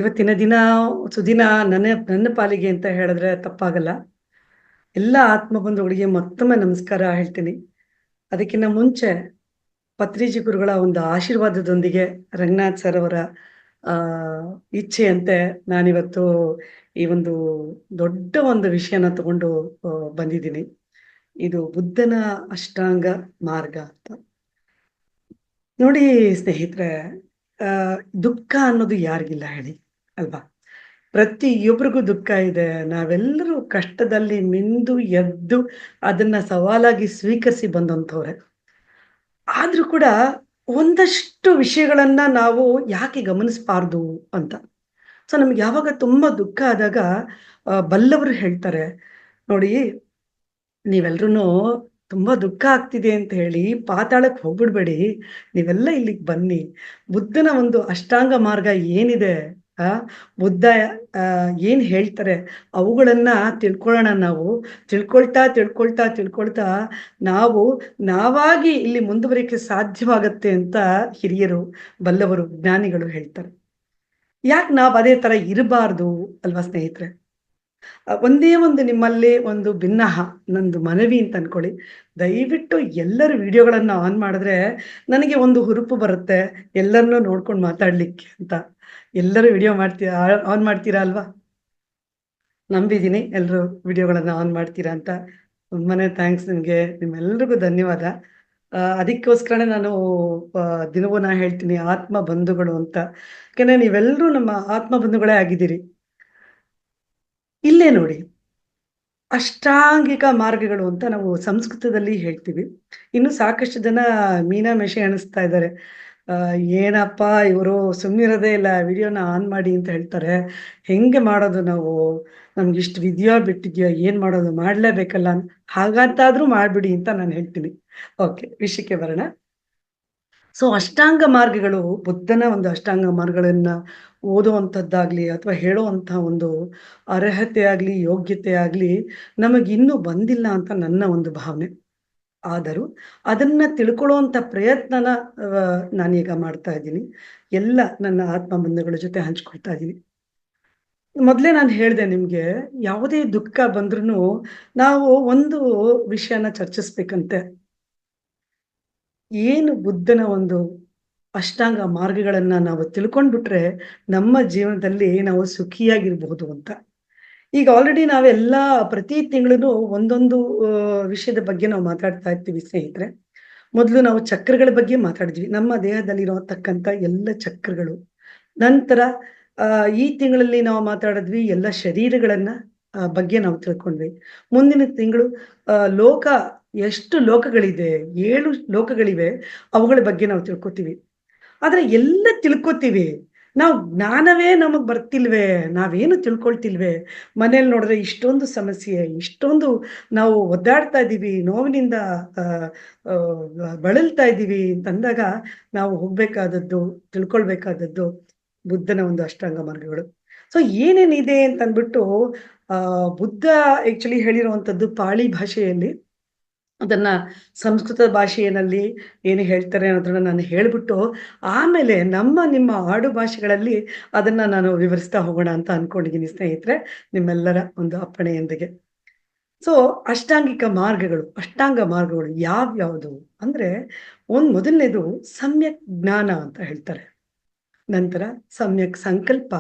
ಇವತ್ತಿನ ದಿನ ಸುದಿನ ನನ್ನ ಪಾಲಿಗೆ ಅಂತ ಹೇಳಿದ್ರೆ ತಪ್ಪಾಗಲ್ಲ. ಎಲ್ಲ ಆತ್ಮಬಂಧುಗಳಿಗೆ ಮತ್ತೊಮ್ಮೆ ನಮಸ್ಕಾರ ಹೇಳ್ತೀನಿ. ಅದಕ್ಕಿಂತ ಮುಂಚೆ ಪತ್ರಿಜಿ ಗುರುಗಳ ಒಂದು ಆಶೀರ್ವಾದದೊಂದಿಗೆ ರಂಗನಾಥ್ ಸರ್ ಅವರ ಆ, ಇಚ್ಛೆಯಂತೆ ನಾನಿವತ್ತು ಈ ಒಂದು ದೊಡ್ಡ ಒಂದು ವಿಷಯನ ತಗೊಂಡು ಬಂದಿದ್ದೀನಿ. ಇದು ಬುದ್ಧನ ಅಷ್ಟಾಂಗ ಮಾರ್ಗ ಅಂತ. ನೋಡಿ ಸ್ನೇಹಿತರೆ, ಆ, ದುಃಖ ಅನ್ನೋದು ಯಾರಿಗಿಲ್ಲ ಹೇಳಿ ಅಲ್ವಾ? ಪ್ರತಿಯೊಬ್ಬರಿಗೂ ದುಃಖ ಇದೆ. ನಾವೆಲ್ಲರೂ ಕಷ್ಟದಲ್ಲಿ ಮಿಂದು ಎದ್ದು ಅದನ್ನ ಸವಾಲಾಗಿ ಸ್ವೀಕರಿಸಿ ಬಂದಂಥವ್ರೆ. ಆದ್ರೂ ಕೂಡ ಒಂದಷ್ಟು ವಿಷಯಗಳನ್ನ ನಾವು ಯಾಕೆ ಗಮನಿಸಬಾರ್ದು ಅಂತ. ಸೊ ನಮ್ಗೆ ಯಾವಾಗ ತುಂಬಾ ದುಃಖ ಆದಾಗ ಬಲ್ಲವರು ಹೇಳ್ತಾರೆ, ನೋಡಿ, ನೀವೆಲ್ರೂನು ತುಂಬಾ ದುಃಖ ಆಗ್ತಿದೆ ಅಂತ ಹೇಳಿ ಪಾತಾಳಕ್ಕೆ ಹೋಗ್ಬಿಡ್ಬೇಡಿ. ನೀವೆಲ್ಲ ಇಲ್ಲಿಗೆ ಬನ್ನಿ. ಬುದ್ಧನ ಒಂದು ಅಷ್ಟಾಂಗ ಮಾರ್ಗ ಏನಿದೆ, ಆ ಬುದ್ಧ ಏನ್ ಹೇಳ್ತಾರೆ ಅವುಗಳನ್ನ ತಿಳ್ಕೊಳ್ಳೋಣ ನಾವು. ತಿಳ್ಕೊಳ್ತಾ ನಾವು ನಾವಾಗಿ ಇಲ್ಲಿ ಮುಂದುವರಿಯಕ್ಕೆ ಸಾಧ್ಯವಾಗತ್ತೆ ಅಂತ ಹಿರಿಯರು, ಬಲ್ಲವರು, ಜ್ಞಾನಿಗಳು ಹೇಳ್ತಾರೆ. ಯಾಕೆ ನಾವು ಅದೇ ತರ ಇರಬಾರ್ದು ಅಲ್ವಾ ಸ್ನೇಹಿತರೆ? ಒಂದೇ ಒಂದು ನಿಮ್ಮಲ್ಲಿ ಒಂದು ಭಿನ್ನಹ ನಂದು ಮನವಿ ಅಂತ ಅನ್ಕೊಳ್ಳಿ. ದಯವಿಟ್ಟು ಎಲ್ಲರ ವಿಡಿಯೋಗಳನ್ನ ಆನ್ ಮಾಡಿದ್ರೆ ನನಗೆ ಒಂದು ಹುರುಪು ಬರುತ್ತೆ, ಎಲ್ಲರನ್ನೂ ನೋಡ್ಕೊಂಡು ಮಾತಾಡ್ಲಿಕ್ಕೆ ಅಂತ. ಎಲ್ಲರೂ ವಿಡಿಯೋ ಮಾಡ್ತೀರಾ, ಆನ್ ಮಾಡ್ತೀರಾ ಅಲ್ವಾ? ನಂಬಿದ್ದೀನಿ ಎಲ್ಲರೂ ವಿಡಿಯೋಗಳನ್ನ ಆನ್ ಮಾಡ್ತೀರಾ ಅಂತ. ತುಂಬಾನೇ ಥ್ಯಾಂಕ್ಸ್ ನಿಮಗೆ, ನಿಮ್ಮೆಲ್ರಿಗೂ ಧನ್ಯವಾದ. ಅದಕ್ಕೋಸ್ಕರನೇ ನಾನು ದಿನವೂ ನಾ ಹೇಳ್ತೀನಿ ಆತ್ಮ ಬಂಧುಗಳು ಅಂತ. ಯಾಕಂದ್ರೆ ನೀವೆಲ್ಲರೂ ನಮ್ಮ ಆತ್ಮ ಬಂಧುಗಳೇ ಆಗಿದ್ದೀರಿ. ಇಲ್ಲೇ ನೋಡಿ, ಅಷ್ಟಾಂಗಿಕ ಮಾರ್ಗಗಳು ಅಂತ ನಾವು ಸಂಸ್ಕೃತದಲ್ಲಿ ಹೇಳ್ತೀವಿ. ಇನ್ನು ಸಾಕಷ್ಟು ಜನ ಮೀನಾಮೇಷ ಎಣಿಸ್ತಾ ಇದ್ದಾರೆ. ಏನಪ್ಪ ಇವರು ಸುಮ್ಮನಿರೋದೇ ಇಲ್ಲ, ವಿಡಿಯೋನ ಆನ್ ಮಾಡಿ ಅಂತ ಹೇಳ್ತಾರೆ. ಹೆಂಗೆ ಮಾಡೋದು ನಾವು? ನಮ್ಗೆ ಇಷ್ಟು ವಿದ್ಯೋ ಬಿಟ್ಟಿದ್ಯೋ, ಏನ್ ಮಾಡೋದು? ಮಾಡ್ಲೇಬೇಕಲ್ಲ. ಹಾಗಂತಾದ್ರೂ ಮಾಡ್ಬಿಡಿ ಅಂತ ನಾನು ಹೇಳ್ತೀನಿ. ಓಕೆ, ವಿಷಯಕ್ಕೆ ಬರೋಣ. ಸೊ ಅಷ್ಟಾಂಗ ಮಾರ್ಗಗಳು, ಬುದ್ಧನ ಒಂದು ಅಷ್ಟಾಂಗ ಮಾರ್ಗಗಳನ್ನ ಓದುವಂಥದ್ದಾಗ್ಲಿ ಅಥವಾ ಹೇಳುವಂಥ ಒಂದು ಅರ್ಹತೆ ಆಗ್ಲಿ, ಯೋಗ್ಯತೆ ಆಗ್ಲಿ ನಮಗಿನ್ನೂ ಬಂದಿಲ್ಲ ಅಂತ ನನ್ನ ಒಂದು ಭಾವನೆ. ಆದರೂ ಅದನ್ನ ತಿಳ್ಕೊಳ್ಳುವಂಥ ಪ್ರಯತ್ನನ ನಾನೀಗ ಮಾಡ್ತಾ ಇದ್ದೀನಿ. ಎಲ್ಲ ನನ್ನ ಆತ್ಮ ಬಂಧುಗಳ ಜೊತೆ ಹಂಚ್ಕೊಳ್ತಾ ಇದ್ದೀನಿ. ಮೊದಲೇ ನಾನು ಹೇಳಿದೆ ನಿಮ್ಗೆ, ಯಾವುದೇ ದುಃಖ ಬಂದ್ರೂ ನಾವು ಒಂದು ವಿಷಯನ ಚರ್ಚಿಸ್ಬೇಕಂತೆ. ಏನು ಬುದ್ಧನ ಒಂದು ಅಷ್ಟಾಂಗ ಮಾರ್ಗಗಳನ್ನ ನಾವು ತಿಳ್ಕೊಂಡ್ಬಿಟ್ರೆ ನಮ್ಮ ಜೀವನದಲ್ಲಿ ನಾವು ಸುಖಿಯಾಗಿರ್ಬಹುದು ಅಂತ. ಈಗ ಆಲ್ರೆಡಿ ನಾವೆಲ್ಲ ಪ್ರತಿ ತಿಂಗಳು ಒಂದೊಂದು ವಿಷಯದ ಬಗ್ಗೆ ನಾವು ಮಾತಾಡ್ತಾ ಇರ್ತೀವಿ ಸ್ನೇಹಿತರೆ. ಮೊದಲು ನಾವು ಚಕ್ರಗಳ ಬಗ್ಗೆ ಮಾತಾಡಿದ್ವಿ, ನಮ್ಮ ದೇಹದಲ್ಲಿರತಕ್ಕಂಥ ಎಲ್ಲ ಚಕ್ರಗಳು. ನಂತರ ಈ ತಿಂಗಳಲ್ಲಿ ನಾವು ಮಾತಾಡಿದ್ವಿ ಎಲ್ಲ ಶರೀರಗಳನ್ನ ಬಗ್ಗೆ ನಾವು ತಿಳ್ಕೊಂಡ್ವಿ. ಮುಂದಿನ ತಿಂಗಳು ಲೋಕ, ಎಷ್ಟು ಲೋಕಗಳಿದೆ, 7 ಲೋಕಗಳಿವೆ, ಅವುಗಳ ಬಗ್ಗೆ ನಾವು ತಿಳ್ಕೊತೀವಿ. ಆದ್ರೆ ಎಲ್ಲ ತಿಳ್ಕೊತೀವಿ, ನಾವು ಜ್ಞಾನವೇ ನಮಗ್ ಬರ್ತಿಲ್ವೇ, ನಾವೇನು ತಿಳ್ಕೊಳ್ತಿಲ್ವೇ. ಮನೇಲಿ ನೋಡಿದ್ರೆ ಇಷ್ಟೊಂದು ಸಮಸ್ಯೆ, ಇಷ್ಟೊಂದು ನಾವು ಒದ್ದಾಡ್ತಾ ಇದ್ದೀವಿ, ನೋವಿನಿಂದ ಅಹ್ ಬಳಲ್ತಾ ಇದ್ದೀವಿ ಅಂತಂದಾಗ ನಾವು ಹೋಗ್ಬೇಕಾದದ್ದು, ತಿಳ್ಕೊಳ್ಬೇಕಾದದ್ದು ಬುದ್ಧನ ಒಂದು ಅಷ್ಟಾಂಗ ಮಾರ್ಗಗಳು. ಸೊ ಏನೇನಿದೆ ಅಂತ ಅಂದ್ಬಿಟ್ಟು ಬುದ್ಧ ಆಕ್ಚುಲಿ ಹೇಳಿರುವಂಥದ್ದು ಪಾಳಿ ಭಾಷೆಯಲ್ಲಿ. ಅದನ್ನ ಸಂಸ್ಕೃತ ಭಾಷೆಯಲ್ಲಿ ಏನು ಹೇಳ್ತಾರೆ ಅನ್ನೋದನ್ನ ನಾನು ಹೇಳ್ಬಿಟ್ಟು, ಆಮೇಲೆ ನಮ್ಮ ನಿಮ್ಮ ಆಡು ಭಾಷೆಗಳಲ್ಲಿ ಅದನ್ನ ನಾನು ವಿವರಿಸ್ತಾ ಹೋಗೋಣ ಅಂತ ಅನ್ಕೊಂಡಿದ್ದೀನಿ ಸ್ನೇಹಿತರೆ, ನಿಮ್ಮೆಲ್ಲರ ಒಂದು ಅಪ್ಪಣೆಯೊಂದಿಗೆ. ಸೊ ಅಷ್ಟಾಂಗ ಮಾರ್ಗಗಳು ಯಾವ್ಯಾವುದು ಅಂದ್ರೆ, ಮೊದಲನೇದು ಸಮ್ಯಕ್ ಜ್ಞಾನ ಅಂತ ಹೇಳ್ತಾರೆ. ನಂತರ ಸಮ್ಯಕ್ ಸಂಕಲ್ಪ,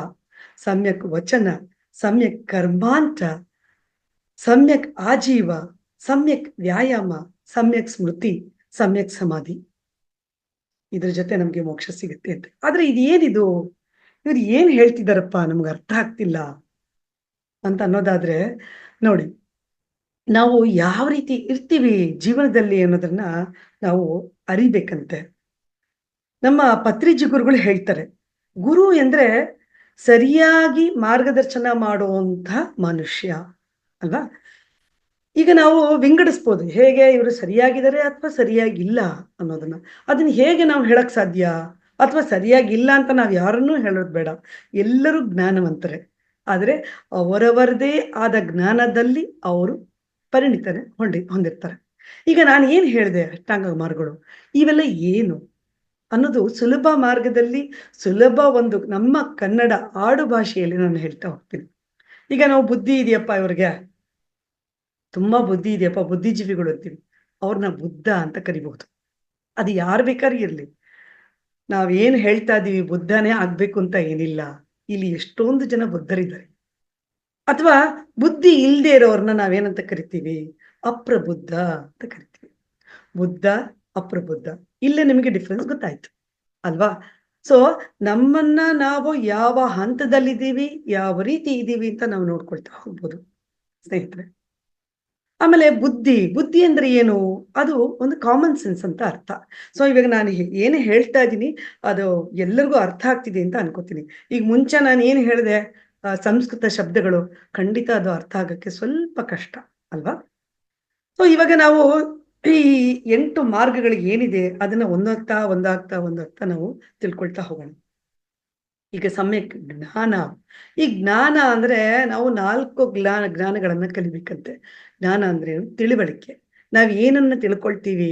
ಸಮ್ಯಕ್ ವಚನ, ಸಮ್ಯಕ್ ಕರ್ಮಾಂತ, ಸಮ್ಯಕ್ ಆಜೀವ, ಸಮ್ಯಕ್ ವ್ಯಾಯಾಮ, ಸಮ್ಯಕ್ ಸ್ಮೃತಿ, ಸಮ್ಯಕ್ ಸಮಾಧಿ. ಇದ್ರ ಜೊತೆ ನಮ್ಗೆ ಮೋಕ್ಷ ಸಿಗುತ್ತೆ ಅಂತ. ಆದ್ರೆ ಇದೇನಿದು, ಇವ್ರು ಏನ್ ಹೇಳ್ತಿದಾರಪ್ಪ, ನಮ್ಗೆ ಅರ್ಥ ಆಗ್ತಿಲ್ಲ ಅಂತ ಅನ್ನೋದಾದ್ರೆ, ನೋಡಿ, ನಾವು ಯಾವ ರೀತಿ ಇರ್ತೀವಿ ಜೀವನದಲ್ಲಿ ಅನ್ನೋದನ್ನ ನಾವು ಅರಿಬೇಕಂತೆ. ನಮ್ಮ ಪತ್ರಿಜಿ ಗುರುಗಳು ಹೇಳ್ತಾರೆ, ಗುರು ಎಂದ್ರೆ ಸರಿಯಾಗಿ ಮಾರ್ಗದರ್ಶನ ಮಾಡುವಂತ ಮನುಷ್ಯ ಅಲ್ವಾ? ಈಗ ನಾವು ವಿಂಗಡಿಸ್ಬೋದು, ಹೇಗೆ ಇವರು ಸರಿಯಾಗಿದ್ದಾರೆ ಅಥವಾ ಸರಿಯಾಗಿಲ್ಲ ಅನ್ನೋದನ್ನ. ಅದನ್ನ ಹೇಗೆ ನಾವು ಹೇಳಕ್ ಸಾಧ್ಯ? ಅಥವಾ ಸರಿಯಾಗಿಲ್ಲ ಅಂತ ನಾವು ಯಾರನ್ನೂ ಹೇಳೋದು ಬೇಡ. ಎಲ್ಲರೂ ಜ್ಞಾನವಂತರೆ. ಆದ್ರೆ ಅವರವರದೇ ಆದ ಜ್ಞಾನದಲ್ಲಿ ಅವರು ಪರಿಣಿತನೆ ಹೊಂದಿರ್ತಾರೆ. ಈಗ ನಾನು ಏನ್ ಹೇಳಿದೆ, ಅಷ್ಟಾಂಗ ಮಾರ್ಗಗಳು ಇವೆಲ್ಲ ಏನು? ಅನ್ನೋದು ಸುಲಭ ಮಾರ್ಗದಲ್ಲಿ, ಸುಲಭ ಒಂದು ನಮ್ಮ ಕನ್ನಡ ಆಡು ಭಾಷೆಯಲ್ಲಿ ನಾನು ಹೇಳ್ತಾ ಹೋಗ್ತೀನಿ. ಈಗ ನಾವು ಬುದ್ಧಿ ಇದೆಯಪ್ಪ ಇವ್ರಿಗೆ, ತುಂಬಾ ಬುದ್ಧಿ ಇದೆಯಪ್ಪ, ಬುದ್ಧಿಜೀವಿಗಳು ಅಂತೀವಿ. ಅವ್ರನ್ನ ಬುದ್ಧ ಅಂತ ಕರಿಬಹುದು. ಅದು ಯಾರು ಬೇಕಾದ್ರೂ ಇರ್ಲಿ. ನಾವೇನ್ ಹೇಳ್ತಾ ಇದೀವಿ ಬುದ್ಧನೇ ಆಗ್ಬೇಕು ಅಂತ ಏನಿಲ್ಲ. ಇಲ್ಲಿ ಎಷ್ಟೊಂದು ಜನ ಬುದ್ಧರಿದ್ದಾರೆ. ಅಥವಾ ಬುದ್ಧಿ ಇಲ್ದೇ ಇರೋರ್ನ ನಾವೇನಂತ ಕರಿತೀವಿ? ಅಪ್ರಬುದ್ಧ ಅಂತ ಕರಿತೀವಿ. ಬುದ್ಧ, ಅಪ್ರಬುದ್ಧ. ಇಲ್ಲೇ ನಿಮಗೆ ಡಿಫರೆನ್ಸ್ ಗೊತ್ತಾಯ್ತು ಅಲ್ವಾ? ಸೊ ನಮ್ಮನ್ನ ನಾವು ಯಾವ ಹಂತದಲ್ಲಿದ್ದೀವಿ, ಯಾವ ರೀತಿ ಇದ್ದೀವಿ ಅಂತ ನಾವು ನೋಡ್ಕೊಳ್ತಾ ಹೋಗ್ಬೋದು ಸ್ನೇಹಿತರೆ. ಆಮೇಲೆ ಬುದ್ಧಿ ಅಂದ್ರೆ ಏನು? ಅದು ಒಂದು ಕಾಮನ್ ಸೆನ್ಸ್ ಅಂತ ಅರ್ಥ. ಸೊ ಇವಾಗ ನಾನು ಏನು ಹೇಳ್ತಾ ಇದ್ದೀನಿ ಅದು ಎಲ್ಲರಿಗೂ ಅರ್ಥ ಆಗ್ತಿದೆ ಅಂತ ಅನ್ಕೋತೀನಿ. ಈಗ ಮುಂಚೆ ನಾನು ಏನು ಹೇಳಿದೆ ಸಂಸ್ಕೃತ ಶಬ್ದಗಳು ಖಂಡಿತ ಅದು ಅರ್ಥ ಆಗಕ್ಕೆ ಸ್ವಲ್ಪ ಕಷ್ಟ ಅಲ್ವಾ? ಸೊ ಇವಾಗ ನಾವು ಈ 8 ಮಾರ್ಗಗಳಿಗೆ ಏನಿದೆ ಅದನ್ನ ಒಂದಾಗ್ತಾ ನಾವು ತಿಳ್ಕೊಳ್ತಾ ಹೋಗೋಣ. ಈಗ ಸಮ್ಯಕ್ ಜ್ಞಾನ. ಈ ಜ್ಞಾನ ಅಂದ್ರೆ ನಾವು 4 ಜ್ಞಾನಗಳನ್ನ ಕಲಿಬೇಕಂತೆ. ಜ್ಞಾನ ಅಂದ್ರೆ ತಿಳಿವಳಿಕೆ. ನಾವ್ ಏನನ್ನ ತಿಳ್ಕೊಳ್ತೀವಿ,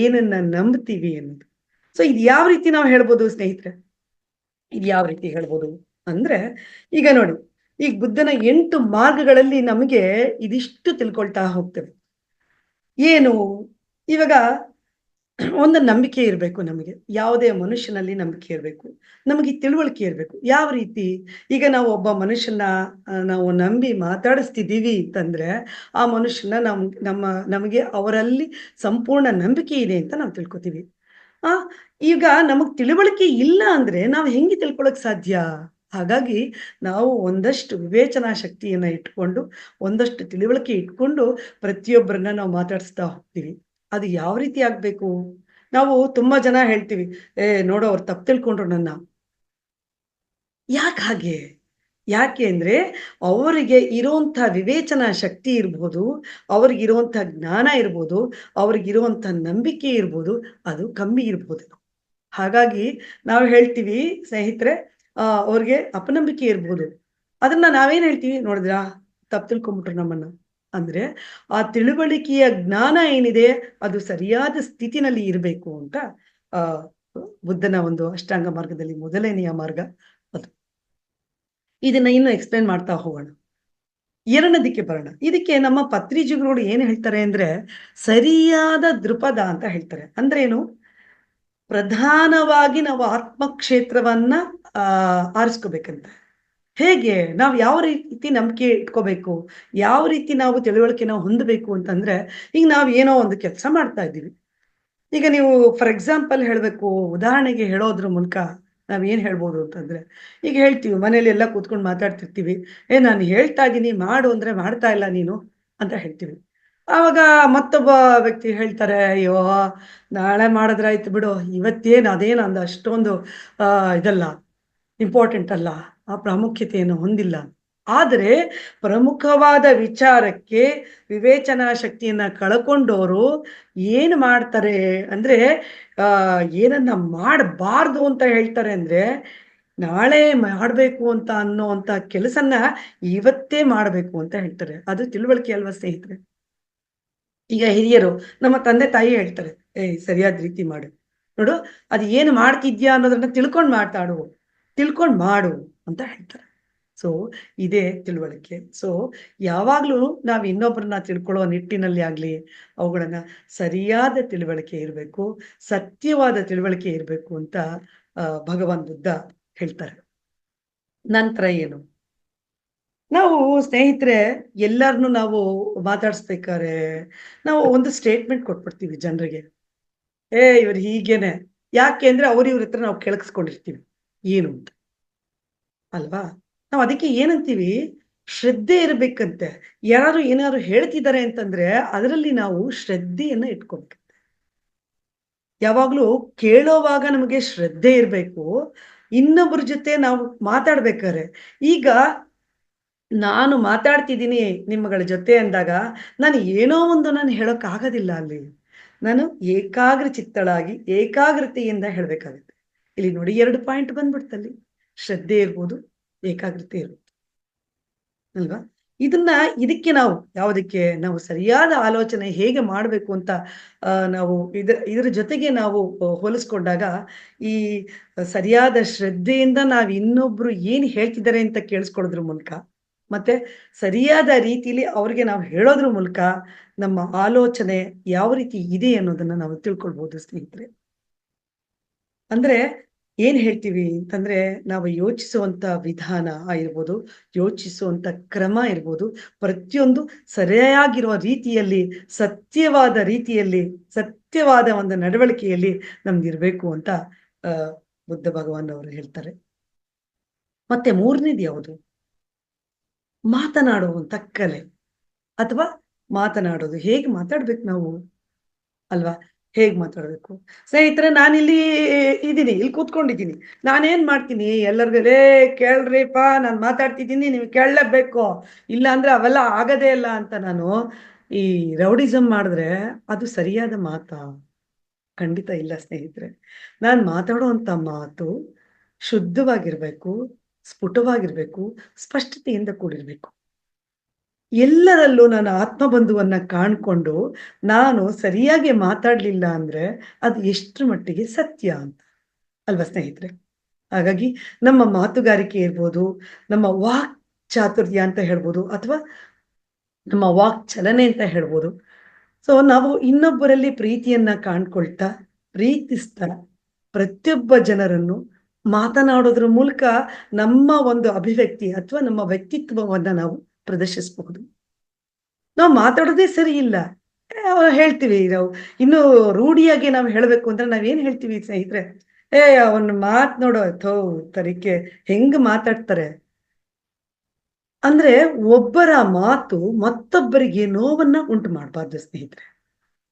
ಏನನ್ನ ನಂಬ್ತೀವಿ ಅನ್ನೋದು. ಸೊ ಇದು ಯಾವ ರೀತಿ ನಾವು ಹೇಳ್ಬೋದು ಸ್ನೇಹಿತರೆ? ಇದು ಯಾವ ರೀತಿ ಹೇಳ್ಬೋದು ಅಂದ್ರೆ, ಈಗ ನೋಡಿ, ಈಗ ಬುದ್ಧನ 8 ಮಾರ್ಗಗಳಲ್ಲಿ ನಮಗೆ ಇದಿಷ್ಟು ತಿಳ್ಕೊಳ್ತಾ ಹೋಗ್ತೇವೆ. ಏನು? ಇವಾಗ ಒಂದು ನಂಬಿಕೆ ಇರಬೇಕು ನಮಗೆ. ಯಾವುದೇ ಮನುಷ್ಯನಲ್ಲಿ ನಂಬಿಕೆ ಇರಬೇಕು. ನಮಗೆ ತಿಳುವಳಿಕೆ ಇರಬೇಕು. ಯಾವ ರೀತಿ? ಈಗ ನಾವು ಒಬ್ಬ ಮನುಷ್ಯನ ನಾವು ನಂಬಿ ಮಾತಾಡಿಸ್ತಿದ್ದೀವಿ ಅಂತಂದ್ರೆ, ಆ ಮನುಷ್ಯನ ನಮಗೆ ಅವರಲ್ಲಿ ಸಂಪೂರ್ಣ ನಂಬಿಕೆ ಇದೆ ಅಂತ ನಾವು ತಿಳ್ಕೊತೀವಿ. ಆ ಈಗ ನಮಗ್ ತಿಳುವಳಿಕೆ ಇಲ್ಲ ಅಂದ್ರೆ ನಾವು ಹೆಂಗೆ ತಿಳ್ಕೊಳಕ್ ಸಾಧ್ಯ? ಹಾಗಾಗಿ ನಾವು ಒಂದಷ್ಟು ವಿವೇಚನಾ ಶಕ್ತಿಯನ್ನ ಇಟ್ಕೊಂಡು, ಒಂದಷ್ಟು ತಿಳುವಳಿಕೆ ಇಟ್ಕೊಂಡು ಪ್ರತಿಯೊಬ್ಬರನ್ನ ನಾವು ಮಾತಾಡಿಸ್ತಾ ಹೋಗ್ತೀವಿ. ಅದು ಯಾವ ರೀತಿ ಆಗ್ಬೇಕು? ನಾವು ತುಂಬಾ ಜನ ಹೇಳ್ತೀವಿ, ನೋಡು ಅವ್ರು ತಪ್ಪು ತಿಳ್ಕೊಂಡ್ರು ನನ್ನ. ಯಾಕೆ ಹಾಗೆ? ಯಾಕೆ ಅಂದ್ರೆ ಅವರಿಗೆ ಇರುವಂಥ ವಿವೇಚನಾ ಶಕ್ತಿ ಇರ್ಬೋದು, ಅವ್ರಿಗಿರುವಂಥ ಜ್ಞಾನ ಇರ್ಬೋದು, ಅವ್ರಿಗಿರುವಂಥ ನಂಬಿಕೆ ಇರ್ಬೋದು, ಅದು ಕಮ್ಮಿ ಇರ್ಬೋದು. ಹಾಗಾಗಿ ನಾವು ಹೇಳ್ತೀವಿ ಸ್ನೇಹಿತರೆ, ಅವ್ರಿಗೆ ಅಪನಂಬಿಕೆ ಇರ್ಬೋದು. ಅದನ್ನ ನಾವೇನ್ ಹೇಳ್ತೀವಿ ನೋಡಿದ್ರಾ? ತಪ್ಪು ತಿಳ್ಕೊಂಬಿಟ್ರು ನಮ್ಮನ್ನ. ಅಂದ್ರೆ ಆ ತಿಳುವಳಿಕೆಯ ಜ್ಞಾನ ಏನಿದೆ ಅದು ಸರಿಯಾದ ಸ್ಥಿತಿನಲ್ಲಿ ಇರಬೇಕು ಅಂತ ಆ ಬುದ್ಧನ ಒಂದು ಅಷ್ಟಾಂಗ ಮಾರ್ಗದಲ್ಲಿ ಮೊದಲನೆಯ ಮಾರ್ಗ ಅದು. ಇದನ್ನ ಇನ್ನು ಎಕ್ಸ್‌ಪ್ಲೇನ್ ಮಾಡ್ತಾ ಹೋಗೋಣ. 2ನೇದಕ್ಕೆ ಬರೋಣ. ಇದಕ್ಕೆ ನಮ್ಮ ಪತ್ರಿಜಿಗಳು ಏನು ಹೇಳ್ತಾರೆ ಅಂದ್ರೆ, ಸರಿಯಾದ ದೃಪದ ಅಂತ ಹೇಳ್ತಾರೆ. ಅಂದ್ರೇನು? ಪ್ರಧಾನವಾಗಿ ನಾವು ಆತ್ಮಕ್ಷೇತ್ರವನ್ನ ಆರಿಸ್ಕೋಬೇಕಂತೆ. ಹೇಗೆ? ನಾವು ಯಾವ ರೀತಿ ನಂಬಿಕೆ ಇಟ್ಕೋಬೇಕು? ಯಾವ ರೀತಿ ನಾವು ತಿಳುವಳಿಕೆನ ಹೊಂದಬೇಕು ಅಂತಂದ್ರೆ, ಈಗ ನಾವು ಏನೋ ಒಂದು ಕೆಲಸ ಮಾಡ್ತಾ ಇದ್ದೀವಿ. ಈಗ ನೀವು ಫಾರ್ ಎಕ್ಸಾಂಪಲ್ ಹೇಳ್ಬೇಕು, ಉದಾಹರಣೆಗೆ ಹೇಳೋದ್ರ ಮೂಲಕ ನಾವೇನ್ ಹೇಳ್ಬೋದು ಅಂತಂದ್ರೆ, ಈಗ ಹೇಳ್ತೀವಿ ಮನೇಲಿ ಎಲ್ಲ ಕೂತ್ಕೊಂಡು ಮಾತಾಡ್ತಿರ್ತೀವಿ. ನಾನು ಹೇಳ್ತಾ ಇದ್ದೀನಿ ಮಾಡು ಅಂದ್ರೆ ಮಾಡ್ತಾ ಇಲ್ಲ ನೀನು ಅಂತ ಹೇಳ್ತೀವಿ. ಆವಾಗ ಮತ್ತೊಬ್ಬ ವ್ಯಕ್ತಿ ಹೇಳ್ತಾರೆ, ಅಯ್ಯೋ! ನಾಳೆ ಮಾಡಿದ್ರಾಯ್ತು ಬಿಡು. ಇವತ್ತೇನು ಅದೇನು ಅಂದ ಅಷ್ಟೊಂದು ಇದಲ್ಲ, ಇಂಪಾರ್ಟೆಂಟ್ ಅಲ್ಲ. ಆ ಪ್ರಾಮುಖ್ಯತೆಯನ್ನು ಹೊಂದಿಲ್ಲ. ಆದರೆ ಪ್ರಮುಖವಾದ ವಿಚಾರಕ್ಕೆ ವಿವೇಚನಾ ಶಕ್ತಿಯನ್ನ ಕಳ್ಕೊಂಡೋರು ಏನು ಮಾಡ್ತಾರೆ ಅಂದ್ರೆ, ಏನನ್ನ ಮಾಡಬಾರ್ದು ಅಂತ ಹೇಳ್ತಾರೆ ಅಂದ್ರೆ, ನಾಳೆ ಮಾಡ್ಬೇಕು ಅಂತ ಅನ್ನೋಂಥ ಕೆಲಸನ್ನ ಇವತ್ತೇ ಮಾಡ್ಬೇಕು ಅಂತ ಹೇಳ್ತಾರೆ. ಅದು ತಿಳುವಳಿಕೆ ಅಲ್ವಾ ಸ್ನೇಹಿತರೆ? ಈಗ ಹಿರಿಯರು ನಮ್ಮ ತಂದೆ ತಾಯಿ ಹೇಳ್ತಾರೆ, ಸರಿಯಾದ ರೀತಿ ಮಾಡು. ನೋಡು, ಅದು ಏನು ಮಾಡ್ತಿದ್ಯಾ ಅನ್ನೋದನ್ನ ತಿಳ್ಕೊಂಡು ಮಾತಾಡು, ತಿಳ್ಕೊಂಡು ಮಾಡು ಅಂತ ಹೇಳ್ತಾರೆ. ಸೊ ಇದೇ ತಿಳುವಳಿಕೆ. ಸೊ ಯಾವಾಗ್ಲೂ ನಾವು ಇನ್ನೊಬ್ಬರನ್ನ ತಿಳ್ಕೊಳ್ಳೋ ನಿಟ್ಟಿನಲ್ಲಿ ಆಗ್ಲಿ, ಅವುಗಳನ್ನ ಸರಿಯಾದ ತಿಳುವಳಿಕೆ ಇರಬೇಕು, ಸತ್ಯವಾದ ತಿಳುವಳಿಕೆ ಇರಬೇಕು ಅಂತ ಭಗವಾನ್ ಬುದ್ಧ ಹೇಳ್ತಾರೆ. ನಂತರ ಏನು? ನಾವು ಸ್ನೇಹಿತರೆ ಎಲ್ಲರನ್ನೂ ನಾವು ಮಾತಾಡಿಸ್ಬೇಕಾದ್ರೆ ನಾವು ಒಂದು ಸ್ಟೇಟ್ಮೆಂಟ್ ಕೊಟ್ಬಿಡ್ತೀವಿ ಜನರಿಗೆ. ಇವ್ರು ಹೀಗೇನೆ. ಯಾಕೆ ಅಂದ್ರೆ ಇವ್ರ ಹತ್ರ ನಾವು ಕೆಳಗಿಸ್ಕೊಂಡಿರ್ತೀವಿ. ಏನು ಅಂತ ಅಲ್ವಾ? ನಾವು ಅದಕ್ಕೆ ಏನಂತೀವಿ? ಶ್ರದ್ಧೆ ಇರ್ಬೇಕಂತೆ. ಯಾರಾದ್ರು ಏನಾದ್ರು ಹೇಳ್ತಿದ್ದಾರೆ ಅಂತಂದ್ರೆ ಅದರಲ್ಲಿ ನಾವು ಶ್ರದ್ಧೆಯನ್ನ ಇಟ್ಕೋಬೇಕಂತೆ. ಯಾವಾಗ್ಲೂ ಕೇಳೋವಾಗ ನಮಗೆ ಶ್ರದ್ಧೆ ಇರ್ಬೇಕು. ಇನ್ನೊಬ್ಬರ ಜೊತೆ ನಾವು ಮಾತಾಡ್ಬೇಕಾರೆ, ಈಗ ನಾನು ಮಾತಾಡ್ತಿದ್ದೀನಿ ನಿಮ್ಮಗಳ ಜೊತೆ ಅಂದಾಗ, ನಾನು ಏನೋ ಒಂದು ನಾನು ಹೇಳೋಕ್ ಆಗೋದಿಲ್ಲ ಅಲ್ಲಿ. ನಾನು ಏಕಾಗ್ರ ಚಿತ್ತಳಾಗಿ ಏಕಾಗ್ರತೆಯಿಂದ ಹೇಳ್ಬೇಕಾಗುತ್ತೆ. ಇಲ್ಲಿ ನೋಡಿ 2 ಪಾಯಿಂಟ್ ಬಂದ್ಬಿಡ್ತಲ್ಲಿ. ಶ್ರದ್ಧೆ ಇರ್ಬೋದು, ಏಕಾಗ್ರತೆ ಇರ್ಬೋದು. ಅಲ್ವಾ? ಇದನ್ನ ಇದಕ್ಕೆ ನಾವು ಯಾವುದಕ್ಕೆ ನಾವು ಸರಿಯಾದ ಆಲೋಚನೆ ಹೇಗೆ ಮಾಡಬೇಕು ಅಂತ ನಾವು ಇದರ ಜೊತೆಗೆ ನಾವು ಹೋಲಿಸ್ಕೊಂಡಾಗ ಈ ಸರಿಯಾದ ಶ್ರದ್ಧೆಯಿಂದ ನಾವು ಇನ್ನೊಬ್ರು ಏನು ಹೇಳ್ತಿದ್ದಾರೆ ಅಂತ ಕೇಳಿಸ್ಕೊಳ್ಳೋದ್ರ ಮೂಲಕ ಮತ್ತೆ ಸರಿಯಾದ ರೀತಿಲಿ ಅವ್ರಿಗೆ ನಾವು ಹೇಳೋದ್ರ ಮೂಲಕ ನಮ್ಮ ಆಲೋಚನೆ ಯಾವ ರೀತಿ ಇದೆ ಅನ್ನೋದನ್ನ ನಾವು ತಿಳ್ಕೊಳ್ಬಹುದು ಸ್ನೇಹಿತರೆ. ಅಂದ್ರೆ ಏನ್ ಹೇಳ್ತೀವಿ ಅಂತಂದ್ರೆ, ನಾವು ಯೋಚಿಸುವಂತ ವಿಧಾನ ಇರ್ಬೋದು, ಯೋಚಿಸುವಂತ ಕ್ರಮ ಇರ್ಬೋದು, ಪ್ರತಿಯೊಂದು ಸರಿಯಾಗಿರುವ ರೀತಿಯಲ್ಲಿ, ಸತ್ಯವಾದ ರೀತಿಯಲ್ಲಿ, ಸತ್ಯವಾದ ಒಂದು ನಡವಳಿಕೆಯಲ್ಲಿ ನಮ್ಗಿರ್ಬೇಕು ಅಂತ ಆ ಬುದ್ಧ ಭಗವಾನ್ ಅವರು ಹೇಳ್ತಾರೆ. ಮತ್ತೆ ಮೂರನೇದು ಯಾವುದು? ಮಾತನಾಡುವಂತ ಕಲೆ ಅಥವಾ ಮಾತನಾಡೋದು. ಹೇಗೆ ಮಾತಾಡ್ಬೇಕು ನಾವು? ಅಲ್ವಾ? ಹೇಗ್ ಮಾತಾಡ್ಬೇಕು? ಸ್ನೇಹಿತರೆ ನಾನಿಲ್ಲಿ ಇದೀನಿ, ಇಲ್ಲಿ ಕೂತ್ಕೊಂಡಿದ್ದೀನಿ. ನಾನೇನ್ ಮಾಡ್ತೀನಿ ಎಲ್ಲರಿಗೂ "ಲೇ ಕೇಳ್ರಿಪ್ಪ ನಾನ್ ಮಾತಾಡ್ತಿದ್ದೀನಿ ನೀವು ಕೇಳಲೇಬೇಕು. ಇಲ್ಲ ಅಂದ್ರೆ ಅವೆಲ್ಲ ಆಗದೇ ಇಲ್ಲ" ಅಂತ ನಾನು ಈ ರೌಡಿಸಂ ಮಾಡಿದ್ರೆ ಅದು ಸರಿಯಾದ ಮಾತಾ? ಖಂಡಿತ ಇಲ್ಲ ಸ್ನೇಹಿತರೆ. ನಾನ್ ಮಾತಾಡುವಂತ ಮಾತು ಶುದ್ಧವಾಗಿರ್ಬೇಕು, ಸ್ಫುಟವಾಗಿರ್ಬೇಕು, ಸ್ಪಷ್ಟತೆಯಿಂದ ಕೂಡಿರ್ಬೇಕು. ಎಲ್ಲರಲ್ಲೂ ನನ್ನ ಆತ್ಮಬಂಧುವನ್ನ ಕಾಣ್ಕೊಂಡು, ನಾನು ಸರಿಯಾಗಿ ಮಾತಾಡ್ಲಿಲ್ಲ ಅಂದ್ರೆ, ಅದು ಎಷ್ಟ್ರ ಮಟ್ಟಿಗೆ ಸತ್ಯ ಅಂತ. ಅಲ್ವಾ ಸ್ನೇಹಿತರೆ? ಹಾಗಾಗಿ ನಮ್ಮ ಮಾತುಗಾರಿಕೆ ಇರ್ಬೋದು, ನಮ್ಮ ವಾಕ್ ಚಾತುರ್ಯ ಅಂತ ಹೇಳ್ಬೋದು, ಅಥವಾ ನಮ್ಮ ವಾಕ್ ಚಲನೆ ಅಂತ ಹೇಳ್ಬೋದು. ಸೊ, ನಾವು ಇನ್ನೊಬ್ಬರಲ್ಲಿ ಪ್ರೀತಿಯನ್ನ ಕಾಣ್ಕೊಳ್ತಾ, ಪ್ರೀತಿಸ್ತಾ, ಪ್ರತಿಯೊಬ್ಬ ಜನರನ್ನು ಮಾತನಾಡೋದ್ರ ಮೂಲಕ ನಮ್ಮ ಒಂದು ಅಭಿವ್ಯಕ್ತಿ ಅಥವಾ ನಮ್ಮ ವ್ಯಕ್ತಿತ್ವವನ್ನ ನಾವು ಪ್ರದರ್ಶಿಸಬಹುದು. ನಾವು ಮಾತಾಡೋದೇ ಸರಿ ಇಲ್ಲ. ಹೇಳ್ತೀವಿ ನಾವು. ಇನ್ನು ರೂಢಿಯಾಗಿ ನಾವು ಹೇಳಬೇಕು ಅಂದ್ರೆ ನಾವೇನ್ ಹೇಳ್ತೀವಿ ಸ್ನೇಹಿತರೆ? ಅವನ ಮಾತ್ ನೋಡು ಥೋ ತರಿಕೆ ಹೆಂಗ್ ಮಾತಾಡ್ತಾರೆ. ಅಂದ್ರೆ ಒಬ್ಬರ ಮಾತು ಮತ್ತೊಬ್ಬರಿಗೆ ನೋವನ್ನ ಉಂಟು ಮಾಡಬಾರ್ದು ಸ್ನೇಹಿತರೆ.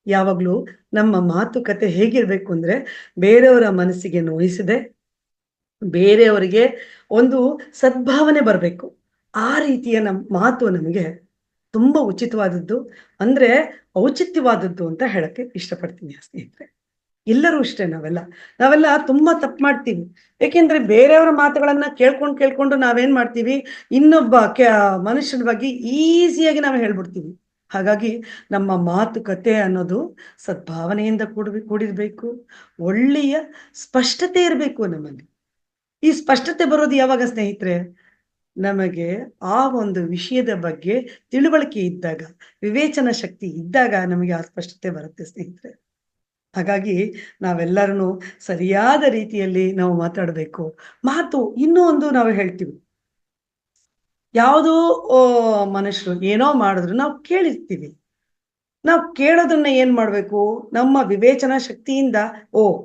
ಯಾವಾಗ್ಲೂ ನಮ್ಮ ಮಾತುಕತೆ ಹೇಗಿರ್ಬೇಕು ಅಂದ್ರೆ ಬೇರೆಯವರ ಮನಸ್ಸಿಗೆ ನೋಯಿಸದೆ, ಬೇರೆಯವರಿಗೆ ಒಂದು ಸದ್ಭಾವನೆ ಬರ್ಬೇಕು. ಆ ರೀತಿಯ ಮಾತು ನಮಗೆ ತುಂಬಾ ಉಚಿತವಾದದ್ದು, ಅಂದ್ರೆ ಔಚಿತ್ಯವಾದದ್ದು ಅಂತ ಹೇಳಕ್ಕೆ ಇಷ್ಟಪಡ್ತೀನಿ ಸ್ನೇಹಿತರೆ. ಎಲ್ಲರೂ ಅಷ್ಟೇ ನಾವೆಲ್ಲ ತುಂಬಾ ತಪ್ಪು ಮಾಡ್ತೀವಿ. ಏಕೆಂದ್ರೆ ಬೇರೆಯವರ ಮಾತುಗಳನ್ನ ಕೇಳ್ಕೊಂಡು ನಾವೇನ್ ಮಾಡ್ತೀವಿ, ಇನ್ನೊಬ್ಬ ಮನುಷ್ಯನ ಬಗ್ಗೆ ಈಸಿಯಾಗಿ ನಾವು ಹೇಳ್ಬಿಡ್ತೀವಿ. ಹಾಗಾಗಿ ನಮ್ಮ ಮಾತುಕತೆ ಅನ್ನೋದು ಸದ್ಭಾವನೆಯಿಂದ ಕೂಡಿರ್ಬೇಕು. ಒಳ್ಳೆಯ ಸ್ಪಷ್ಟತೆ ಇರಬೇಕು ನಮ್ಮಲ್ಲಿ. ಈ ಸ್ಪಷ್ಟತೆ ಬರೋದು ಯಾವಾಗ ಸ್ನೇಹಿತರೆ? ನಮಗೆ ಆ ಒಂದು ವಿಷಯದ ಬಗ್ಗೆ ತಿಳುವಳಿಕೆ ಇದ್ದಾಗ, ವಿವೇಚನಾ ಶಕ್ತಿ ಇದ್ದಾಗ ನಮಗೆ ಆ ಸ್ಪಷ್ಟತೆ ಬರುತ್ತೆ ಸ್ನೇಹಿತರೆ. ಹಾಗಾಗಿ ನಾವೆಲ್ಲರೂನು ಸರಿಯಾದ ರೀತಿಯಲ್ಲಿ ನಾವು ಮಾತಾಡಬೇಕು. ಮಾತು ಇನ್ನೂ ಒಂದು ನಾವು ಹೇಳ್ತೀವಿ. ಯಾವುದೋ ಮನುಷ್ಯರು ಏನೋ ಮಾಡಿದ್ರು ನಾವು ಕೇಳಿರ್ತೀವಿ. ನಾವು ಕೇಳೋದನ್ನ ಏನ್ ಮಾಡ್ಬೇಕು? ನಮ್ಮ ವಿವೇಚನಾ ಶಕ್ತಿಯಿಂದ ಓಹ್!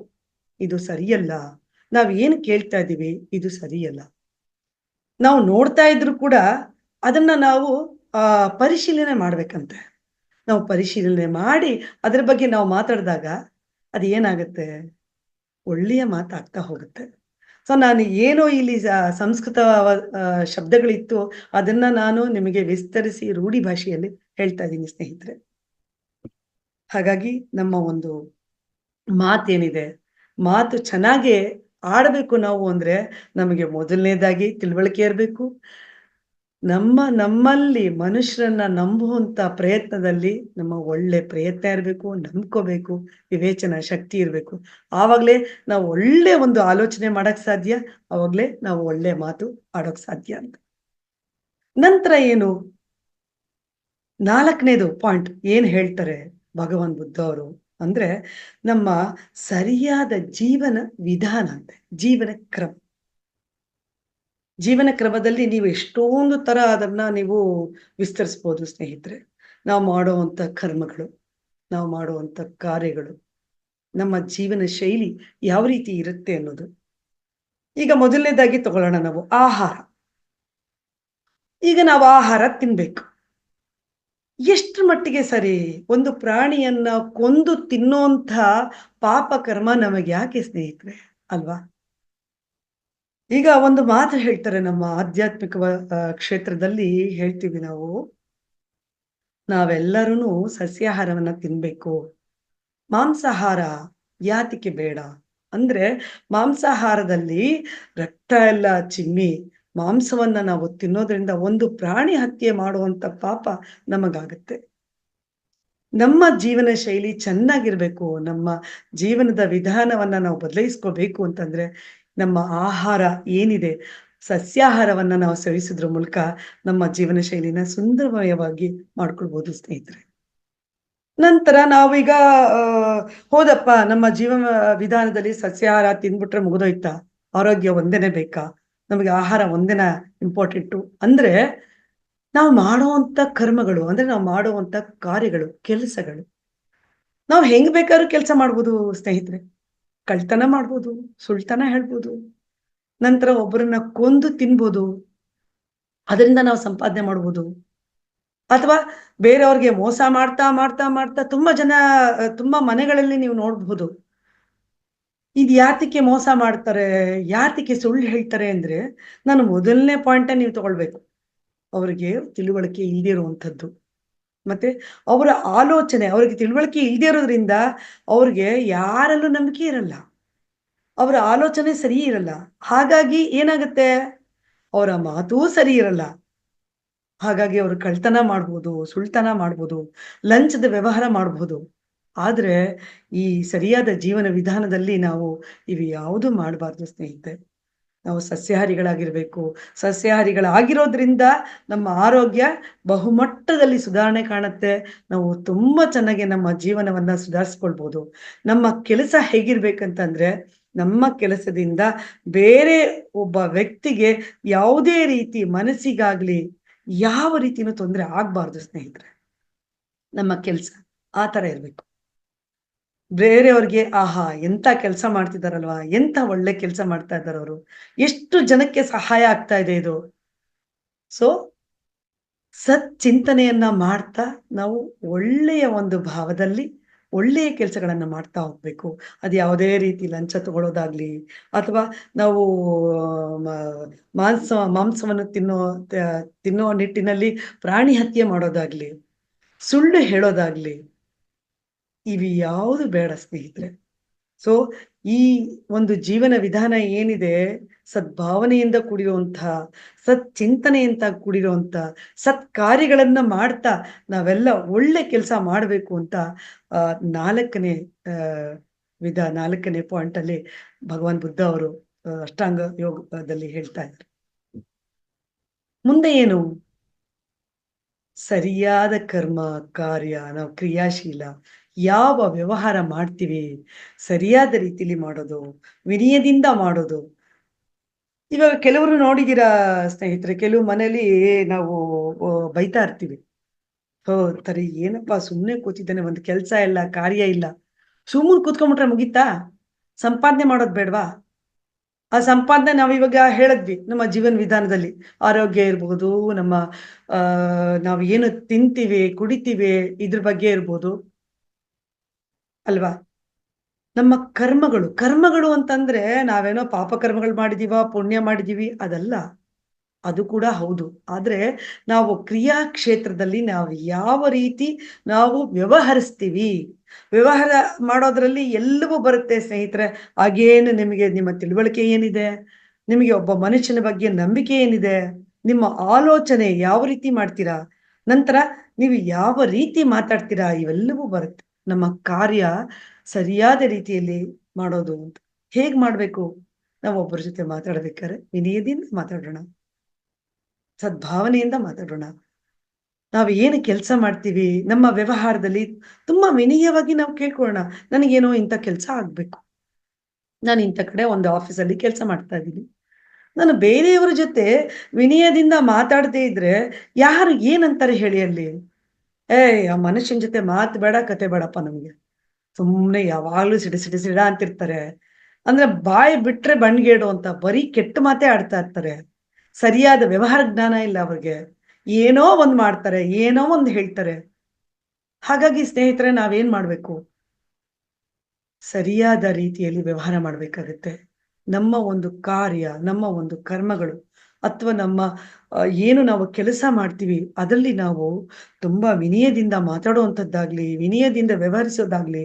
ಇದು ಸರಿಯಲ್ಲ. ನಾವ್ ಏನು ಕೇಳ್ತಾ ಇದ್ದೀವಿ ಇದು ಸರಿಯಲ್ಲ. ನಾವು ನೋಡ್ತಾ ಇದ್ರು ಕೂಡ ಅದನ್ನ ನಾವು ಪರಿಶೀಲನೆ ಮಾಡ್ಬೇಕಂತೆ. ನಾವು ಪರಿಶೀಲನೆ ಮಾಡಿ ಅದ್ರ ಬಗ್ಗೆ ನಾವು ಮಾತಾಡಿದಾಗ ಅದು ಏನಾಗುತ್ತೆ? ಒಳ್ಳೆಯ ಮಾತಾಗ್ತಾ ಹೋಗುತ್ತೆ. ಸೊ ನಾನು ಏನೋ ಇಲ್ಲಿ ಸಂಸ್ಕೃತ ಶಬ್ದಗಳಿತ್ತು ಅದನ್ನ ನಾನು ನಿಮಗೆ ವಿಸ್ತರಿಸಿ ರೂಢಿ ಭಾಷೆಯಲ್ಲಿ ಹೇಳ್ತಾ ಇದ್ದೀನಿ ಸ್ನೇಹಿತರೆ. ಹಾಗಾಗಿ ನಮ್ಮ ಒಂದು ಮಾತೇನಿದೆ, ಮಾತು ಚೆನ್ನಾಗಿ ಆಡಬೇಕು ನಾವು ಅಂದ್ರೆ ನಮಗೆ ಮೊದಲನೇದಾಗಿ ತಿಳುವಳಿಕೆ ಇರಬೇಕು. ನಮ್ಮಲ್ಲಿ ಮನುಷ್ಯರನ್ನ ನಂಬುವಂತ ಪ್ರಯತ್ನದಲ್ಲಿ ನಮ್ಮ ಒಳ್ಳೆ ಪ್ರಯತ್ನ ಇರಬೇಕು, ನಂಬ್ಕೋಬೇಕು, ವಿವೇಚನಾ ಶಕ್ತಿ ಇರಬೇಕು. ಆವಾಗ್ಲೇ ನಾವು ಒಳ್ಳೆ ಒಂದು ಆಲೋಚನೆ ಮಾಡಕ್ ಸಾಧ್ಯ, ಆವಾಗ್ಲೇ ನಾವು ಒಳ್ಳೆ ಮಾತು ಆಡೋಕ್ ಸಾಧ್ಯ ಅಂತ. ನಂತರ ಏನು? 4ನೇದು ಪಾಯಿಂಟ್ ಏನ್ ಹೇಳ್ತಾರೆ ಭಗವಾನ್ ಬುದ್ಧ ಅವರು ಅಂದ್ರೆ, ನಮ್ಮ ಸರಿಯಾದ ಜೀವನ ವಿಧಾನ ಅಂತೆ, ಜೀವನ ಕ್ರಮ. ಜೀವನ ಕ್ರಮದಲ್ಲಿ ನೀವು ಎಷ್ಟೊಂದು ತರ ಅದನ್ನ ನೀವು ವಿಸ್ತರಿಸ್ಬೋದು ಸ್ನೇಹಿತರೆ. ನಾವು ಮಾಡುವಂತ ಕರ್ಮಗಳು, ನಾವು ಮಾಡುವಂತ ಕಾರ್ಯಗಳು, ನಮ್ಮ ಜೀವನ ಶೈಲಿ ಯಾವ ರೀತಿ ಇರುತ್ತೆ ಅನ್ನೋದು. ಈಗ ಮೊದಲನೇದಾಗಿ ತಗೊಳ್ಳೋಣ ನಾವು ಆಹಾರ. ಈಗ ನಾವು ಆಹಾರ ತಿನ್ಬೇಕು. ಎಷ್ಟ್ರ ಮಟ್ಟಿಗೆ ಸರಿ? ಒಂದು ಪ್ರಾಣಿಯನ್ನ ಕೊಂದು ತಿನ್ನೋಂಥ ಪಾಪ ಕರ್ಮ ನಮಗೆ ಯಾಕೆ ಸ್ನೇಹಿತರೆ? ಅಲ್ವಾ? ಈಗ ಒಂದು ಮಾತು ಹೇಳ್ತಾರೆ ನಮ್ಮ ಆಧ್ಯಾತ್ಮಿಕ ಕ್ಷೇತ್ರದಲ್ಲಿ ಹೇಳ್ತೀವಿ ನಾವು. ನಾವೆಲ್ಲರೂ ಸಸ್ಯಾಹಾರವನ್ನ ತಿನ್ಬೇಕು. ಮಾಂಸಾಹಾರ ಯಾತಕ್ಕೆ ಬೇಡ? ಅಂದ್ರೆ ಮಾಂಸಾಹಾರದಲ್ಲಿ ರಕ್ತ ಎಲ್ಲ ಚಿಮ್ಮಿ ಮಾಂಸವನ್ನ ನಾವು ತಿನ್ನೋದ್ರಿಂದ ಒಂದು ಪ್ರಾಣಿ ಹತ್ಯೆ ಮಾಡುವಂತ ಪಾಪ ನಮಗಾಗುತ್ತೆ. ನಮ್ಮ ಜೀವನ ಶೈಲಿ ಚೆನ್ನಾಗಿರ್ಬೇಕು, ನಮ್ಮ ಜೀವನದ ವಿಧಾನವನ್ನ ನಾವು ಬದಲಾಯಿಸ್ಕೋಬೇಕು ಅಂತಂದ್ರೆ, ನಮ್ಮ ಆಹಾರ ಏನಿದೆ, ಸಸ್ಯಾಹಾರವನ್ನ ನಾವು ಸೇವಿಸೋದ್ರ ಮೂಲಕ ನಮ್ಮ ಜೀವನ ಶೈಲಿನ ಸುಂದರಮಯವಾಗಿ ಮಾಡ್ಕೊಳ್ಬೋದು ಸ್ನೇಹಿತರೆ. ನಂತರ ನಾವೀಗ ಆ, ಹೌದಪ್ಪ ನಮ್ಮ ಜೀವನ ವಿಧಾನದಲ್ಲಿ ಸಸ್ಯಾಹಾರ ತಿಂದ್ಬಿಟ್ರೆ ಮುಗಿದೋಯ್ತಾ? ಆರೋಗ್ಯ ಒಂದೇನೆ ಬೇಕಾ? ನಮಗೆ ಆಹಾರ ಒಂದೇನ ಇಂಪಾರ್ಟೆಂಟು ಅಂದ್ರೆ, ನಾವು ಮಾಡುವಂತ ಕರ್ಮಗಳು ಅಂದ್ರೆ ನಾವು ಮಾಡುವಂತ ಕಾರ್ಯಗಳು, ಕೆಲಸಗಳು. ನಾವು ಹೆಂಗ್ ಬೇಕಾದ್ರೂ ಕೆಲಸ ಮಾಡ್ಬೋದು ಸ್ನೇಹಿತರೆ. ಕಳ್ತನ ಮಾಡ್ಬೋದು, ಸುಳ್ತನ ಹೇಳ್ಬೋದು, ನಂತರ ಒಬ್ಬರನ್ನ ಕೊಂದು ತಿನ್ಬೋದು. ಅದರಿಂದ ನಾವು ಸಂಪಾದನೆ ಮಾಡ್ಬೋದು. ಅಥವಾ ಬೇರೆಯವ್ರಿಗೆ ಮೋಸ ಮಾಡ್ತಾ, ಮಾಡ್ತಾ, ಮಾಡ್ತಾ ತುಂಬಾ ಜನ ತುಂಬಾ ಮನೆಗಳಲ್ಲಿ ನೀವು ನೋಡ್ಬಹುದು. ಇದು ಯಾತಕ್ಕೆ ಮೋಸ ಮಾಡ್ತಾರೆ? ಯಾತಕ್ಕೆ ಸುಳ್ಳು ಹೇಳ್ತಾರೆ ಅಂದ್ರೆ, ನಾನು ಮೊದಲನೇ ಪಾಯಿಂಟೇ ನೀವು ತಗೊಳ್ಬೇಕು. ಅವ್ರಿಗೆ ತಿಳುವಳಿಕೆ ಇಲ್ದೇ ಇರುವಂಥದ್ದು. ಮತ್ತೆ ಅವರ ಆಲೋಚನೆ, ಅವ್ರಿಗೆ ತಿಳುವಳಿಕೆ ಇಲ್ದೇ ಇರೋದ್ರಿಂದ ಅವ್ರಿಗೆ ಯಾರಲ್ಲೂ ನಂಬಿಕೆ ಇರಲ್ಲ. ಅವರ ಆಲೋಚನೆ ಸರಿ ಇರಲ್ಲ. ಹಾಗಾಗಿ ಏನಾಗುತ್ತೆ? ಅವರ ಮಾತೂ ಸರಿ ಇರಲ್ಲ. ಹಾಗಾಗಿ ಅವರು ಕಳ್ತನ ಮಾಡ್ಬೋದು, ಸುಳ್ತನ ಮಾಡ್ಬೋದು, ಲಂಚದ ವ್ಯವಹಾರ ಮಾಡ್ಬೋದು. ಆದ್ರೆ ಈ ಸರಿಯಾದ ಜೀವನ ವಿಧಾನದಲ್ಲಿ ನಾವು ಇವು ಯಾವುದು ಮಾಡಬಾರ್ದು ಸ್ನೇಹಿತರೆ. ನಾವು ಸಸ್ಯಾಹಾರಿಗಳಾಗಿರ್ಬೇಕು. ಸಸ್ಯಾಹಾರಿಗಳಾಗಿರೋದ್ರಿಂದ ನಮ್ಮ ಆರೋಗ್ಯ ಬಹುಮಟ್ಟದಲ್ಲಿ ಸುಧಾರಣೆ ಕಾಣುತ್ತೆ. ನಾವು ತುಂಬಾ ಚೆನ್ನಾಗಿ ನಮ್ಮ ಜೀವನವನ್ನ ಸುಧಾರಿಸ್ಕೊಳ್ಬೋದು. ನಮ್ಮ ಕೆಲಸ ಹೇಗಿರ್ಬೇಕಂತಂದ್ರೆ, ನಮ್ಮ ಕೆಲಸದಿಂದ ಬೇರೆ ಒಬ್ಬ ವ್ಯಕ್ತಿಗೆ ಯಾವುದೇ ರೀತಿ ಮನಸ್ಸಿಗಾಗ್ಲಿ, ಯಾವ ರೀತಿನೂ ತೊಂದರೆ ಆಗ್ಬಾರ್ದು ಸ್ನೇಹಿತರೆ. ನಮ್ಮ ಕೆಲ್ಸ ಆ ತರ ಇರ್ಬೇಕು. ಬೇರೆಯವ್ರಿಗೆ ಆಹಾ! ಎಂತ ಕೆಲಸ ಮಾಡ್ತಿದಾರಲ್ವಾ? ಎಂತ ಒಳ್ಳೆ ಕೆಲಸ ಮಾಡ್ತಾ ಇದ್ದಾರವ್ರು. ಎಷ್ಟು ಜನಕ್ಕೆ ಸಹಾಯ ಆಗ್ತಾ ಇದೆ ಇದು. ಸೊ, ಸಚ್ಚಿಂತನೆಯನ್ನ ಮಾಡ್ತಾ ನಾವು ಒಳ್ಳೆಯ ಒಂದು ಭಾವದಲ್ಲಿ ಒಳ್ಳೆಯ ಕೆಲಸಗಳನ್ನ ಮಾಡ್ತಾ ಹೋಗ್ಬೇಕು. ಅದು ಯಾವುದೇ ರೀತಿ ಲಂಚ ತಗೊಳ್ಳೋದಾಗ್ಲಿ, ಅಥವಾ ನಾವು ಮ ಮಾಂಸವನ್ನು ತಿನ್ನೋ ನಿಟ್ಟಿನಲ್ಲಿ ಪ್ರಾಣಿ ಹತ್ಯೆ ಮಾಡೋದಾಗ್ಲಿ, ಸುಳ್ಳು ಹೇಳೋದಾಗ್ಲಿ, ಇವು ಯಾವುದು ಬೇಡ ಸ್ನೇಹಿತರೆ. ಸೊ, ಈ ಒಂದು ಜೀವನ ವಿಧಾನ ಏನಿದೆ, ಸದ್ಭಾವನೆಯಿಂದ ಕೂಡಿರುವಂತಹ, ಸಚ್ಚಿಂತನೆಯಿಂದ ಕೂಡಿರುವಂತ, ಸತ್ಕಾರ್ಯಗಳನ್ನ ಮಾಡ್ತಾ ನಾವೆಲ್ಲ ಒಳ್ಳೆ ಕೆಲಸ ಮಾಡಬೇಕು ಅಂತ 4ನೇ ವಿಧ 4ನೇ ಪಾಯಿಂಟ್ ಅಲ್ಲಿ ಭಗವಾನ್ ಬುದ್ಧ ಅವರು ಅಷ್ಟಾಂಗ ಯೋಗದಲ್ಲಿ ಹೇಳ್ತಾ ಇದ್ದಾರೆ. ಮುಂದೆ ಏನು? ಸರಿಯಾದ ಕರ್ಮ, ಕಾರ್ಯ, ನಾವು ಕ್ರಿಯಾಶೀಲ, ಯಾವ ವ್ಯವಹಾರ ಮಾಡ್ತೀವಿ, ಸರಿಯಾದ ರೀತಿಲಿ ಮಾಡೋದು, ವಿನಯದಿಂದ ಮಾಡೋದು. ಇವಾಗ ಕೆಲವರು ನೋಡಿದೀರಾ ಸ್ನೇಹಿತರೆ, ಕೆಲವು ಮನೇಲಿ ನಾವು ಬೈತಾ ಇರ್ತೀವಿ. ಹೋ ತರಿ ಏನಪ್ಪಾ ಸುಮ್ನೆ ಕೂತಿದ್ದಾನೆ, ಒಂದು ಕೆಲ್ಸ ಇಲ್ಲ, ಕಾರ್ಯ ಇಲ್ಲ. ಸುಮ್ಮನೆ ಕೂತ್ಕೊಂಡ್ಬಿಟ್ರೆ ಮುಗೀತಾ? ಸಂಪಾದನೆ ಮಾಡೋದ್ ಬೇಡ್ವಾ? ಆ ಸಂಪಾದನೆ ನಾವಿವಾಗ ಹೇಳಿದ್ವಿ ನಮ್ಮ ಜೀವನ ವಿಧಾನದಲ್ಲಿ. ಆರೋಗ್ಯ ಇರ್ಬಹುದು, ನಮ್ಮ ನಾವು ಏನು ತಿಂತೀವಿ, ಕುಡಿತೀವಿ, ಇದ್ರ ಬಗ್ಗೆ ಇರ್ಬೋದು ಅಲ್ವಾ? ನಮ್ಮ ಕರ್ಮಗಳು ಅಂತಂದ್ರೆ ನಾವೇನೋ ಪಾಪ ಕರ್ಮಗಳು ಮಾಡಿದೀವ, ಪುಣ್ಯ ಮಾಡಿದೀವಿ ಅದಲ್ಲ. ಅದು ಕೂಡ ಹೌದು. ಆದ್ರೆ ನಾವು ಕ್ರಿಯಾ ಕ್ಷೇತ್ರದಲ್ಲಿ ನಾವು ಯಾವ ರೀತಿ ನಾವು ವ್ಯವಹರಿಸ್ತೀವಿ. ವ್ಯವಹಾರ ಮಾಡೋದ್ರಲ್ಲಿ ಎಲ್ಲವೂ ಬರುತ್ತೆ ಸ್ನೇಹಿತರೆ. ಹಾಗೇನು ನಿಮಗೆ ನಿಮ್ಮ ತಿಳುವಳಿಕೆ ಏನಿದೆ? ನಿಮಗೆ ಒಬ್ಬ ಮನುಷ್ಯನ ಬಗ್ಗೆ ನಂಬಿಕೆ ಏನಿದೆ? ನಿಮ್ಮ ಆಲೋಚನೆ ಯಾವ ರೀತಿ ಮಾಡ್ತೀರಾ? ನಂತರ ನೀವು ಯಾವ ರೀತಿ ಮಾತಾಡ್ತೀರಾ? ಇವೆಲ್ಲವೂ ಬರುತ್ತೆ. ನಮ್ಮ ಕಾರ್ಯ ಸರಿಯಾದ ರೀತಿಯಲ್ಲಿ ಮಾಡೋದು ಅಂತ. ಹೇಗ್ ಮಾಡ್ಬೇಕು? ನಾವು ಒಬ್ಬರ ಜೊತೆ ಮಾತಾಡ್ಬೇಕಾದ್ರೆ ವಿನಯದಿಂದ ಮಾತಾಡೋಣ. ಸದ್ಭಾವನೆಯಿಂದ ಮಾತಾಡೋಣ. ನಾವು ಏನು ಕೆಲಸ ಮಾಡ್ತೀವಿ, ನಮ್ಮ ವ್ಯವಹಾರದಲ್ಲಿ ತುಂಬಾ ವಿನಯವಾಗಿ ನಾವು ಕೇಳ್ಕೊಳ್ಳೋಣ. ನನಗೇನೋ ಇಂಥ ಕೆಲಸ ಆಗ್ಬೇಕು. ನಾನು ಇಂಥ ಕಡೆ ಒಂದು ಆಫೀಸಲ್ಲಿ ಕೆಲಸ ಮಾಡ್ತಾ ಇದ್ದೀನಿ. ನಾನು ಬೇರೆಯವರ ಜೊತೆ ವಿನಯದಿಂದ ಮಾತಾಡದೇ ಇದ್ರೆ ಯಾರು ಏನಂತಾರೆ ಹೇಳಿ ಅಲ್ಲಿ? ಏಯ್! ಆ ಮನುಷ್ಯನ ಜೊತೆ ಮಾತು ಬೇಡ, ಕತೆ ಬೇಡಪ್ಪ ನಮ್ಗೆ. ಸುಮ್ನೆ ಯಾವಾಗ್ಲೂ ಸಿಡ ಅಂತಿರ್ತಾರೆ. ಅಂದ್ರೆ ಬಾಯಿ ಬಿಟ್ರೆ ಬಣ್ಗೇಡು ಅಂತ ಬರೀ ಕೆಟ್ಟ ಮಾತೇ ಆಡ್ತಾ ಇರ್ತಾರೆ. ಸರಿಯಾದ ವ್ಯವಹಾರ ಜ್ಞಾನ ಇಲ್ಲ ಅವ್ರಿಗೆ. ಏನೋ ಒಂದ್ ಮಾಡ್ತಾರೆ, ಏನೋ ಒಂದ್ ಹೇಳ್ತಾರೆ. ಹಾಗಾಗಿ ಸ್ನೇಹಿತರೆ ನಾವೇನ್ ಮಾಡ್ಬೇಕು? ಸರಿಯಾದ ರೀತಿಯಲ್ಲಿ ವ್ಯವಹಾರ ಮಾಡ್ಬೇಕಾಗತ್ತೆ. ನಮ್ಮ ಒಂದು ಕಾರ್ಯ, ನಮ್ಮ ಒಂದು ಕರ್ಮಗಳು ಅಥವಾ ನಮ್ಮ ಏನು ನಾವು ಕೆಲಸ ಮಾಡ್ತೀವಿ ಅದರಲ್ಲಿ ನಾವು ತುಂಬಾ ವಿನಯದಿಂದ ಮಾತಾಡುವಂಥದ್ದಾಗ್ಲಿ, ವಿನಯದಿಂದ ವ್ಯವಹರಿಸೋದಾಗ್ಲಿ,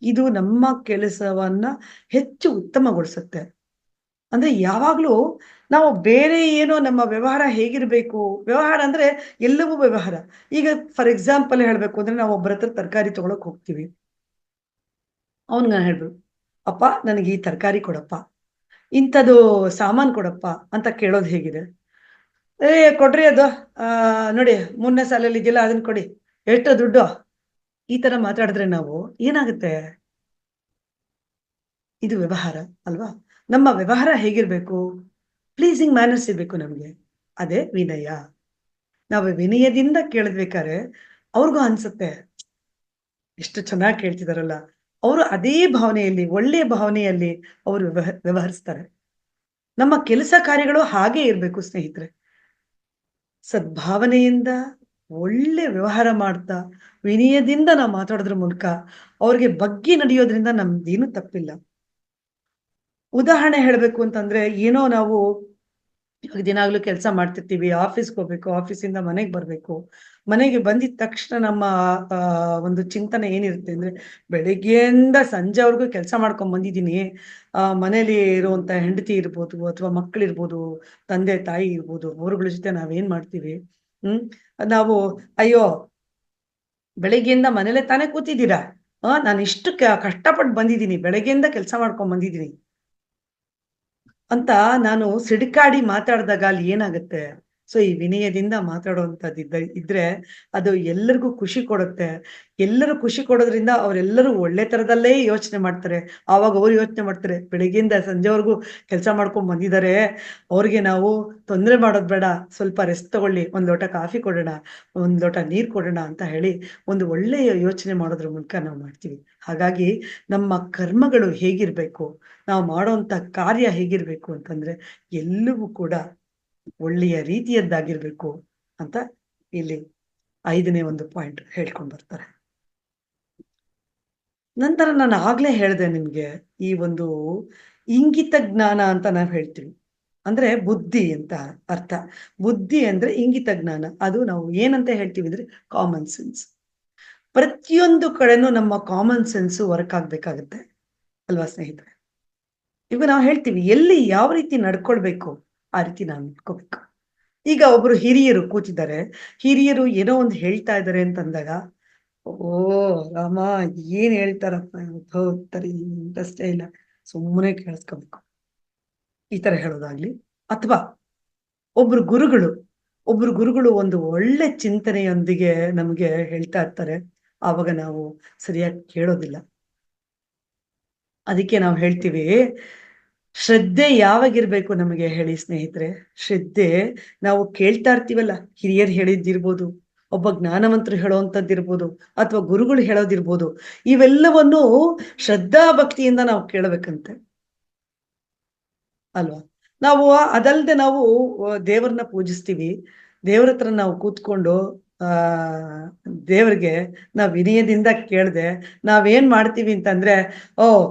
ಇದು ನಮ್ಮ ಕೆಲಸವನ್ನ ಹೆಚ್ಚು ಉತ್ತಮಗೊಳಿಸುತ್ತೆ. ಅಂದ್ರೆ ಯಾವಾಗ್ಲೂ ನಾವು ಬೇರೆ ಏನೋ ನಮ್ಮ ವ್ಯವಹಾರ ಹೇಗಿರ್ಬೇಕು, ವ್ಯವಹಾರ ಅಂದ್ರೆ ಎಲ್ಲವೂ ವ್ಯವಹಾರ. ಈಗ ಫಾರ್ ಎಕ್ಸಾಂಪಲ್ ಹೇಳ್ಬೇಕು ಅಂದ್ರೆ ನಾವು ಒಬ್ಬರ ಹತ್ರ ತರಕಾರಿ ತಗೊಳಕ್ ಹೋಗ್ತೀವಿ. ಅವ್ನ್ಗ್ ನಾನ್ ಹೇಳ್ಬೇಕು, "ಅಪ್ಪ ನನಗೆ ಈ ತರಕಾರಿ ಕೊಡಪ್ಪ, ಇಂಥದ್ದು ಸಾಮಾನು ಕೊಡಪ್ಪ" ಅಂತ ಕೇಳೋದು ಹೇಗಿದೆ? "ಏ ಕೊಡ್ರಿ ಅದು, ನೋಡಿ 3ನೇ ಸಾಲಲ್ಲಿ ಇದೆಯಲ್ಲ ಅದನ್ನ ಕೊಡಿ. ಎಷ್ಟು ದುಡ್ಡು?" ಈ ತರ ಮಾತಾಡಿದ್ರೆ ನಾವು ಏನಾಗುತ್ತೆ? ಇದು ವ್ಯವಹಾರ ಅಲ್ವಾ? ನಮ್ಮ ವ್ಯವಹಾರ ಹೇಗಿರ್ಬೇಕು? ಪ್ಲೀಸಿಂಗ್ ಮ್ಯಾನರ್ಸ್ ಇರ್ಬೇಕು ನಮ್ಗೆ. ಅದೇ ವಿನಯ. ನಾವು ವಿನಯದಿಂದ ಕೇಳಿದ್ಬೇಕಾದ್ರೆ ಅವ್ರಿಗೂ ಅನ್ಸುತ್ತೆ, ಎಷ್ಟು ಚೆನ್ನಾಗಿ ಕೇಳ್ತಿದಾರಲ್ಲ. ಅವರು ಅದೇ ಭಾವನೆಯಲ್ಲಿ, ಒಳ್ಳೆಯ ಭಾವನೆಯಲ್ಲಿ ಅವರು ವ್ಯವಹರಿಸ್ತಾರೆ. ನಮ್ಮ ಕೆಲಸ ಕಾರ್ಯಗಳು ಹಾಗೇ ಇರ್ಬೇಕು ಸ್ನೇಹಿತರೆ. ಸದ್ಭಾವನೆಯಿಂದ, ಒಳ್ಳೆ ವ್ಯವಹಾರ ಮಾಡ್ತಾ, ವಿನಯದಿಂದ ನಾವು ಮಾತಾಡೋದ್ರ ಮೂಲಕ ಅವ್ರಿಗೆ ಬಗ್ಗಿ ನಡೆಯೋದ್ರಿಂದ ನಮ್ದೇನು ತಪ್ಪಿಲ್ಲ. ಉದಾಹರಣೆ ಹೇಳ್ಬೇಕು ಅಂತಂದ್ರೆ, ಏನೋ ನಾವು ಇವಾಗ ದಿನಾಗ್ಲೂ ಕೆಲಸ ಮಾಡ್ತಿರ್ತೀವಿ. ಆಫೀಸ್‌ಗೆ ಹೋಗ್ಬೇಕು, ಆಫೀಸಿಂದ ಮನೆಗೆ ಬರ್ಬೇಕು. ಮನೆಗೆ ಬಂದಿದ ತಕ್ಷಣ ನಮ್ಮ ಒಂದು ಚಿಂತನೆ ಏನಿರುತ್ತೆ ಅಂದ್ರೆ, ಬೆಳಿಗ್ಗೆಯಿಂದ ಸಂಜೆವರೆಗೂ ಕೆಲಸ ಮಾಡ್ಕೊಂಡ್ ಬಂದಿದ್ದೀನಿ. ಮನೇಲಿ ಇರುವಂತ ಹೆಂಡತಿ ಇರ್ಬೋದು, ಅಥವಾ ಮಕ್ಕಳಿರ್ಬೋದು, ತಂದೆ ತಾಯಿ ಇರ್ಬೋದು, ಅವರುಗಳ ಜೊತೆ ನಾವೇನ್ ಮಾಡ್ತೀವಿ? ಹ್ಮ್. ನಾವು ಅಯ್ಯೋ! ಬೆಳಿಗ್ಗೆಯಿಂದ ಮನೇಲೆ ತಾನೇ ಕೂತಿದ್ದೀರಾ? ನಾನಿಷ್ಟು ಕಷ್ಟಪಟ್ಟು ಬಂದಿದ್ದೀನಿ. ಬೆಳಗ್ಗೆಯಿಂದ ಕೆಲಸ ಮಾಡ್ಕೊಂಡ್ ಬಂದಿದ್ದೀನಿ. ಅಂತ ನಾನು ಸಿಡುಕಾಡಿ ಮಾತಾಡ್ದಾಗ ಅಲ್ಲಿ ಏನಾಗುತ್ತೆ? ಸೊ, ಈ ವಿನಯದಿಂದ ಇದ್ರೆ ಅದು ಎಲ್ಲರಿಗೂ ಖುಷಿ ಕೊಡುತ್ತೆ. ಎಲ್ಲರೂ ಖುಷಿ ಕೊಡೋದ್ರಿಂದ ಅವರೆಲ್ಲರೂ ಒಳ್ಳೆ ತರದಲ್ಲೇ ಯೋಚನೆ ಮಾಡ್ತಾರೆ. ಆವಾಗ ಅವ್ರು ಯೋಚನೆ ಮಾಡ್ತಾರೆ, ಬೆಳಿಗ್ಗೆಯಿಂದ ಸಂಜೆವರೆಗೂ ಕೆಲಸ ಮಾಡ್ಕೊಂಡ್ ಬಂದಿದ್ದಾರೆ. ಅವ್ರಿಗೆ ನಾವು ತೊಂದ್ರೆ ಮಾಡೋದ್ ಬೇಡ. ಸ್ವಲ್ಪ ರೆಸ್ಟ್ ತಗೊಳ್ಳಿ. ಒಂದ್ ಲೋಟ ಕಾಫಿ ಕೊಡೋಣ, ಒಂದ್ ಲೋಟ ನೀರ್ ಕೊಡೋಣ ಅಂತ ಹೇಳಿ ಒಂದು ಒಳ್ಳೆಯ ಯೋಚನೆ ಮಾಡೋದ್ರ ಮೂಲಕ ನಾವು ಮಾಡ್ತೀವಿ. ಹಾಗಾಗಿ ನಮ್ಮ ಕರ್ಮಗಳು ಹೇಗಿರ್ಬೇಕು? ನಾವು ಮಾಡೋಂಥ ಕಾರ್ಯ ಹೇಗಿರ್ಬೇಕು ಅಂತಂದ್ರೆ, ಎಲ್ಲವೂ ಕೂಡ ಒಳ್ಳೆಯ ರೀತಿಯದ್ದಾಗಿರ್ಬೇಕು ಅಂತ ಇಲ್ಲಿ 5ನೇ ಒಂದು ಪಾಯಿಂಟ್ ಹೇಳ್ಕೊಂಡ್ ಬರ್ತಾರೆ. ನಂತರ ನಾನು ಆಗ್ಲೇ ಹೇಳ್ದೆ ನಿಮ್ಗೆ, ಈ ಒಂದು ಇಂಗಿತ ಜ್ಞಾನ ಅಂತ ನಾವ್ ಹೇಳ್ತೀವಿ. ಅಂದ್ರೆ ಬುದ್ಧಿ ಅಂತ ಅರ್ಥ. ಬುದ್ಧಿ ಅಂದ್ರೆ ಇಂಗಿತ ಜ್ಞಾನ. ಅದು ನಾವು ಏನಂತ ಹೇಳ್ತೀವಿ ಅಂದ್ರೆ ಕಾಮನ್ ಸೆನ್ಸ್. ಪ್ರತಿಯೊಂದು ಕಡೆನೂ ನಮ್ಮ ಕಾಮನ್ ಸೆನ್ಸ್ ವರ್ಕ್ ಆಗ್ಬೇಕಾಗತ್ತೆ. ಅಲ್ವಾ ಸ್ನೇಹಿತರೆ? ಈಗ ನಾವು ಹೇಳ್ತೀವಿ, ಎಲ್ಲಿ ಯಾವ ರೀತಿ ನಡ್ಕೊಳ್ಬೇಕು, ಆ ರೀತಿ ನಾವು ನಡ್ಕೋಬೇಕು. ಈಗ ಒಬ್ರು ಹಿರಿಯರು ಕೂತಿದ್ದಾರೆ. ಹಿರಿಯರು ಏನೋ ಒಂದು ಹೇಳ್ತಾ ಇದ್ದಾರೆ ಅಂತಂದಾಗ, ಓಹ್! ರಾಮ ಏನ್ ಹೇಳ್ತಾರಪ್ಪ ಥು ತರಿ ಇಂಟ್ರೆಸ್ಟೇ ಇಲ್ಲ. ಸುಮ್ಮನೆ ಕೇಳಿಸ್ಕೋಬೇಕು. ಈ ತರ ಹೇಳೋದಾಗ್ಲಿ. ಅಥವಾ ಒಬ್ರು ಗುರುಗಳು, ಒಬ್ರು ಗುರುಗಳು ಒಂದು ಒಳ್ಳೆ ಚಿಂತನೆಯೊಂದಿಗೆ ನಮ್ಗೆ ಹೇಳ್ತಾ ಇರ್ತಾರೆ. ಆವಾಗ ನಾವು ಸರಿಯಾಗಿ ಕೇಳೋದಿಲ್ಲ. ಅದಕ್ಕೆ ನಾವು ಹೇಳ್ತೀವಿ, ಶ್ರದ್ಧೆ ಯಾವಾಗಿರ್ಬೇಕು ನಮಗೆ ಹೇಳಿ ಸ್ನೇಹಿತರೆ? ಶ್ರದ್ಧೆ ನಾವು ಕೇಳ್ತಾ ಇರ್ತೀವಲ್ಲ, ಹಿರಿಯರು ಹೇಳಿದ್ದಿರ್ಬೋದು, ಒಬ್ಬ ಜ್ಞಾನವಂತರು ಹೇಳೋವಂಥದ್ದಿರ್ಬೋದು, ಅಥವಾ ಗುರುಗಳು ಹೇಳೋದಿರ್ಬೋದು. ಇವೆಲ್ಲವನ್ನೂ ಶ್ರದ್ಧಾ ಭಕ್ತಿಯಿಂದ ನಾವು ಕೇಳಬೇಕಂತೆ ಅಲ್ವಾ? ನಾವು ಅದಲ್ದೆ ನಾವು ದೇವರನ್ನ ಪೂಜಿಸ್ತೀವಿ. ದೇವ್ರ ಹತ್ರ ನಾವು ಕೂತ್ಕೊಂಡು ಆ ದೇವ್ರಿಗೆ ನಾವು ವಿನಯದಿಂದ ಕೇಳ್ದೆ ನಾವೇನ್ ಮಾಡ್ತೀವಿ ಅಂತಂದ್ರೆ, ಓಹ್!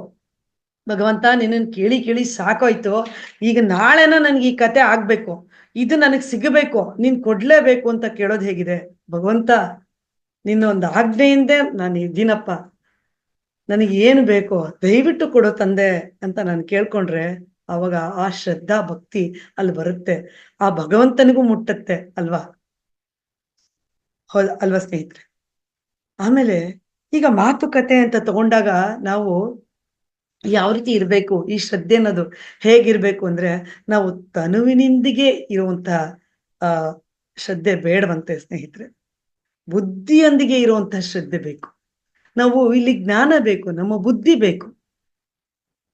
ಭಗವಂತ ನಿನ್ನನ್ ಕೇಳಿ ಕೇಳಿ ಸಾಕಾಯ್ತು. ಈಗ ನಾಳೆನ ನನ್ಗೆ ಈ ಕತೆ ಆಗ್ಬೇಕು. ಇದು ನನಗ್ ಸಿಗಬೇಕು. ನೀನ್ ಕೊಡ್ಲೇಬೇಕು ಅಂತ ಕೇಳೋದ್ ಹೇಗಿದೆ? ಭಗವಂತ ನಿನ್ನ ಒಂದು ಆಜ್ಞೆಯಿಂದೆ ನಾನು ಇದ್ದೀನಪ್ಪ. ನನಗೆ ಏನು ಬೇಕೋ ದಯವಿಟ್ಟು ಕೊಡು ತಂದೆ ಅಂತ ನಾನು ಕೇಳ್ಕೊಂಡ್ರೆ, ಅವಾಗ ಆ ಶ್ರದ್ಧಾ ಭಕ್ತಿ ಅಲ್ಲಿ ಬರುತ್ತೆ. ಆ ಭಗವಂತನಿಗೂ ಮುಟ್ಟತ್ತೆ ಅಲ್ವಾ? ಅಲ್ವಾ ಸ್ನೇಹಿತರೆ? ಆಮೇಲೆ ಈಗ ಮಾತುಕತೆ ಅಂತ ತಗೊಂಡಾಗ ನಾವು ಯಾವ ರೀತಿ ಇರ್ಬೇಕು? ಈ ಶ್ರದ್ಧೆ ಅನ್ನೋದು ಹೇಗಿರ್ಬೇಕು ಅಂದ್ರೆ, ನಾವು ತನುವಿನೊಂದಿಗೆ ಇರುವಂತಹ ಆ ಶ್ರದ್ಧೆ ಬೇಡವಂತೆ ಸ್ನೇಹಿತರೆ. ಬುದ್ಧಿಯೊಂದಿಗೆ ಇರುವಂತಹ ಶ್ರದ್ಧೆ ಬೇಕು. ನಾವು ಇಲ್ಲಿ ಜ್ಞಾನ ಬೇಕು, ನಮ್ಮ ಬುದ್ಧಿ ಬೇಕು.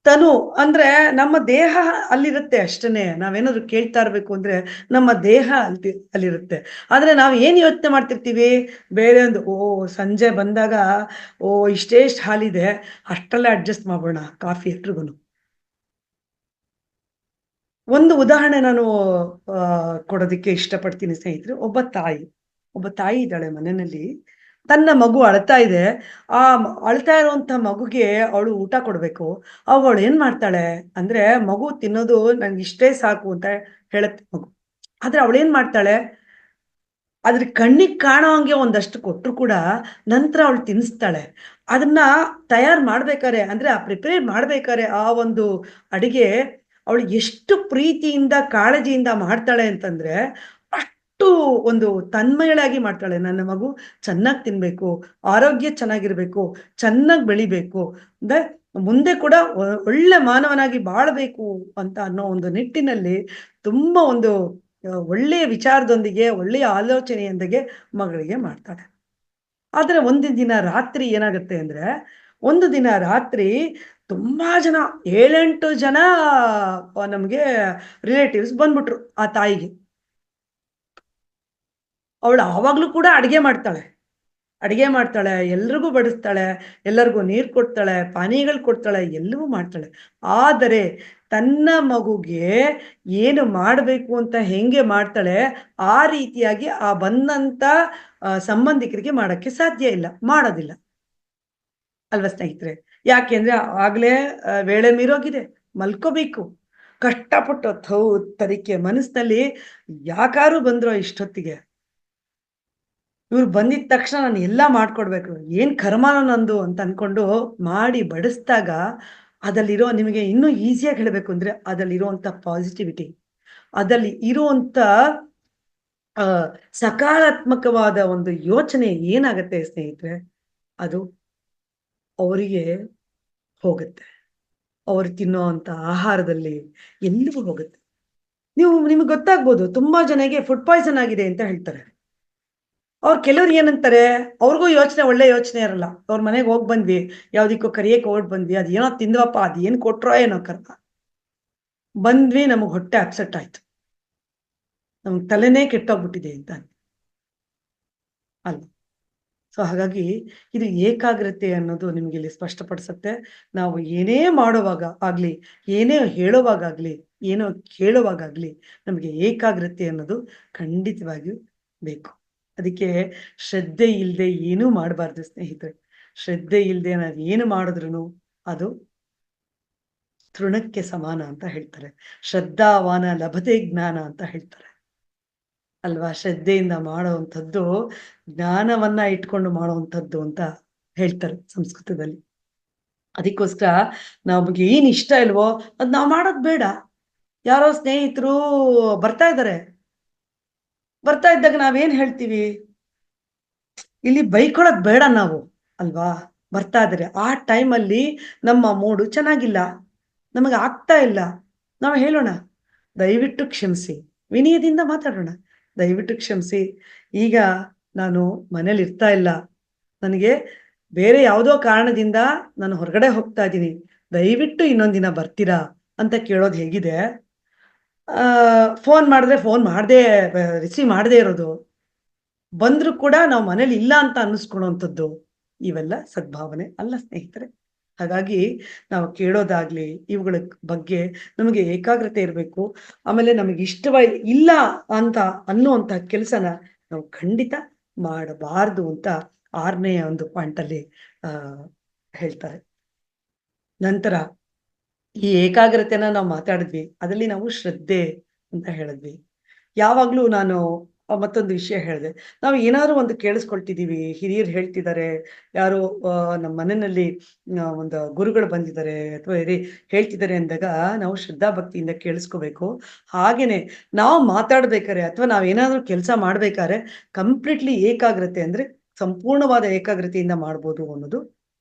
ತನು ಅಂದ್ರೆ ನಮ್ಮ ದೇಹ ಅಲ್ಲಿರುತ್ತೆ ಅಷ್ಟೇನೆ. ನಾವೇನಾದ್ರು ಕೇಳ್ತಾ ಇರ್ಬೇಕು ಅಂದ್ರೆ ನಮ್ಮ ದೇಹ ಅಲ್ಲಿರುತ್ತೆ. ಆದ್ರೆ ನಾವು ಏನ್ ಯೋಚನೆ ಮಾಡ್ತಿರ್ತೀವಿ? ಬೇರೆ ಒಂದು ಸಂಜೆ ಬಂದಾಗ ಇಷ್ಟೇ ಇಷ್ಟ್ ಹಾಲಿದೆ, ಅಷ್ಟ್ರಲ್ಲೇ ಅಡ್ಜಸ್ಟ್ ಮಾಡೋಣ ಕಾಫಿ ಎಲ್ರಿಗೂನು. ಒಂದು ಉದಾಹರಣೆ ನಾನು ಕೊಡೋದಕ್ಕೆ ಇಷ್ಟಪಡ್ತೀನಿ ಸ್ನೇಹಿತರೆ. ಒಬ್ಬ ತಾಯಿ ಇದ್ದಾಳೆ ಮನೆಯಲ್ಲಿ. ತನ್ನ ಮಗು ಅಳ್ತಾ ಇದೆ. ಅಳ್ತಾ ಇರುವಂತ ಮಗುಗೆ ಅವಳು ಊಟ ಕೊಡ್ಬೇಕು. ಅವಾಗ ಅವಳು ಏನ್ ಮಾಡ್ತಾಳೆ ಅಂದ್ರೆ, ಮಗು ತಿನ್ನೋದು ನಂಗಿಷ್ಟೇ ಸಾಕು ಅಂತ ಹೇಳತ್ತೆ ಮಗು. ಆದ್ರೆ ಅವಳೇನ್ ಮಾಡ್ತಾಳೆ, ಅದ್ರ ಕಣ್ಣಿಗ್ ಕಾಣೋ ಹಂಗೆ ಒಂದಷ್ಟು ಕೊಟ್ರು ಕೂಡ ನಂತರ ಅವಳು ತಿನ್ನಿಸ್ತಾಳೆ. ಅದನ್ನ ತಯಾರು ಮಾಡ್ಬೇಕಾರೆ ಅಂದ್ರೆ ಆ ಪ್ರಿಪೇರ್ ಮಾಡ್ಬೇಕಾರೆ ಆ ಒಂದು ಅಡಿಗೆ ಅವಳು ಎಷ್ಟು ಪ್ರೀತಿಯಿಂದ ಕಾಳಜಿಯಿಂದ ಮಾಡ್ತಾಳೆ ಅಂತಂದ್ರೆ ಅಷ್ಟು ಒಂದು ತನ್ಮಯಳಾಗಿ ಮಾಡ್ತಾಳೆ. ನನ್ನ ಮಗು ಚೆನ್ನಾಗಿ ತಿನ್ಬೇಕು, ಆರೋಗ್ಯ ಚೆನ್ನಾಗಿರ್ಬೇಕು, ಚೆನ್ನಾಗಿ ಬೆಳಿಬೇಕು, ಅಂದ್ರೆ ಮುಂದೆ ಕೂಡ ಒಳ್ಳೆ ಮಾನವನಾಗಿ ಬಾಳ್ಬೇಕು ಅಂತ ಅನ್ನೋ ಒಂದು ನಿಟ್ಟಿನಲ್ಲಿ ತುಂಬಾ ಒಂದು ಒಳ್ಳೆಯ ವಿಚಾರದೊಂದಿಗೆ ಒಳ್ಳೆಯ ಆಲೋಚನೆಯೊಂದಿಗೆ ಮಗಳಿಗೆ ಮಾಡ್ತಾಳೆ. ಆದ್ರೆ ಒಂದು ದಿನ ರಾತ್ರಿ ಏನಾಗುತ್ತೆ ಅಂದ್ರೆ, ಒಂದು ದಿನ ರಾತ್ರಿ ತುಂಬಾ ಜನ 7-8 ಜನ ನಮ್ಗೆ ರಿಲೇಟಿವ್ಸ್ ಬಂದ್ಬಿಟ್ರು ಆ ತಾಯಿಗೆ. ಅವಳು ಆವಾಗ್ಲೂ ಕೂಡ ಅಡಿಗೆ ಮಾಡ್ತಾಳೆ. ಅಡಿಗೆ ಮಾಡ್ತಾಳೆ, ಎಲ್ರಿಗೂ ಬಡಿಸ್ತಾಳೆ, ಎಲ್ಲರಿಗೂ ನೀರು ಕೊಡ್ತಾಳೆ, ಪಾನೀಯಗಳು ಕೊಡ್ತಾಳೆ, ಎಲ್ಲವೂ ಮಾಡ್ತಾಳೆ. ಆದರೆ ತನ್ನ ಮಗುಗೆ ಏನು ಮಾಡಬೇಕು ಅಂತ ಹೆಂಗೆ ಮಾಡ್ತಾಳೆ, ಆ ರೀತಿಯಾಗಿ ಆ ಬಂದಂಥ ಸಂಬಂಧಿಕರಿಗೆ ಮಾಡಕ್ಕೆ ಸಾಧ್ಯ ಇಲ್ಲ, ಮಾಡೋದಿಲ್ಲ. ಅಲ್ವಾ ಸ್ನೇಹಿತರೆ? ಯಾಕೆಂದ್ರೆ ಆಗ್ಲೇ ವೇಳೆ ಮೀರೋಗಿದೆ, ಮಲ್ಕೋಬೇಕು. ಕಷ್ಟಪಟ್ಟು ಥೂ ತರಿಕೆ ಮನಸ್ಸಿನಲ್ಲಿ ಯಾಕಾರು ಬಂದ್ರೋ ಇಷ್ಟೊತ್ತಿಗೆ? ಇವ್ರು ಬಂದಿದ ತಕ್ಷಣ ನಾನು ಎಲ್ಲ ಮಾಡ್ಕೊಡ್ಬೇಕು. ಏನ್ ಕರ್ಮನೋ ನಂದು ಅಂತ ಅನ್ಕೊಂಡು ಮಾಡಿ ಬಡಿಸ್ದಾಗ, ಅದ್ರಲ್ಲಿರೋ ನಿಮಗೆ ಇನ್ನೂ ಈಸಿಯಾಗಿ ಹೇಳಬೇಕು ಅಂದ್ರೆ, ಅದ್ರಲ್ಲಿರುವಂತ ಪಾಸಿಟಿವಿಟಿ, ಅದ್ರಲ್ಲಿ ಇರುವಂತ ಆ ಸಕಾರಾತ್ಮಕವಾದ ಒಂದು ಯೋಚನೆ ಏನಾಗತ್ತೆ ಸ್ನೇಹಿತರೆ, ಅದು ಅವರಿಗೆ ಹೋಗುತ್ತೆ. ಅವ್ರು ತಿನ್ನೋಂಥ ಆಹಾರದಲ್ಲಿ ಎಲ್ಲವೂ ಹೋಗುತ್ತೆ. ನಿಮ್ಗೆ ಗೊತ್ತಾಗ್ಬೋದು, ತುಂಬಾ ಜನಗೆ ಫುಡ್ ಪಾಯ್ಸನ್ ಆಗಿದೆ ಅಂತ ಹೇಳ್ತಾರೆ. ಅವ್ರು ಕೆಲವ್ರು ಏನಂತಾರೆ, ಅವ್ರಿಗೂ ಯೋಚನೆ ಒಳ್ಳೆ ಯೋಚನೆ ಇರಲ್ಲ. ಅವ್ರ ಮನೆಗೆ ಹೋಗ್ ಬಂದ್ವಿ, ಯಾವ್ದಕ್ಕೋ ಕರಿಯಕ್ಕೆ ಹೊರ್ಟ್ ಬಂದ್ವಿ, ಅದೇನೋ ತಿಂದ್ವಪ್ಪ, ಅದೇನ್ ಕೊಟ್ರೋ ಏನೋ ಕರ್ಮ. ಬಂದ್ವಿ, ನಮಗ್ ಹೊಟ್ಟೆ ಅಪ್ಸೆಟ್ ಆಯ್ತು. ನಮ್ಗ್ ತಲೆನೇ ಕೆಟ್ಟೋಗ್ಬಿಟ್ಟಿದೆ ಅಂತ ಅಲ್ವಾ? ಸೊ ಹಾಗಾಗಿ ಇದು ಏಕಾಗ್ರತೆ ಅನ್ನೋದು ನಿಮ್ಗೆ ಇಲ್ಲಿ ಸ್ಪಷ್ಟಪಡಿಸುತ್ತೆ. ನಾವು ಏನೇ ಮಾಡುವಾಗ ಆಗ್ಲಿ, ಏನೇ ಹೇಳುವಾಗಾಗ್ಲಿ, ಏನೋ ಕೇಳುವಾಗಾಗ್ಲಿ, ನಮಗೆ ಏಕಾಗ್ರತೆ ಅನ್ನೋದು ಖಂಡಿತವಾಗಿಯೂ ಬೇಕು. ಅದಕ್ಕೆ ಶ್ರದ್ಧೆ ಇಲ್ಲದೆ ಏನೂ ಮಾಡಬಾರ್ದು ಸ್ನೇಹಿತರೆ. ಶ್ರದ್ಧೆ ಇಲ್ಲದೆ ನಾವು ಏನು ಮಾಡಿದ್ರೂ ಅದು ತೃಣಕ್ಕೆ ಸಮಾನ ಅಂತ ಹೇಳ್ತಾರೆ. ಶ್ರದ್ಧಾವಾನ ಲಭತೆ ಜ್ಞಾನ ಅಂತ ಹೇಳ್ತಾರೆ ಅಲ್ವಾ? ಶ್ರದ್ಧೆಯಿಂದ ಮಾಡುವಂಥದ್ದು ಜ್ಞಾನವನ್ನ ಇಟ್ಕೊಂಡು ಮಾಡುವಂಥದ್ದು ಅಂತ ಹೇಳ್ತಾರೆ ಸಂಸ್ಕೃತದಲ್ಲಿ. ಅದಕ್ಕೋಸ್ಕರ ನಮ್ಗೆ ಏನ್ ಇಷ್ಟ ಇಲ್ವೋ ಅದ್ ನಾವ್ ಮಾಡೋದ್ ಬೇಡ. ಯಾರೋ ಸ್ನೇಹಿತರು ಬರ್ತಾ ಇದ್ದಾರೆ, ಬರ್ತಾ ಇದ್ದಾಗ ನಾವೇನ್ ಹೇಳ್ತೀವಿ, ಇಲ್ಲಿ ಬೈಕೊಳೋದ್ ಬೇಡ ನಾವು ಅಲ್ವಾ? ಬರ್ತಾ ಇದಾರೆ ಆ ಟೈಮಲ್ಲಿ ನಮ್ಮ ಮೂಡು ಚೆನ್ನಾಗಿಲ್ಲ, ನಮಗೆ ಆಗ್ತಾ ಇಲ್ಲ, ನಾವು ಹೇಳೋಣ, ದಯವಿಟ್ಟು ಕ್ಷಮಿಸಿ, ವಿನಯದಿಂದ ಮಾತಾಡೋಣ. ದಯವಿಟ್ಟು ಕ್ಷಮಿಸಿ, ಈಗ ನಾನು ಮನೇಲಿ ಇರ್ತಾ ಇಲ್ಲ, ನನಗೆ ಬೇರೆ ಯಾವುದೋ ಕಾರಣದಿಂದ ನಾನು ಹೊರಗಡೆ ಹೋಗ್ತಾ ಇದ್ದೀನಿ, ದಯವಿಟ್ಟು ಇನ್ನೊಂದ್ ದಿನ ಬರ್ತೀರಾ ಅಂತ ಕೇಳೋದು ಹೇಗಿದೆ? ಫೋನ್ ಮಾಡಿದ್ರೆ ಫೋನ್ ಮಾಡದೇ ರಿಸೀವ್ ಮಾಡದೇ ಇರೋದು, ಬಂದ್ರು ಕೂಡ ನಾವು ಮನೇಲಿ ಇಲ್ಲ ಅಂತ ಅನ್ನಿಸ್ಕೊಳ್ಳುವಂಥದ್ದು, ಇವೆಲ್ಲ ಸದ್ಭಾವನೆ ಅಲ್ಲ ಸ್ನೇಹಿತರೆ. ಹಾಗಾಗಿ ನಾವು ಕೇಳೋದಾಗ್ಲಿ ಇವುಗಳ ಬಗ್ಗೆ ನಮಗೆ ಏಕಾಗ್ರತೆ ಇರಬೇಕು. ಆಮೇಲೆ ನಮಗೆ ಇಲ್ಲ ಅಂತ ಅನ್ನುವಂಥ ಕೆಲಸನ ನಾವು ಖಂಡಿತ ಮಾಡಬಾರ್ದು ಅಂತ 6ನೇ ಒಂದು ಪಾಯಿಂಟ್ ಅಲ್ಲಿ ಆ ಹೇಳ್ತಾರೆ. ನಂತರ ಈ ಏಕಾಗ್ರತೆನ ನಾವು ಮಾತಾಡಿದ್ವಿ, ಅದರಲ್ಲಿ ನಾವು ಶ್ರದ್ಧೆ ಅಂತ ಹೇಳಿದ್ವಿ. ಯಾವಾಗ್ಲೂ ನಾನು ಮತ್ತೊಂದು ವಿಷಯ ಹೇಳಿದೆ. ನಾವು ಏನಾದ್ರು ಒಂದು ಕೇಳಿಸ್ಕೊಳ್ತಿದೀವಿ, ಹಿರಿಯರು ಹೇಳ್ತಿದ್ದಾರೆ, ಯಾರೋ ನಮ್ಮ ಮನೆಯಲ್ಲಿ ಒಂದು ಗುರುಗಳು ಬಂದಿದ್ದಾರೆ ಅಥವಾ ಹೇಳ್ತಿದ್ದಾರೆ ಅಂದಾಗ ನಾವು ಶ್ರದ್ಧಾ ಭಕ್ತಿಯಿಂದ ಕೇಳಿಸ್ಕೋಬೇಕು. ಹಾಗೇನೆ ನಾವು ಮಾತಾಡ್ಬೇಕಾರೆ ಅಥವಾ ನಾವೇನಾದ್ರೂ ಕೆಲಸ ಮಾಡ್ಬೇಕಾದ್ರೆ ಕಂಪ್ಲೀಟ್ಲಿ ಏಕಾಗ್ರತೆ ಅಂದ್ರೆ ಸಂಪೂರ್ಣವಾದ ಏಕಾಗ್ರತೆಯಿಂದ ಮಾಡ್ಬೋದು ಅನ್ನೋದು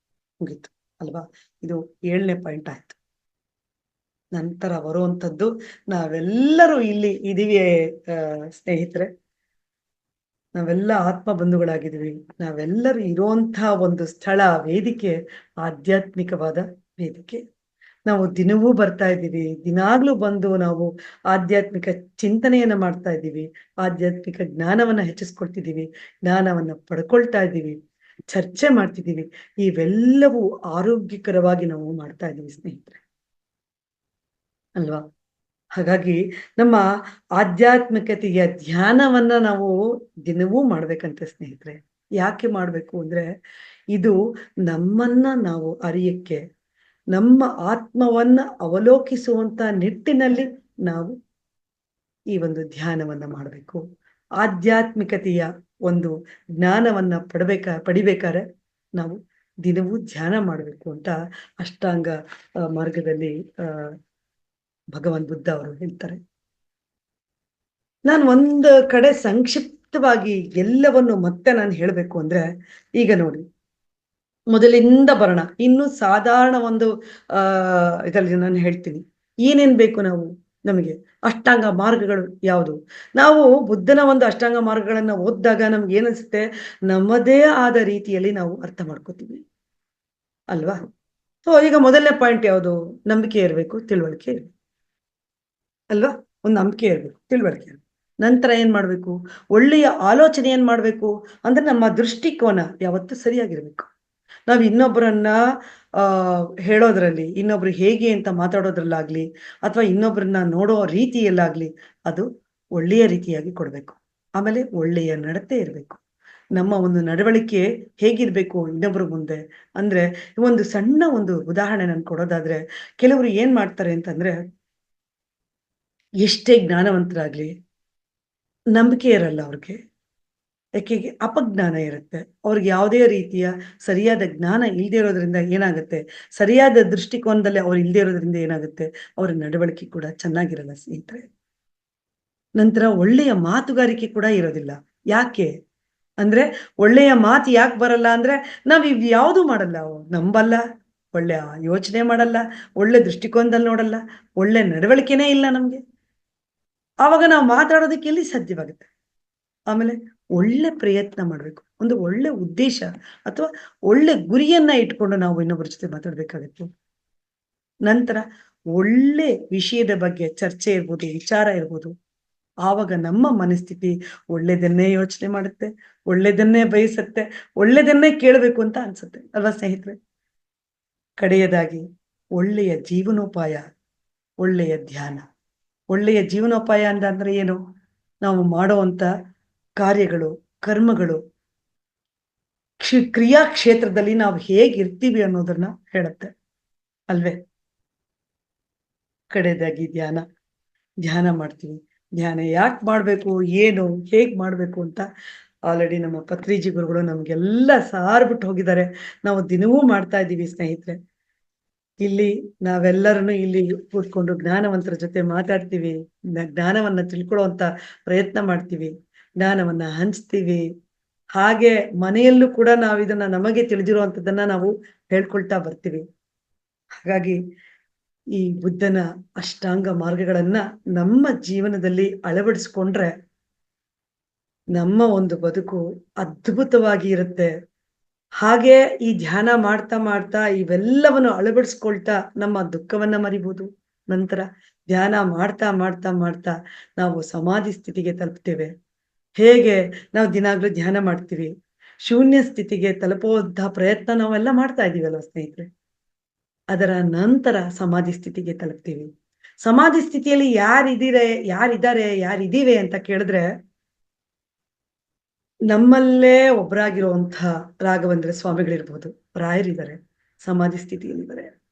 ಮುಗೀತು ಅಲ್ವಾ? ಇದು 7ನೇ ಪಾಯಿಂಟ್ ಆಯ್ತು. ನಂತರ ಬರುವಂಥದ್ದು, ನಾವೆಲ್ಲರೂ ಇಲ್ಲಿ ಇದೀವಿ ಸ್ನೇಹಿತರೆ. ನಾವೆಲ್ಲ ಆತ್ಮ ಬಂಧುಗಳಾಗಿದ್ದೀವಿ. ನಾವೆಲ್ಲರೂ ಇರುವಂತಹ ಒಂದು ಸ್ಥಳ, ವೇದಿಕೆ ಆಧ್ಯಾತ್ಮಿಕವಾದ ವೇದಿಕೆ. ನಾವು ದಿನವೂ ಬರ್ತಾ ಇದ್ದೀವಿ. ದಿನಾಗ್ಲೂ ಬಂದು ನಾವು ಆಧ್ಯಾತ್ಮಿಕ ಚಿಂತನೆಯನ್ನ ಮಾಡ್ತಾ ಇದ್ದೀವಿ. ಆಧ್ಯಾತ್ಮಿಕ ಜ್ಞಾನವನ್ನ ಹೆಚ್ಚಿಸ್ಕೊಳ್ತಿದ್ದೀವಿ. ಜ್ಞಾನವನ್ನ ಪಡ್ಕೊಳ್ತಾ ಇದ್ದೀವಿ. ಚರ್ಚೆ ಮಾಡ್ತಿದ್ದೀವಿ. ಇವೆಲ್ಲವೂ ಆರೋಗ್ಯಕರವಾಗಿ ನಾವು ಮಾಡ್ತಾ ಇದ್ದೀವಿ ಸ್ನೇಹಿತರೆ. ಅಲ್ವಾ? ಹಾಗಾಗಿ ನಮ್ಮ ಆಧ್ಯಾತ್ಮಿಕತೆಯ ಧ್ಯಾನವನ್ನ ನಾವು ದಿನವೂ ಮಾಡ್ಬೇಕಂತೆ ಸ್ನೇಹಿತರೆ. ಯಾಕೆ ಮಾಡ್ಬೇಕು ಅಂದ್ರೆ, ಇದು ನಮ್ಮನ್ನ ನಾವು ಅರಿಯಕ್ಕೆ, ನಮ್ಮ ಆತ್ಮವನ್ನ ಅವಲೋಕಿಸುವಂತ ನಿಟ್ಟಿನಲ್ಲಿ ನಾವು ಈ ಒಂದು ಧ್ಯಾನವನ್ನ ಮಾಡಬೇಕು. ಆಧ್ಯಾತ್ಮಿಕತೆಯ ಒಂದು ಜ್ಞಾನವನ್ನ ಪಡಿಬೇಕಾದ್ರೆ ನಾವು ದಿನವೂ ಧ್ಯಾನ ಮಾಡಬೇಕು ಅಂತ ಅಷ್ಟಾಂಗ ಮಾರ್ಗದಲ್ಲಿ ಭಗವಾನ್ ಬುದ್ಧ ಅವರು ಹೇಳ್ತಾರೆ. ನಾನು ಒಂದು ಕಡೆ ಸಂಕ್ಷಿಪ್ತವಾಗಿ ಎಲ್ಲವನ್ನು ಮತ್ತೆ ನಾನು ಹೇಳಬೇಕು ಅಂದ್ರೆ, ಈಗ ನೋಡಿ, ಮೊದಲಿಂದ ಬರೋಣ. ಇನ್ನು ಸಾಧಾರಣ ಒಂದು ಇದರಲ್ಲಿ ನಾನು ಹೇಳ್ತೀನಿ. ಏನೇನ್ ಬೇಕು ನಮಗೆ? ಅಷ್ಟಾಂಗ ಮಾರ್ಗಗಳು ಯಾವುದು? ನಾವು ಬುದ್ಧನ ಒಂದು ಅಷ್ಟಾಂಗ ಮಾರ್ಗಗಳನ್ನ ಓದಿದಾಗ ನಮ್ಗೆ ಏನನ್ಸುತ್ತೆ? ನಮ್ಮದೇ ಆದ ರೀತಿಯಲ್ಲಿ ನಾವು ಅರ್ಥ ಮಾಡ್ಕೋತೀವಿ. ಅಲ್ವಾ? ಸೊ ಈಗ ಮೊದಲನೇ ಪಾಯಿಂಟ್ ಯಾವುದು? ನಂಬಿಕೆ ಇರಬೇಕು, ತಿಳುವಳಿಕೆ ಇರ್ಬೇಕು. ಅಲ್ವಾ? ಒಂದು ನಂಬಿಕೆ ಇರಬೇಕು, ತಿಳುವಳಿಕೆ ಇರ್ಬೇಕು. ನಂತರ ಏನ್ ಮಾಡ್ಬೇಕು? ಒಳ್ಳೆಯ ಆಲೋಚನೆ ಏನ್ ಮಾಡ್ಬೇಕು? ಅಂದ್ರೆ ನಮ್ಮ ದೃಷ್ಟಿಕೋನ ಯಾವತ್ತೂ ಸರಿಯಾಗಿರ್ಬೇಕು. ನಾವು ಇನ್ನೊಬ್ಬರನ್ನ ಹೇಳೋದ್ರಲ್ಲಿ, ಇನ್ನೊಬ್ರು ಹೇಗೆ ಅಂತ ಮಾತಾಡೋದ್ರಲ್ಲಾಗ್ಲಿ, ಅಥವಾ ಇನ್ನೊಬ್ರನ್ನ ನೋಡೋ ರೀತಿಯಲ್ಲಾಗ್ಲಿ, ಅದು ಒಳ್ಳೆಯ ರೀತಿಯಾಗಿ ಕೊಡ್ಬೇಕು. ಆಮೇಲೆ ಒಳ್ಳೆಯ ನಡತೆ ಇರಬೇಕು. ನಮ್ಮ ಒಂದು ನಡವಳಿಕೆ ಹೇಗಿರ್ಬೇಕು ಇನ್ನೊಬ್ರ ಮುಂದೆ ಅಂದ್ರೆ, ಒಂದು ಸಣ್ಣ ಒಂದು ಉದಾಹರಣೆ ನಾನು ಕೊಡೋದಾದ್ರೆ, ಕೆಲವರು ಏನ್ ಮಾಡ್ತಾರೆ ಅಂತಂದ್ರೆ, ಎಷ್ಟೇ ಜ್ಞಾನವಂತರಾಗ್ಲಿ, ನಂಬಿಕೆ ಇರಲ್ಲ ಅವ್ರಿಗೆ. ಯಾಕೆಗೆ ಅಪಜ್ಞಾನ ಇರುತ್ತೆ. ಅವ್ರಿಗೆ ಯಾವುದೇ ರೀತಿಯ ಸರಿಯಾದ ಜ್ಞಾನ ಇಲ್ದೇ ಇರೋದ್ರಿಂದ ಏನಾಗುತ್ತೆ, ಸರಿಯಾದ ದೃಷ್ಟಿಕೋನದಲ್ಲಿ ಅವ್ರು ಇಲ್ದೇ ಇರೋದ್ರಿಂದ ಏನಾಗುತ್ತೆ, ಅವ್ರ ನಡವಳಿಕೆ ಕೂಡ ಚೆನ್ನಾಗಿರಲ್ಲ ಸ್ನೇಹಿತರೆ. ನಂತರ ಒಳ್ಳೆಯ ಮಾತುಗಾರಿಕೆ ಕೂಡ ಇರೋದಿಲ್ಲ. ಯಾಕೆ? ಅಂದ್ರೆ ಒಳ್ಳೆಯ ಮಾತು ಯಾಕೆ ಬರಲ್ಲ ಅಂದ್ರೆ, ನಾವ್ ಇವ್ಯಾವುದೂ ಮಾಡಲ್ಲ, ನಂಬಲ್ಲ, ಒಳ್ಳೆಯ ಯೋಚನೆ ಮಾಡಲ್ಲ, ಒಳ್ಳೆ ದೃಷ್ಟಿಕೋನದಲ್ಲಿ ನೋಡಲ್ಲ, ಒಳ್ಳೆ ನಡವಳಿಕೆನೇ ಇಲ್ಲ ನಮ್ಗೆ. ಆವಾಗ ನಾವು ಮಾತಾಡೋದಕ್ಕೆ ಎಲ್ಲಿ ಸಾಧ್ಯವಾಗುತ್ತೆ? ಆಮೇಲೆ ಒಳ್ಳೆ ಪ್ರಯತ್ನ ಮಾಡ್ಬೇಕು. ಒಂದು ಒಳ್ಳೆ ಉದ್ದೇಶ ಅಥವಾ ಒಳ್ಳೆ ಗುರಿಯನ್ನ ಇಟ್ಕೊಂಡು ನಾವು ಇನ್ನೊಬ್ಬರ ಜೊತೆ ಮಾತಾಡ್ಬೇಕಾಗತ್ತೆ. ನಂತರ ಒಳ್ಳೆ ವಿಷಯದ ಬಗ್ಗೆ ಚರ್ಚೆ ಇರ್ಬೋದು, ವಿಚಾರ ಇರ್ಬೋದು. ಆವಾಗ ನಮ್ಮ ಮನಸ್ಥಿತಿ ಒಳ್ಳೆದನ್ನೇ ಯೋಚನೆ ಮಾಡುತ್ತೆ, ಒಳ್ಳೆದನ್ನೇ ಬಯಸುತ್ತೆ, ಒಳ್ಳೆದನ್ನೇ ಕೇಳಬೇಕು ಅಂತ ಅನ್ಸುತ್ತೆ. ಅಲ್ವಾ ಸ್ನೇಹಿತರೆ? ಕಡೆಯದಾಗಿ ಒಳ್ಳೆಯ ಜೀವನೋಪಾಯ, ಒಳ್ಳೆಯ ಧ್ಯಾನ. ಒಳ್ಳೆಯ ಜೀವನೋಪಾಯ ಅಂದ್ರೆ ಏನು? ನಾವು ಮಾಡುವಂತ ಕಾರ್ಯಗಳು, ಕರ್ಮಗಳು, ಕ್ರಿಯಾ ಕ್ಷೇತ್ರದಲ್ಲಿ ನಾವು ಹೇಗಿರ್ತೀವಿ ಅನ್ನೋದನ್ನ ಹೇಳುತ್ತೆ. ಅಲ್ವೇ? ಕಡೆಯದಾಗಿ ಧ್ಯಾನ. ಧ್ಯಾನ ಮಾಡ್ತೀವಿ. ಧ್ಯಾನ ಯಾಕೆ ಮಾಡ್ಬೇಕು? ಏನು? ಹೇಗ್ ಮಾಡ್ಬೇಕು ಅಂತ ಆಲ್ರೆಡಿ ನಮ್ಮ ಪತ್ರಿಜಿ ಗುರುಗಳು ನಮ್ಗೆಲ್ಲ ಸಾರ್ಬಿಟ್ಟು ಹೋಗಿದ್ದಾರೆ. ನಾವು ದಿನವೂ ಮಾಡ್ತಾ ಇದ್ದೀವಿ ಸ್ನೇಹಿತರೆ. ಇಲ್ಲಿ ನಾವೆಲ್ಲರನ್ನು ಇಲ್ಲಿ ಕೂತ್ಕೊಂಡು ಜ್ಞಾನವಂತರ ಜೊತೆ ಮಾತಾಡ್ತೀವಿ. ಜ್ಞಾನವನ್ನ ತಿಳ್ಕೊಳ್ಳುವಂತ ಪ್ರಯತ್ನ ಮಾಡ್ತೀವಿ. ಜ್ಞಾನವನ್ನ ಹಂಚ್ತೀವಿ. ಹಾಗೆ ಮನೆಯಲ್ಲೂ ಕೂಡ ನಾವಿದನ್ನ ನಮಗೆ ತಿಳಿದಿರುವಂತದ್ದನ್ನ ನಾವು ಹೇಳ್ಕೊಳ್ತಾ ಬರ್ತೀವಿ. ಹಾಗಾಗಿ ಈ ಬುದ್ಧನ ಅಷ್ಟಾಂಗ ಮಾರ್ಗಗಳನ್ನ ನಮ್ಮ ಜೀವನದಲ್ಲಿ ಅಳವಡಿಸ್ಕೊಂಡ್ರೆ ನಮ್ಮ ಒಂದು ಬದುಕು ಅದ್ಭುತವಾಗಿ ಇರುತ್ತೆ. ಹಾಗೆ ಈ ಧ್ಯಾನ ಮಾಡ್ತಾ ಮಾಡ್ತಾ ಇವೆಲ್ಲವನ್ನು ಅಳವಡಿಸ್ಕೊಳ್ತಾ ನಮ್ಮ ದುಃಖವನ್ನ ಮರಿಬಹುದು. ನಂತರ ಧ್ಯಾನ ಮಾಡ್ತಾ ಮಾಡ್ತಾ ಮಾಡ್ತಾ ನಾವು ಸಮಾಧಿ ಸ್ಥಿತಿಗೆ ತಲುಪ್ತೇವೆ. ಹೇಗೆ ನಾವು ದಿನಾಗ್ಲೂ ಧ್ಯಾನ ಮಾಡ್ತೀವಿ, ಶೂನ್ಯ ಸ್ಥಿತಿಗೆ ತಲುಪುವಂತಹ ಪ್ರಯತ್ನ ನಾವೆಲ್ಲ ಮಾಡ್ತಾ ಇದೀವಲ್ವ ಸ್ನೇಹಿತರೆ. ಅದರ ನಂತರ ಸಮಾಧಿ ಸ್ಥಿತಿಗೆ ತಲುಪ್ತೀವಿ. ಸಮಾಧಿ ಸ್ಥಿತಿಯಲ್ಲಿ ಯಾರಿದ್ದೀವಿ ಅಂತ ಕೇಳಿದ್ರೆ, ನಮ್ಮಲ್ಲೇ ಒಬ್ಬರಾಗಿರುವಂತಹ ರಾಘವೇಂದ್ರ ಸ್ವಾಮಿಗಳಿರ್ಬೋದು, ರಾಯರಿದ್ದಾರೆ, ಸಮಾಧಿ ಸ್ಥಿತಿಯಲ್ಲಿದ್ದಾರೆ.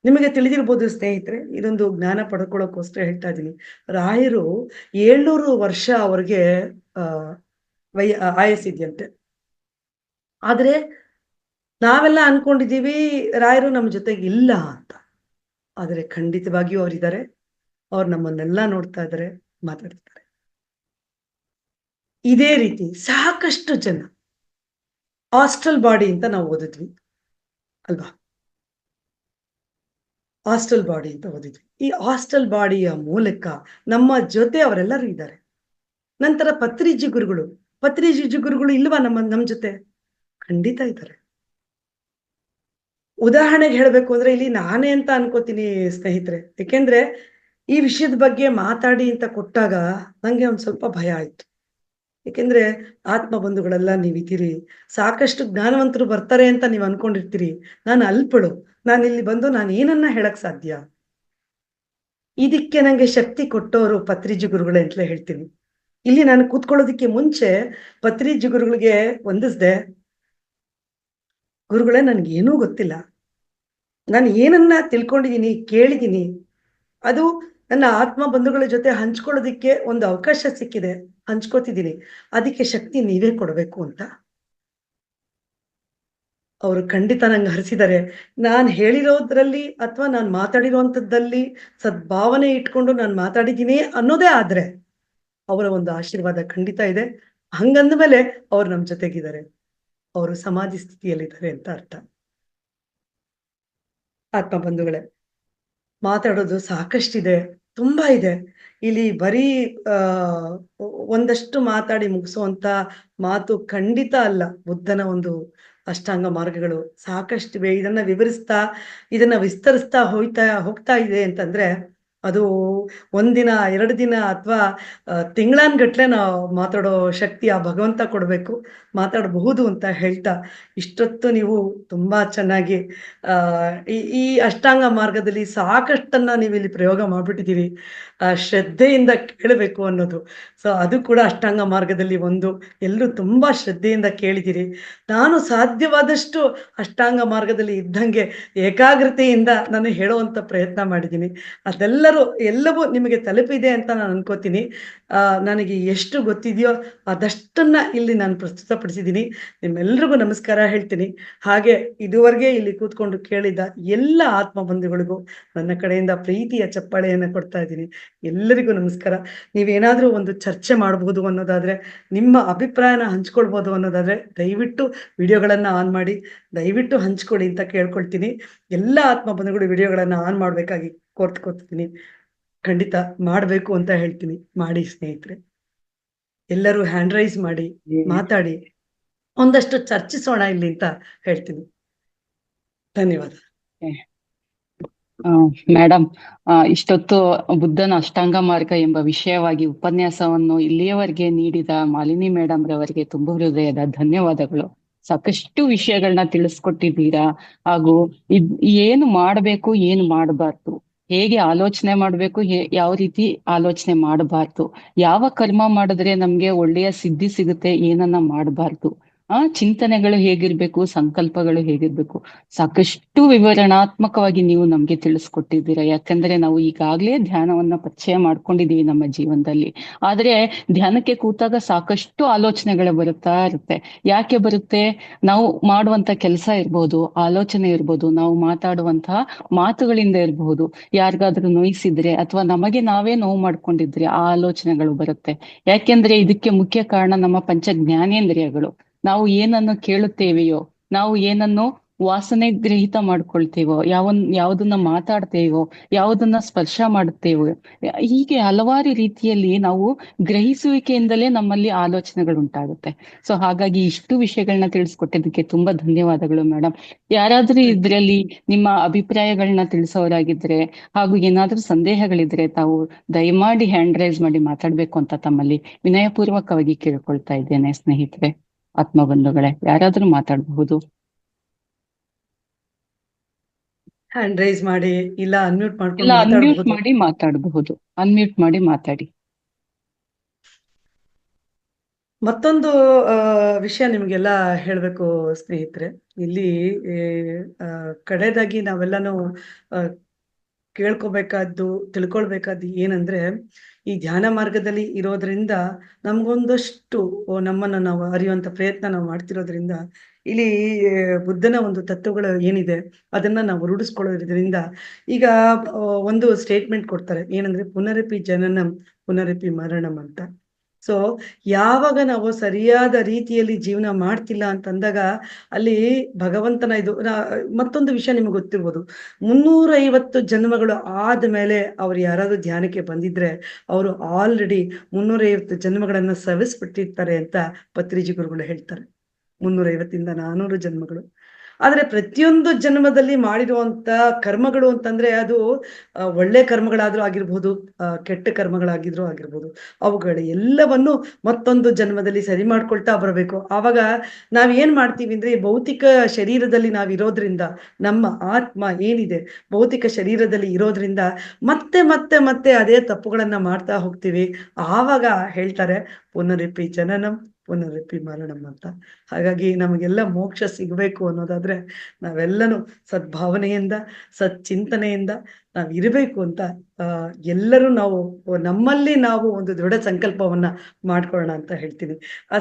ನಿಮಗೆ ತಿಳಿದಿರ್ಬೋದು ಸ್ನೇಹಿತರೆ, ಇದೊಂದು ಜ್ಞಾನ ಪಡ್ಕೊಳ್ಳೋಕೋಸ್ಕರ ಹೇಳ್ತಾ ಇದ್ದೀನಿ. ರಾಯರು 700 ವರ್ಷ ಅವ್ರಿಗೆ ಆ ಆಯಸ್ಸಿದ್ಯಂತೆ. ಆದ್ರೆ ನಾವೆಲ್ಲ ಅನ್ಕೊಂಡಿದೀವಿ ರಾಯರು ನಮ್ಮ ಜೊತೆಗೆ ಇಲ್ಲ ಅಂತ. ಆದರೆ ಖಂಡಿತವಾಗಿಯೂ ಅವರಿದ್ದಾರೆ. ಅವ್ರು ನಮ್ಮನ್ನೆಲ್ಲ ನೋಡ್ತಾ ಇದ್ದಾರೆ, ಮಾತಾಡ್ತಾರೆ. ಇದೇ ರೀತಿ ಸಾಕಷ್ಟು ಜನ ಹಾಸ್ಟೆಲ್ ಬಾಡಿ ಅಂತ ನಾವು ಓದಿದ್ವಿ ಅಲ್ವಾ? ಹಾಸ್ಟೆಲ್ ಬಾಡಿ ಅಂತ ಓದಿದ್ವಿ. ಈ ಹಾಸ್ಟೆಲ್ ಬಾಡಿಯ ಮೂಲಕ ನಮ್ಮ ಜೊತೆ ಅವರೆಲ್ಲರೂ ಇದ್ದಾರೆ. ನಂತರ ಪತ್ರಿಜಿ ಗುರುಗಳು ಇಲ್ವಾ ನಮ್ ಜೊತೆ? ಖಂಡಿತ ಇದ್ದಾರೆ. ಉದಾಹರಣೆಗೆ ಹೇಳ್ಬೇಕು ಅಂದ್ರೆ ಇಲ್ಲಿ ನಾನೇ ಅಂತ ಅನ್ಕೋತೀನಿ ಸ್ನೇಹಿತರೆ. ಯಾಕೆಂದ್ರೆ ಈ ವಿಷಯದ ಬಗ್ಗೆ ಮಾತಾಡಿ ಅಂತ ಕೊಟ್ಟಾಗ ನಂಗೆ ಒಂದ್ ಸ್ವಲ್ಪ ಭಯ ಆಯ್ತು. ಯಾಕೆಂದ್ರೆ ಆತ್ಮ ಬಂಧುಗಳೆಲ್ಲ ನೀವಿದ್ದೀರಿ. ಸಾಕಷ್ಟು ಜ್ಞಾನವಂತರು ಬರ್ತಾರೆ ಅಂತ ನೀವ್ ಅನ್ಕೊಂಡಿರ್ತೀರಿ. ನಾನು ಅಲ್ಪಳು. ನಾನಿಲ್ಲಿ ಬಂದು ನಾನು ಏನನ್ನ ಹೇಳಕ್ ಸಾಧ್ಯ? ಇದಕ್ಕೆ ನಂಗೆ ಶಕ್ತಿ ಕೊಟ್ಟವರು ಪತ್ರಿಜಿ ಗುರುಗಳೇ ಅಂತಲೇ ಹೇಳ್ತೀನಿ. ಇಲ್ಲಿ ನಾನು ಕೂತ್ಕೊಳ್ಳೋದಕ್ಕೆ ಮುಂಚೆ ಪತ್ರಿಜಿ ಗುರುಗಳಿಗೆ ವಂದಿಸ್ದೆ. ಗುರುಗಳೇ ನನ್ಗೇನೂ ಗೊತ್ತಿಲ್ಲ. ನಾನು ಏನನ್ನ ತಿಳ್ಕೊಂಡಿದೀನಿ, ಕೇಳಿದೀನಿ, ಅದು ನನ್ನ ಆತ್ಮ ಬಂಧುಗಳ ಜೊತೆ ಹಂಚ್ಕೊಳ್ಳೋದಿಕ್ಕೆ ಒಂದು ಅವಕಾಶ ಸಿಕ್ಕಿದೆ. ಹಂಚ್ಕೋತಿದ್ದೀನಿ. ಅದಕ್ಕೆ ಶಕ್ತಿ ನೀವೇ ಕೊಡಬೇಕು ಅಂತ. ಅವರು ಖಂಡಿತ ನಂಗೆ ಹರಿಸಿದ್ದಾರೆ. ನಾನು ಹೇಳಿರೋದ್ರಲ್ಲಿ ಅಥವಾ ನಾನು ಮಾತಾಡಿರುವಂಥದ್ದಲ್ಲಿ ಸದ್ಭಾವನೆ ಇಟ್ಕೊಂಡು ನಾನು ಮಾತಾಡಿದ್ದೀನಿ ಅನ್ನೋದೇ ಆದ್ರೆ, ಅವರ ಒಂದು ಆಶೀರ್ವಾದ ಖಂಡಿತ ಇದೆ. ಹಂಗಂದ ಮೇಲೆ ಅವ್ರು ನಮ್ಮ ಜೊತೆಗಿದ್ದಾರೆ. ಅವರು ಸಮಾಧಿ ಸ್ಥಿತಿಯಲ್ಲಿದ್ದಾರೆ ಅಂತ ಅರ್ಥ. ಆತ್ಮ ಬಂಧುಗಳೇ, ಮಾತಾಡೋದು ಸಾಕಷ್ಟಿದೆ, ತುಂಬಾ ಇದೆ. ಇಲ್ಲಿ ಬರೀ ಆ ಒಂದಷ್ಟು ಮಾತಾಡಿ ಮುಗಿಸುವಂತ ಮಾತು ಖಂಡಿತ ಅಲ್ಲ. ಬುದ್ಧನ ಒಂದು ಅಷ್ಟಾಂಗ ಮಾರ್ಗಗಳು ಸಾಕಷ್ಟಿವೆ. ಇದನ್ನ ವಿವರಿಸ್ತಾ, ಇದನ್ನ ವಿಸ್ತರಿಸ್ತಾ ಹೋಗ್ತಾ ಇದೆ ಅಂತಂದ್ರೆ, ಅದು ಒಂದಿನ, 2 ದಿನ ಅಥವಾ ತಿಂಗಳಾನ್ಗಟ್ಲೆ ನಾವು ಮಾತಾಡೋ ಶಕ್ತಿ ಆ ಭಗವಂತ ಕೊಡ್ಬೇಕು. ಮಾತಾಡಬಹುದು ಅಂತ ಹೇಳ್ತಾ, ಇಷ್ಟೊತ್ತು ನೀವು ತುಂಬಾ ಚೆನ್ನಾಗಿ ಆ ಈ ಅಷ್ಟಾಂಗ ಮಾರ್ಗದಲ್ಲಿ ಸಾಕಷ್ಟನ್ನ ನೀವಿಲ್ಲಿ ಪ್ರಯೋಗ ಮಾಡ್ಬಿಟ್ಟಿದ್ದೀರಿ. ಶ್ರದ್ಧೆಯಿಂದ ಕೇಳಬೇಕು ಅನ್ನೋದು. ಸೊ ಅದು ಕೂಡ ಅಷ್ಟಾಂಗ ಮಾರ್ಗದಲ್ಲಿ ಒಂದು. ಎಲ್ಲರೂ ತುಂಬಾ ಶ್ರದ್ಧೆಯಿಂದ ಕೇಳಿದಿರಿ. ನಾನು ಸಾಧ್ಯವಾದಷ್ಟು ಅಷ್ಟಾಂಗ ಮಾರ್ಗದಲ್ಲಿ ಇದ್ದಂಗೆ ಏಕಾಗ್ರತೆಯಿಂದ ನಾನು ಹೇಳುವಂತ ಪ್ರಯತ್ನ ಮಾಡಿದ್ದೀನಿ. ಎಲ್ಲವೂ ನಿಮಗೆ ತಲುಪಿದೆ ಅಂತ ನಾನು ಅನ್ಕೋತೀನಿ. ನನಗೆ ಎಷ್ಟು ಗೊತ್ತಿದೆಯೋ ಅದಷ್ಟನ್ನ ಇಲ್ಲಿ ನಾನು ಪ್ರಸ್ತುತಪಡಿಸಿದ್ದೀನಿ. ನಿಮ್ಮೆಲ್ರಿಗೂ ನಮಸ್ಕಾರ ಹೇಳ್ತೀನಿ. ಹಾಗೆ ಇದುವರೆಗೆ ಇಲ್ಲಿ ಕೂತ್ಕೊಂಡು ಕೇಳಿದ ಎಲ್ಲ ಆತ್ಮ ಬಂಧುಗಳಿಗೂ ನನ್ನ ಕಡೆಯಿಂದ ಪ್ರೀತಿಯ ಚಪ್ಪಾಳೆಯನ್ನು ಕೊಡ್ತಾ ಇದ್ದೀನಿ. ಎಲ್ಲರಿಗೂ ನಮಸ್ಕಾರ. ನೀವೇನಾದ್ರೂ ಒಂದು ಚರ್ಚೆ ಮಾಡಬಹುದು ಅನ್ನೋದಾದ್ರೆ, ನಿಮ್ಮ ಅಭಿಪ್ರಾಯನ ಹಂಚ್ಕೊಳ್ಬೋದು ಅನ್ನೋದಾದ್ರೆ, ದಯವಿಟ್ಟು ವಿಡಿಯೋಗಳನ್ನ ಆನ್ ಮಾಡಿ, ದಯವಿಟ್ಟು ಹಂಚ್ಕೊಳ್ಳಿ ಅಂತ ಕೇಳ್ಕೊಳ್ತೀನಿ. ಎಲ್ಲ ಆತ್ಮ ಬಂಧುಗಳು ವಿಡಿಯೋಗಳನ್ನ ಆನ್ ಮಾಡ್ಬೇಕಾಗಿ ಕೋರ್ತ್ಕೊತೀನಿ. ಖಂಡಿತ ಮಾಡಬೇಕು ಅಂತ ಹೇಳ್ತೀನಿ. ಮಾಡಿ ಸ್ನೇಹಿತರೆ, ಎಲ್ಲರೂ ಹ್ಯಾಂಡ್ ರೈಸ್ ಮಾಡಿ, ಮಾತಾಡಿ, ಒಂದಷ್ಟು ಚರ್ಚಿಸೋಣ ಇಲ್ಲಿ ಅಂತ ಹೇಳ್ತೀನಿ. ಧನ್ಯವಾದ. ಮೇಡಮ್, ಇಷ್ಟೊತ್ತು ಬುದ್ಧನ ಅಷ್ಟಾಂಗ ಮಾರ್ಗ ಎಂಬ ವಿಷಯವಾಗಿ ಉಪನ್ಯಾಸವನ್ನು ಇಲ್ಲಿಯವರೆಗೆ ನೀಡಿದ ಮಾಲಿನಿ ಮೇಡಮ್ ರವರಿಗೆ ತುಂಬ ಹೃದಯದ ಧನ್ಯವಾದಗಳು. ಸಾಕಷ್ಟು ವಿಷಯಗಳನ್ನ ತಿಳಿಸ್ಕೊಟ್ಟಿದ್ದೀರಾ. ಹಾಗೂ ಏನು ಮಾಡಬೇಕು, ಏನು ಮಾಡಬಾರ್ದು, ಹೇಗೆ ಆಲೋಚನೆ ಮಾಡ್ಬೇಕು, ಯಾವ ರೀತಿ ಆಲೋಚನೆ ಮಾಡಬಾರ್ದು, ಯಾವ ಕರ್ಮ ಮಾಡಿದ್ರೆ ನಮ್ಗೆ ಒಳ್ಳೆಯ ಸಿದ್ಧಿ ಸಿಗುತ್ತೆ, ಏನನ್ನ ಮಾಡಬಾರ್ದು, ಚಿಂತನೆಗಳು ಹೇಗಿರ್ಬೇಕು, ಸಂಕಲ್ಪಗಳು ಹೇಗಿರ್ಬೇಕು, ಸಾಕಷ್ಟು ವಿವರಣಾತ್ಮಕವಾಗಿ ನೀವು ನಮ್ಗೆ ತಿಳಿಸ್ಕೊಟ್ಟಿದ್ದೀರಾ. ಯಾಕಂದ್ರೆ ನಾವು ಈಗಾಗ್ಲೇ ಧ್ಯಾನವನ್ನ ಪರಿಚಯ ಮಾಡ್ಕೊಂಡಿದೀವಿ ನಮ್ಮ ಜೀವನದಲ್ಲಿ. ಆದ್ರೆ ಧ್ಯಾನಕ್ಕೆ ಕೂತಾಗ ಸಾಕಷ್ಟು ಆಲೋಚನೆಗಳು ಬರುತ್ತಾ ಇರುತ್ತೆ. ಯಾಕೆ ಬರುತ್ತೆ? ನಾವು ಮಾಡುವಂತ ಕೆಲಸ ಇರ್ಬೋದು, ಆಲೋಚನೆ ಇರ್ಬೋದು, ನಾವು ಮಾತಾಡುವಂತಹ ಮಾತುಗಳಿಂದ ಇರಬಹುದು, ಯಾರಿಗಾದ್ರೂ ನೋಯಿಸಿದ್ರೆ ಅಥವಾ ನಮಗೆ ನಾವೇ ನೋವು ಮಾಡ್ಕೊಂಡಿದ್ರೆ ಆ ಆಲೋಚನೆಗಳು ಬರುತ್ತೆ. ಯಾಕೆಂದ್ರೆ ಇದಕ್ಕೆ ಮುಖ್ಯ ಕಾರಣ ನಮ್ಮ ಪಂಚ ಜ್ಞಾನೇಂದ್ರಿಯಗಳು. ನಾವು ಏನನ್ನು ಕೇಳುತ್ತೇವೆಯೋ, ನಾವು ಏನನ್ನು ವಾಸನೆ ಗ್ರಹಿತ ಮಾಡ್ಕೊಳ್ತೇವೋ, ಯಾವುದನ್ನ ಮಾತಾಡ್ತೇವೋ, ಯಾವುದನ್ನ ಸ್ಪರ್ಶ ಮಾಡುತ್ತೇವೋ, ಹೀಗೆ ಹಲವಾರು ರೀತಿಯಲ್ಲಿ ನಾವು ಗ್ರಹಿಸುವಿಕೆಯಿಂದಲೇ ನಮ್ಮಲ್ಲಿ ಆಲೋಚನೆಗಳು ಉಂಟಾಗುತ್ತೆ. ಸೊ ಹಾಗಾಗಿ ಇಷ್ಟು ವಿಷಯಗಳನ್ನ ತಿಳಿಸ್ಕೊಟ್ಟಿದ್ದಕ್ಕೆ ತುಂಬಾ ಧನ್ಯವಾದಗಳು ಮೇಡಮ್. ಯಾರಾದ್ರೂ ಇದ್ರಲ್ಲಿ ನಿಮ್ಮ ಅಭಿಪ್ರಾಯಗಳನ್ನ ತಿಳಿಸೋರಾಗಿದ್ರೆ ಹಾಗೂ ಏನಾದ್ರೂ ಸಂದೇಹಗಳಿದ್ರೆ ತಾವು ದಯಮಾಡಿ ಹ್ಯಾಂಡ್ ರೈಸ್ ಮಾಡಿ ಮಾತಾಡ್ಬೇಕು ಅಂತ ತಮ್ಮಲ್ಲಿ ವಿನಯಪೂರ್ವಕವಾಗಿ ಕೇಳ್ಕೊಳ್ತಾ ಇದ್ದೇನೆ. ಸ್ನೇಹಿತರೆ, ಆತ್ಮ ಬಂಧುಗಳೇ, ಯಾರಾದ್ರೂ ಮಾತಾಡಬಹುದು. ಹ್ಯಾಂಡ್ ರೈಸ್ ಮಾಡಿ, ಇಲ್ಲ ಅನ್ಮ್ಯೂಟ್ ಮಾಡ್ಕೊಂಡು ಅನ್ಮ್ಯೂಟ್ ಮಾಡಿ ಮಾತಾಡಬಹುದು. ಅನ್ಮ್ಯೂಟ್ ಮಾಡಿ ಮಾತಾಡಿ. ಮತ್ತೊಂದು ವಿಷಯ ನಿಮ್ಗೆಲ್ಲ ಹೇಳ್ಬೇಕು ಸ್ನೇಹಿತರೆ. ಇಲ್ಲಿ ಕಡೆದಾಗಿ ನಾವೆಲ್ಲಾನು ಕೇಳ್ಕೊಬೇಕಾದ್ದು, ತಿಳ್ಕೊಳ್ಬೇಕಾದ್ದು ಏನಂದ್ರೆ, ಈ ಧ್ಯಾನ ಮಾರ್ಗದಲ್ಲಿ ಇರೋದ್ರಿಂದ ನಮ್ಗೊಂದಷ್ಟು ನಮ್ಮನ್ನ ನಾವು ಅರಿಯುವಂತ ಪ್ರಯತ್ನ ನಾವು ಮಾಡ್ತಿರೋದ್ರಿಂದ, ಇಲ್ಲಿ ಬುದ್ಧನ ಒಂದು ತತ್ವಗಳು ಏನಿದೆ ಅದನ್ನ ನಾವು ರೂಢಿಸ್ಕೊಳ್ಳೋದ್ರಿಂದ, ಈಗ ಒಂದು ಸ್ಟೇಟ್ಮೆಂಟ್ ಕೊಡ್ತಾರೆ ಏನಂದ್ರೆ, ಪುನರಪಿ ಜನನಂ ಪುನರಪಿ ಮರಣಂ ಅಂತ. ಸೊ ಯಾವಾಗ ನಾವು ಸರಿಯಾದ ರೀತಿಯಲ್ಲಿ ಜೀವನ ಮಾಡ್ತಿಲ್ಲ ಅಂತಂದಾಗ ಅಲ್ಲಿ ಭಗವಂತನ ಇದು ಮತ್ತೊಂದು ವಿಷಯ ನಿಮ್ಗೆ ಗೊತ್ತಿರ್ಬೋದು. 350 ಜನ್ಮಗಳು ಆದ್ಮೇಲೆ ಅವ್ರು ಯಾರಾದ್ರೂ ಧ್ಯಾನಕ್ಕೆ ಬಂದಿದ್ರೆ ಅವರು ಆಲ್ರೆಡಿ 350 ಜನ್ಮಗಳನ್ನ ಸವಿಸ್ಬಿಟ್ಟಿರ್ತಾರೆ ಅಂತ ಪತ್ರಿಜಿ ಗುರುಗಳು ಹೇಳ್ತಾರೆ. 350 ಇಂದ 400 ಜನ್ಮಗಳು. ಆದ್ರೆ ಪ್ರತಿಯೊಂದು ಜನ್ಮದಲ್ಲಿ ಮಾಡಿರುವಂತ ಕರ್ಮಗಳು ಅಂತಂದ್ರೆ ಅದು ಒಳ್ಳೆ ಕರ್ಮಗಳಾದ್ರೂ ಆಗಿರ್ಬೋದು, ಕೆಟ್ಟ ಕರ್ಮಗಳಾಗಿದ್ರೂ ಆಗಿರ್ಬೋದು, ಅವುಗಳು ಎಲ್ಲವನ್ನು ಮತ್ತೊಂದು ಜನ್ಮದಲ್ಲಿ ಸರಿ ಮಾಡ್ಕೊಳ್ತಾ ಬರಬೇಕು. ಆವಾಗ ನಾವ್ ಏನ್ ಮಾಡ್ತೀವಿ ಅಂದ್ರೆ, ಭೌತಿಕ ಶರೀರದಲ್ಲಿ ನಾವಿರೋದ್ರಿಂದ, ನಮ್ಮ ಆತ್ಮ ಏನಿದೆ ಭೌತಿಕ ಶರೀರದಲ್ಲಿ ಇರೋದ್ರಿಂದ ಮತ್ತೆ ಮತ್ತೆ ಮತ್ತೆ ಅದೇ ತಪ್ಪುಗಳನ್ನ ಮಾಡ್ತಾ ಹೋಗ್ತೀವಿ. ಆವಾಗ ಹೇಳ್ತಾರೆ ಪುನರಪಿ ಜನನಂ ಪುನರಪಿ ಮರಣಂ ಅಂತ. ಹಾಗಾಗಿ ನಮಗೆಲ್ಲ ಮೋಕ್ಷ ಸಿಗಬೇಕು ಅನ್ನೋದಾದ್ರೆ ನಾವೆಲ್ಲನೂ ಸದ್ಭಾವನೆಯಿಂದ, ಸಚ್ಚಿಂತನೆಯಿಂದ ನಾವ್ ಇರಬೇಕು ಅಂತ ಎಲ್ಲರೂ ನಾವು ನಮ್ಮಲ್ಲಿ ನಾವು ಒಂದು ದೃಢ ಸಂಕಲ್ಪವನ್ನ ಮಾಡ್ಕೊಳ್ಳೋಣ ಅಂತ ಹೇಳ್ತೀನಿ.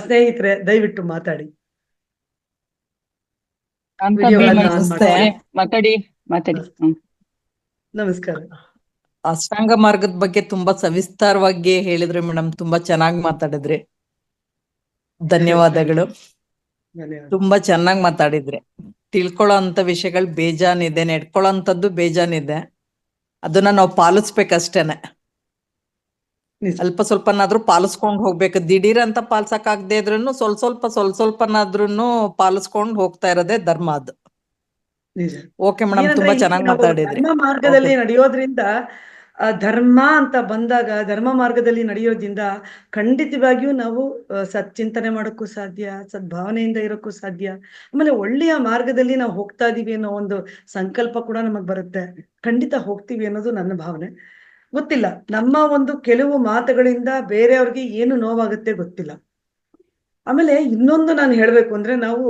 ಸ್ನೇಹಿತರೆ, ದಯವಿಟ್ಟು ಮಾತಾಡಿ. ವಿಡಿಯೋಗಳನ್ನ ಆನ್ ನಮಸ್ತೆ. ಮಾಡಿ. ಮಾತಾಡಿ ಹ್ಮ್. ನಮಸ್ಕಾರ. ಅಷ್ಟಾಂಗ ಮಾರ್ಗದ ಬಗ್ಗೆ ತುಂಬಾ ಸವಿಸ್ತಾರವಾಗಿ ಹೇಳಿದ್ರಿ ಮೇಡಮ್. ತುಂಬಾ ಚೆನ್ನಾಗಿ ಮಾತಾಡಿದ್ರಿ. ಧನ್ಯವಾದಗಳು. ಧನ್ಯವಾದ. ತುಂಬಾ ಚೆನ್ನಾಗಿ ಮಾತಾಡಿದ್ರಿ. ತಿಳ್ಕೊಳ್ಳೋ ಅಂತ ವಿಷಯಗಳು ಬೇಜಾನಿದೆ, ನೆಡ್ಕೊಳ್ಳೋ ಅಂತದ್ದು ಬೇಜಾನಿದೆ. ಅದನ್ನ ನಾವು ಪಾಲಿಸ್ಬೇಕಷ್ಟೇನೆ. ನಿಜ. ಅಲ್ಪ ಸ್ವಲ್ಪನಾದ್ರೂ ಪಾಲಿಸ್ಕೊಂಡ್ ಹೋಗ್ಬೇಕು. ದಿಢೀರ್ ಅಂತ ಪಾಲ್ಸಕ್ ಆಗದೆ ಇದ್ರೂ ಸ್ವಲ್ಪನಾದ್ರೂ ಪಾಲಿಸ್ಕೊಂಡ್ ಹೋಗ್ತಾ ಇರೋದೇ ಧರ್ಮ ಅದು. ನಿಜ. ಓಕೆ ಮೇಡಮ್, ಏನಂದ್ರೆ ತುಂಬಾ ಇಲ್ಲಿ ಚೆನ್ನಾಗಿ ನಾವು ಮಾತಾಡಿದ್ರಿ. ಧರ್ಮ ಮಾರ್ಗದಲ್ಲಿ Okay. ನಡೆಯೋದ್ರಿಂದ ಧರ್ಮ ಅಂತ ಬಂದಾಗ ಧರ್ಮ ಮಾರ್ಗದಲ್ಲಿ ನಡೆಯೋದ್ರಿಂದ ಖಂಡಿತವಾಗಿಯೂ ನಾವು ಸಚ್ಚಿಂತನೆ ಮಾಡೋಕ್ಕೂ ಸಾಧ್ಯ, ಸದ್ಭಾವನೆಯಿಂದ ಇರೋಕ್ಕೂ ಸಾಧ್ಯ. ಆಮೇಲೆ ಒಳ್ಳೆಯ ಮಾರ್ಗದಲ್ಲಿ ನಾವು ಹೋಗ್ತಾ ಇದೀವಿ ಅನ್ನೋ ಒಂದು ಸಂಕಲ್ಪ ಕೂಡ ನಮಗ್ ಬರುತ್ತೆ. ಖಂಡಿತ ಹೋಗ್ತೀವಿ ಅನ್ನೋದು ನನ್ನ ಭಾವನೆ. ಗೊತ್ತಿಲ್ಲ, ನಮ್ಮ ಒಂದು ಕೆಲವು ಮಾತುಗಳಿಂದ ಬೇರೆಯವ್ರಿಗೆ ಏನು ನೋವಾಗುತ್ತೆ ಗೊತ್ತಿಲ್ಲ. ಆಮೇಲೆ ಇನ್ನೊಂದು ನಾನು ಹೇಳ್ಬೇಕು ಅಂದ್ರೆ ನಾವು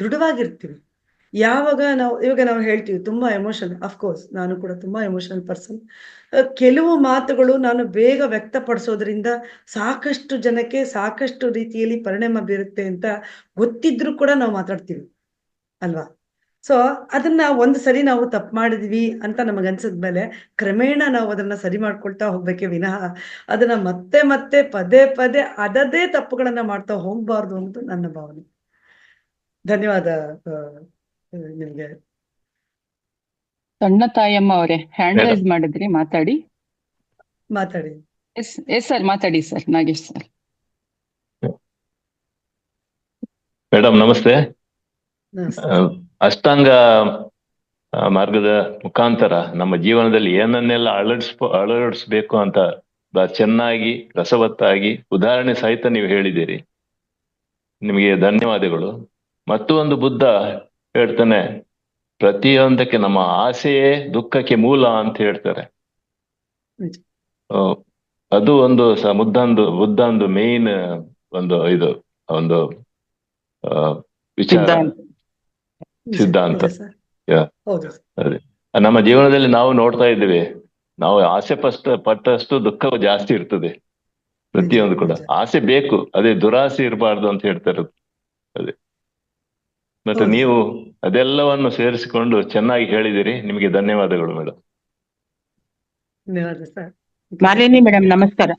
ದೃಢವಾಗಿರ್ತೀವಿ. ಇವಾಗ ನಾವು ಹೇಳ್ತೀವಿ ತುಂಬಾ ಎಮೋಷನಲ್. ಅಫ್ಕೋರ್ಸ್ ನಾನು ಕೂಡ ತುಂಬಾ ಎಮೋಷನಲ್ ಪರ್ಸನ್. ಕೆಲವು ಮಾತುಗಳು ನಾನು ಬೇಗ ವ್ಯಕ್ತಪಡಿಸೋದ್ರಿಂದ ಸಾಕಷ್ಟು ಜನಕ್ಕೆ ಸಾಕಷ್ಟು ರೀತಿಯಲ್ಲಿ ಪರಿಣಾಮ ಬೀರುತ್ತೆ ಅಂತ ಗೊತ್ತಿದ್ರು ಕೂಡ ನಾವು ಮಾತಾಡ್ತೀವಿ ಅಲ್ವಾ? ಸೊ ಅದನ್ನ ಒಂದು ಸರಿ ನಾವು ತಪ್ಪು ಮಾಡಿದ್ವಿ ಅಂತ ನಮಗನ್ಸಿದ್ಮೇಲೆ ಕ್ರಮೇಣ ನಾವು ಅದನ್ನ ಸರಿ ಮಾಡ್ಕೊಳ್ತಾ ಹೋಗ್ಬೇಕೆ ವಿನಃ ಅದನ್ನ ಮತ್ತೆ ಮತ್ತೆ ಪದೇ ಪದೇ ಅದದೇ ತಪ್ಪುಗಳನ್ನ ಮಾಡ್ತಾ ಹೋಗ್ಬಾರ್ದು ಅಂತ ನನ್ನ ಭಾವನೆ. ಧನ್ಯವಾದ ನಿಮ್ಗೆ. ಸಣ್ಣ ತಾಯಮ್ಮ ಅವರೇ ಹ್ಯಾಂಡ್ ರೈಸ್ ಮಾಡಿದ್ರಿ, ಮಾತಾಡಿ. ಮಾತಾಡಿ. ಎಸ್ ಸರ್, ಮಾತಾಡಿ ಸರ್. ನಾಗೇಶ್ ಸರ್. ಮೇಡಮ್ ನಮಸ್ತೆ. ನಮಸ್ತೆ. ಅಷ್ಟಾಂಗ ಮಾರ್ಗದ ಮುಖಾಂತರ ನಮ್ಮ ಜೀವನದಲ್ಲಿ ಏನನ್ನೆಲ್ಲ ಅಳವಡಿಸ್ಬೇಕು ಅಂತ ಚೆನ್ನಾಗಿ ರಸವತ್ತಾಗಿ ಉದಾಹರಣೆ ಸಹಿತ ನೀವು ಹೇಳಿದ್ದೀರಿ. ನಿಮಗೆ ಧನ್ಯವಾದಗಳು. ಮತ್ತು ಒಂದು ಬುದ್ಧ ಹೇಳ್ತಾನೆ, ಪ್ರತಿಯೊಂದಕ್ಕೆ ನಮ್ಮ ಆಸೆಯೇ ದುಃಖಕ್ಕೆ ಮೂಲ ಅಂತ ಹೇಳ್ತಾರೆ. ಅದು ಒಂದು ಬುದ್ಧಂದು ಮೇನ್ ಒಂದು ವಿಚಾರ, ಸಿದ್ಧಾಂತ. ಅದೇ ನಮ್ಮ ಜೀವನದಲ್ಲಿ ನಾವು ನೋಡ್ತಾ ಇದ್ದೇವೆ, ನಾವು ಆಸೆ ಪಟ್ಟಷ್ಟು ದುಃಖ ಜಾಸ್ತಿ ಇರ್ತದೆ. ಪ್ರತಿಯೊಂದು ಕೂಡ ಆಸೆ ಬೇಕು, ಅದೇ ದುರಾಸೆ ಇರಬಾರ್ದು ಅಂತ ಹೇಳ್ತಾರೆ. ಅದೇ ಮತ್ತೆ ನೀವು ಅದೆಲ್ಲವನ್ನು ಸೇರಿಸಿಕೊಂಡು ಚೆನ್ನಾಗಿ ಹೇಳಿದಿರಿ. ನಿಮಗೆ ಧನ್ಯವಾದಗಳು ಮೇಡಮ್. ಧನ್ಯವಾದ ಸರ್. ಮಾಲಿನಿ ಮೇಡಮ್ ನಮಸ್ಕಾರ.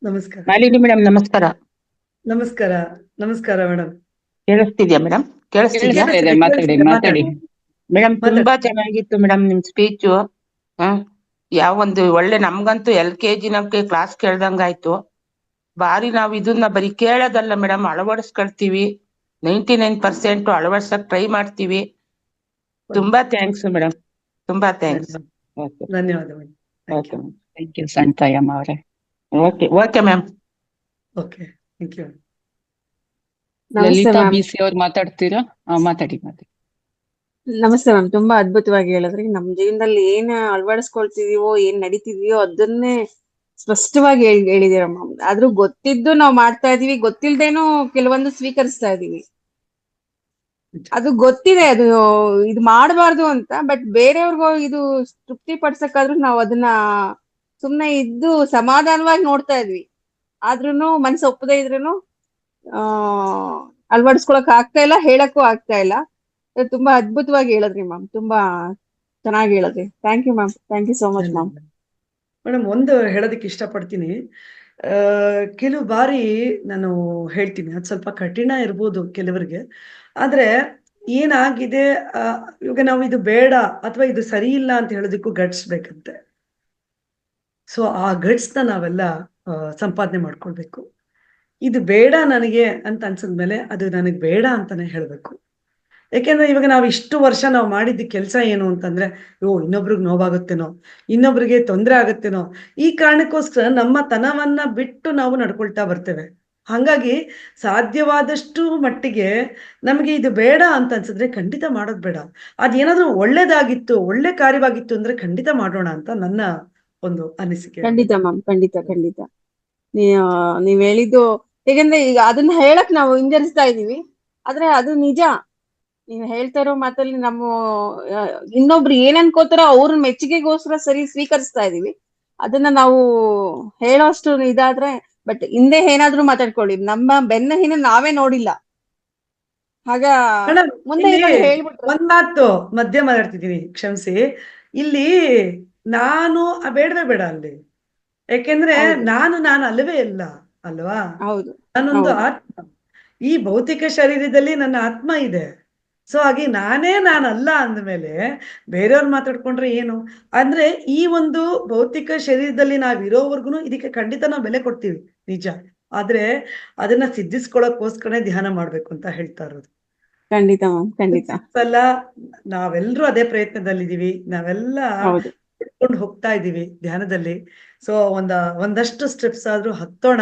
ನಮಸ್ಕಾರ. ಮಾಲಿನಿ ಮೇಡಮ್ ನಮಸ್ಕಾರ. ನಮಸ್ಕಾರ. ನಮಸ್ಕಾರ ಮೇಡಮ್. ಕೇಳಿಸ್ತಿದ್ಯಾ ಮೇಡಮ್? ಕೇಳಿಸ್ತಿದ್ಯಾ? ಮಾತಾಡಿ ಮೇಡಮ್ ತುಂಬಾ ಚೆನ್ನಾಗಿತ್ತು ಮೇಡಮ್ ನಿಮ್ ಸ್ಪೀಚು. ಯಾವ ಒಂದು ಒಳ್ಳೆ, ನಮ್ಗಂತೂ LKG ನಮ್ಗೆ ಕ್ಲಾಸ್ ಕೇಳ್ದಂಗಾಯ್ತು. ಬಾರಿ ನಾವ್ ಇದನ್ನ ಬರೀ ಕೇಳೋದಲ್ಲ ಮೇಡಮ್, ಅಳವಡಿಸ್ಕೊಳ್ತೀವಿ. 99% ಅಳವಡಿಸಕ್ ಟ್ರೈ ಮಾಡ್ತೀವಿ. ತುಂಬಾ ಥ್ಯಾಂಕ್ಸ್ ಮೇಡಮ್, ತುಂಬಾ ಥ್ಯಾಂಕ್ಸ್. ಧನ್ಯವಾದ ಮೇಡಮ್. ಥ್ಯಾಂಕ್ ಯು ಸಣ್ಣ ತಾಯಮ್ಮ ಅವರೇ. Okay ma'am. Okay, thank you. Lalitha BC ಅವ್ರು ಮಾತಾಡ್ತೀರಾ? ಮಾತಾಡಿ. ನಮಸ್ತೆ ಮ್ಯಾಮ್. ತುಂಬಾ ಅದ್ಭುತವಾಗಿ ಹೇಳಿದ್ರಿ. ನಮ್ ಜೀವನದಲ್ಲಿ ಏನ್ ಅಳವಡಿಸ್ಕೊಳ್ತಿದೀವೋ, ಏನ್ ನಡೀತಿದೀಯೋ ಅದನ್ನೇ ಸ್ಪಷ್ಟವಾಗಿ ಹೇಳಿದೀರ ಮ್ಯಾಮ್. ಆದ್ರೂ ಗೊತ್ತಿದ್ದು ನಾವ್ ಮಾಡ್ತಾ ಇದೀವಿ, ಗೊತ್ತಿಲ್ದೇನು ಕೆಲವೊಂದು ಸ್ವೀಕರಿಸ್ತಾ ಇದೀವಿ. ಅದು ಗೊತ್ತಿದೆ, ಅದು ಇದು ಮಾಡಬಾರ್ದು ಅಂತ. ಬಟ್ ಬೇರೆಯವ್ರಿಗೂ ಇದು ತೃಪ್ತಿ ಪಡ್ಸಕ್ಕಾದ್ರೂ ನಾವ್ ಅದನ್ನ ಸುಮ್ನೆ ಇದ್ದು ಸಮಾಧಾನವಾಗಿ ನೋಡ್ತಾ ಇದ್ವಿ. ಆದ್ರೂನು ಮನ್ಸು ಒಪ್ಪದೇ ಇದ್ರೂನು ಅಳವಡಿಸ್ಕೊಳಕ್ ಆಗ್ತಾ ಇಲ್ಲ, ಹೇಳಕ್ಕೂ ಆಗ್ತಾ ಇಲ್ಲ. ತುಂಬಾ ಅದ್ಭುತವಾಗಿ ಹೇಳಿದ್ರಿ ಮ್ಯಾಮ್, ತುಂಬಾ ಚೆನ್ನಾಗಿ ಹೇಳಿದ್ರಿ. Thank you ma'am, thank you so much ma'am. Madam, ಒಂದು ಹೇಳೋದಕ್ಕೆ ಇಷ್ಟಪಡ್ತೀನಿ. ಕೆಲವು ಬಾರಿ ನಾನು ಹೇಳ್ತೀನಿ, ಅದು ಸ್ವಲ್ಪ ಕಠಿಣ ಇರ್ಬೋದು ಕೆಲವರಿಗೆ. ಆದ್ರೆ ಏನಾಗಿದೆ, ಇವಾಗ ನಾವು ಇದು ಬೇಡ ಅಥವಾ ಇದು ಸರಿ ಇಲ್ಲ ಅಂತ ಹೇಳೋದಕ್ಕೂ ಗಟ್ಸ್ ಬೇಕಂತೆ. ಸೊ ಆ ಗಟ್ಸ್ನ ನಾವೆಲ್ಲ ಸಂಪಾದನೆ ಮಾಡ್ಕೊಳ್ಬೇಕು. ಇದು ಬೇಡ ನನಗೆ ಅಂತ ಅನ್ಸಿದ್ಮೇಲೆ ಅದು ನನಗೆ ಬೇಡ ಅಂತಾನೆ ಹೇಳ್ಬೇಕು. ಯಾಕೆಂದ್ರೆ ಇವಾಗ ನಾವು ಇಷ್ಟು ವರ್ಷ ನಾವು ಮಾಡಿದ್ದ ಕೆಲಸ ಏನು ಅಂತಂದ್ರೆ, ಇನ್ನೊಬ್ರಿಗೆ ನೋವಾಗುತ್ತೇನೋ, ಇನ್ನೊಬ್ರಿಗೆ ತೊಂದರೆ ಆಗುತ್ತೇನೋ, ಈ ಕಾರಣಕ್ಕೋಸ್ಕರ ನಮ್ಮ ತನವನ್ನ ಬಿಟ್ಟು ನಾವು ನಡ್ಕೊಳ್ತಾ ಬರ್ತೇವೆ. ಹಾಗಾಗಿ ಸಾಧ್ಯವಾದಷ್ಟು ಮಟ್ಟಿಗೆ ನಮಗೆ ಇದು ಬೇಡ ಅಂತ ಅನ್ಸಿದ್ರೆ ಖಂಡಿತ ಮಾಡೋದು ಬೇಡ. ಅದೇನಾದ್ರೂ ಒಳ್ಳೇದಾಗಿತ್ತು, ಒಳ್ಳೆ ಕಾರ್ಯವಾಗಿತ್ತು ಅಂದ್ರೆ ಖಂಡಿತ ಮಾಡೋಣ ಅಂತ ನನ್ನ ಒಂದು ಅನಿಸಿಕೆ. ಖಂಡಿತ ಮ್ಯಾಮ್, ಖಂಡಿತ ಖಂಡಿತ. ನೀವ್ ಹೇಳಿದ್ದು, ಹೇಗೆಂದ್ರೆ ಈಗ ಅದನ್ನ ಹೇಳಕ್ ನಾವು ಹಿಂಜರಿಸ್ತಾ ಇದೀವಿ, ಆದ್ರೆ ಅದು ನಿಜ. ನೀವ್ ಹೇಳ್ತಾ ಇರೋ ಮಾತಲ್ಲಿ ನಮ್ಮ ಇನ್ನೊಬ್ರು ಏನ್ ಅನ್ಕೋತಾರೋ ಅವ್ರ ಮೆಚ್ಚುಗೆಗೋಸ್ಕರ ಸರಿ ಸ್ವೀಕರಿಸ್ತಾ ಇದೀವಿ. ಅದನ್ನ ನಾವು ಹೇಳೋಷ್ಟು ಇದಾದ್ರೆ, ಬಟ್ ಹಿಂದೆ ಏನಾದ್ರೂ ಮಾತಾಡ್ಕೊಳ್ಳಿ, ನಮ್ಮ ಬೆನ್ನ ಹಿಂದೆ ನಾವೇ ನೋಡಿಲ್ಲ. ಆಗ ಮೇಡಮ್ ಮುಂದೆ ಇಲ್ಲಿ ಇರೋರು ಹೇಳ್ಬಿಟ್ರು. ಒಂದ್ ಮಾತು ಮಧ್ಯ ಮಾತಾಡ್ತಿದ್ದೀನಿ, ಕ್ಷಮಿಸಿ. ಇಲ್ಲಿ ನಾನು ಬೇಡವೇ ಬೇಡ ಅಲ್ಲಿ, ಯಾಕೆಂದ್ರೆ ಹೌದು ನಾನು ಅಲ್ಲವೇ ಇಲ್ಲ ಅಲ್ವಾ. ಹೌದು ನಾನೊಂದು ಹೌದು ಆತ್ಮ, ಈ ಭೌತಿಕ ಶರೀರದಲ್ಲಿ ನನ್ನ ಆತ್ಮ ಇದೆ. ಸೊ ಹಾಗೆ ನಾನಲ್ಲ ಅಂದಮೇಲೆ ಬೇರೆಯವ್ರು ಮಾತಾಡ್ಕೊಂಡ್ರೆ ಏನು ಅಂದ್ರೆ, ಈ ಒಂದು ಭೌತಿಕ ಶರೀರದಲ್ಲಿ ನಾವಿರೋವರ್ಗುನು ಇದಕ್ಕೆ ಖಂಡಿತ ನಾವು ಬೆಲೆ ಕೊಡ್ತೀವಿ, ನಿಜ. ಆದ್ರೆ ಅದನ್ನ ಸಿದ್ಧಿಸ್ಕೊಳ್ಳೋಕೋಸ್ಕರ ಧ್ಯಾನ ಮಾಡ್ಬೇಕು ಅಂತ ಹೇಳ್ತಾ ಇರೋದು. ಖಂಡಿತ ಮ್ಯಾಮ್, ಖಂಡಿತ. ಸಲ ನಾವೆಲ್ಲರೂ ಅದೇ ಪ್ರಯತ್ನದಲ್ಲಿದ್ದೀವಿ, ನಾವೆಲ್ಲ ಹೌದು ಹಿಡ್ಕೊಂಡು ಹೋಗ್ತಾ ಇದೀವಿ ಧ್ಯಾನದಲ್ಲಿ. ಸೊ ಒಂದಷ್ಟು ಸ್ಟೆಪ್ಸ್ ಆದ್ರೂ ಹತ್ತೋಣ,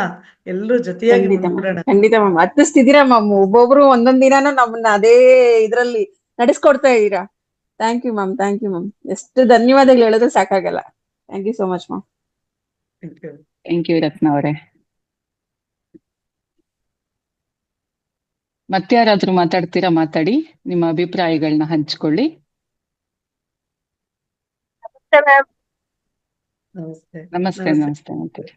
ಎಲ್ಲರೂ ಜೊತೆಯಾಗಿ ಖಂಡಿತ ಮ್ಯಾಮ್, ಮುಂದ್ಬಿಡೋಣ. ಖಂಡಿತ ಮ್ಯಾಮ್. ಹತ್ತಿಸ್ತಿದ್ದೀರಾ ಮ್ಯಾಮ್, ಒಬ್ಬೊಬ್ರು ಒಂದೊಂದ್ ದಿನಾನು ನಮ್ಮನ್ನ ಅದೇ ಇದ್ರಲ್ಲಿ ನಡೆಸ್ಕೊಡ್ತಾ ಇದ್ದೀರಾ. Thank you ma'am, thank you ma'am. ಎಷ್ಟು ಧನ್ಯವಾದಗಳು ಹೇಳಿದ್ರು ಸಾಕಾಗಲ್ಲ. Thank you so much ma'am. Thank you. Thank you Ratna ಅವರೇ. ಮತ್ತಾರಾದ್ರೂ ಮಾತಾಡ್ತೀರಾ? ಮಾತಾಡಿ, ನಿಮ್ಮ ಅಭಿಪ್ರಾಯಗಳನ್ನ ಹಂಚ್ಕೊಳ್ಳಿ. ನಮಸ್ತೆ. ನಮಸ್ತೆ ನಮಸ್ತೆ ಮಾತಾಡಿ.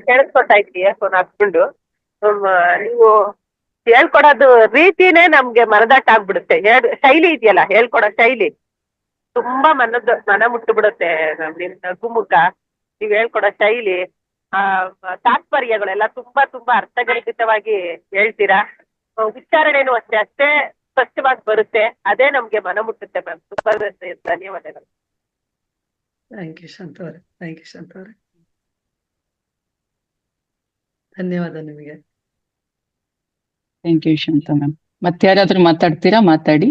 ಕೇಳಿಸ್ಕೊತಾ ಇದ್ವಿ ಫೋನ್ ಹಾಕ್ಕೊಂಡು. ನೀವು ಹೇಳ್ಕೊಡೋದು ರೀತಿನೇ ನಮ್ಗೆ ಮನದಟ್ಟ ಆಗ್ಬಿಡುತ್ತೆ. ಶೈಲಿ ಇದೆಯಲ್ಲ, ಹೇಳ್ಕೊಡೋ ಶೈಲಿ ತುಂಬಾ ಮನ ಮುಟ್ಟು ಬಿಡುತ್ತೆ. ನಿಮ್ ನಗುಮುಖ, ನೀವ್ ಹೇಳ್ಕೊಡೋ ಶೈಲಿ, ತಾತ್ಪರ್ಯಗಳೆಲ್ಲ ತುಂಬಾ ತುಂಬಾ ಅರ್ಥಗರ್ಭಿತವಾಗಿ ಹೇಳ್ತೀರಾ. ಉಚ್ಚಾರಣೆನೂ ಅಷ್ಟೇ ಸ್ಪಷ್ಟವಾಗಿ ಬರುತ್ತೆ. ಅದೇ ನಮ್ಗೆ ಮನ ಮುಟ್ಟುತ್ತೆ ಮ್ಯಾಮ್. ತುಂಬಾ ಧನ್ಯವಾದಗಳು. ಥ್ಯಾಂಕ್ ಯು ಶಾಂತ ಅವರೇ, ಥ್ಯಾಂಕ್ ಯು ಶಾಂತ ಅವರೇ, ಧನ್ಯವಾದ ನಿಮಗೆ. Thank you Shanta ma'am. ಮತ್ತಾರಾದ್ರೂ ಮಾತಾಡ್ತೀರಾ? ಮಾತಾಡಿ.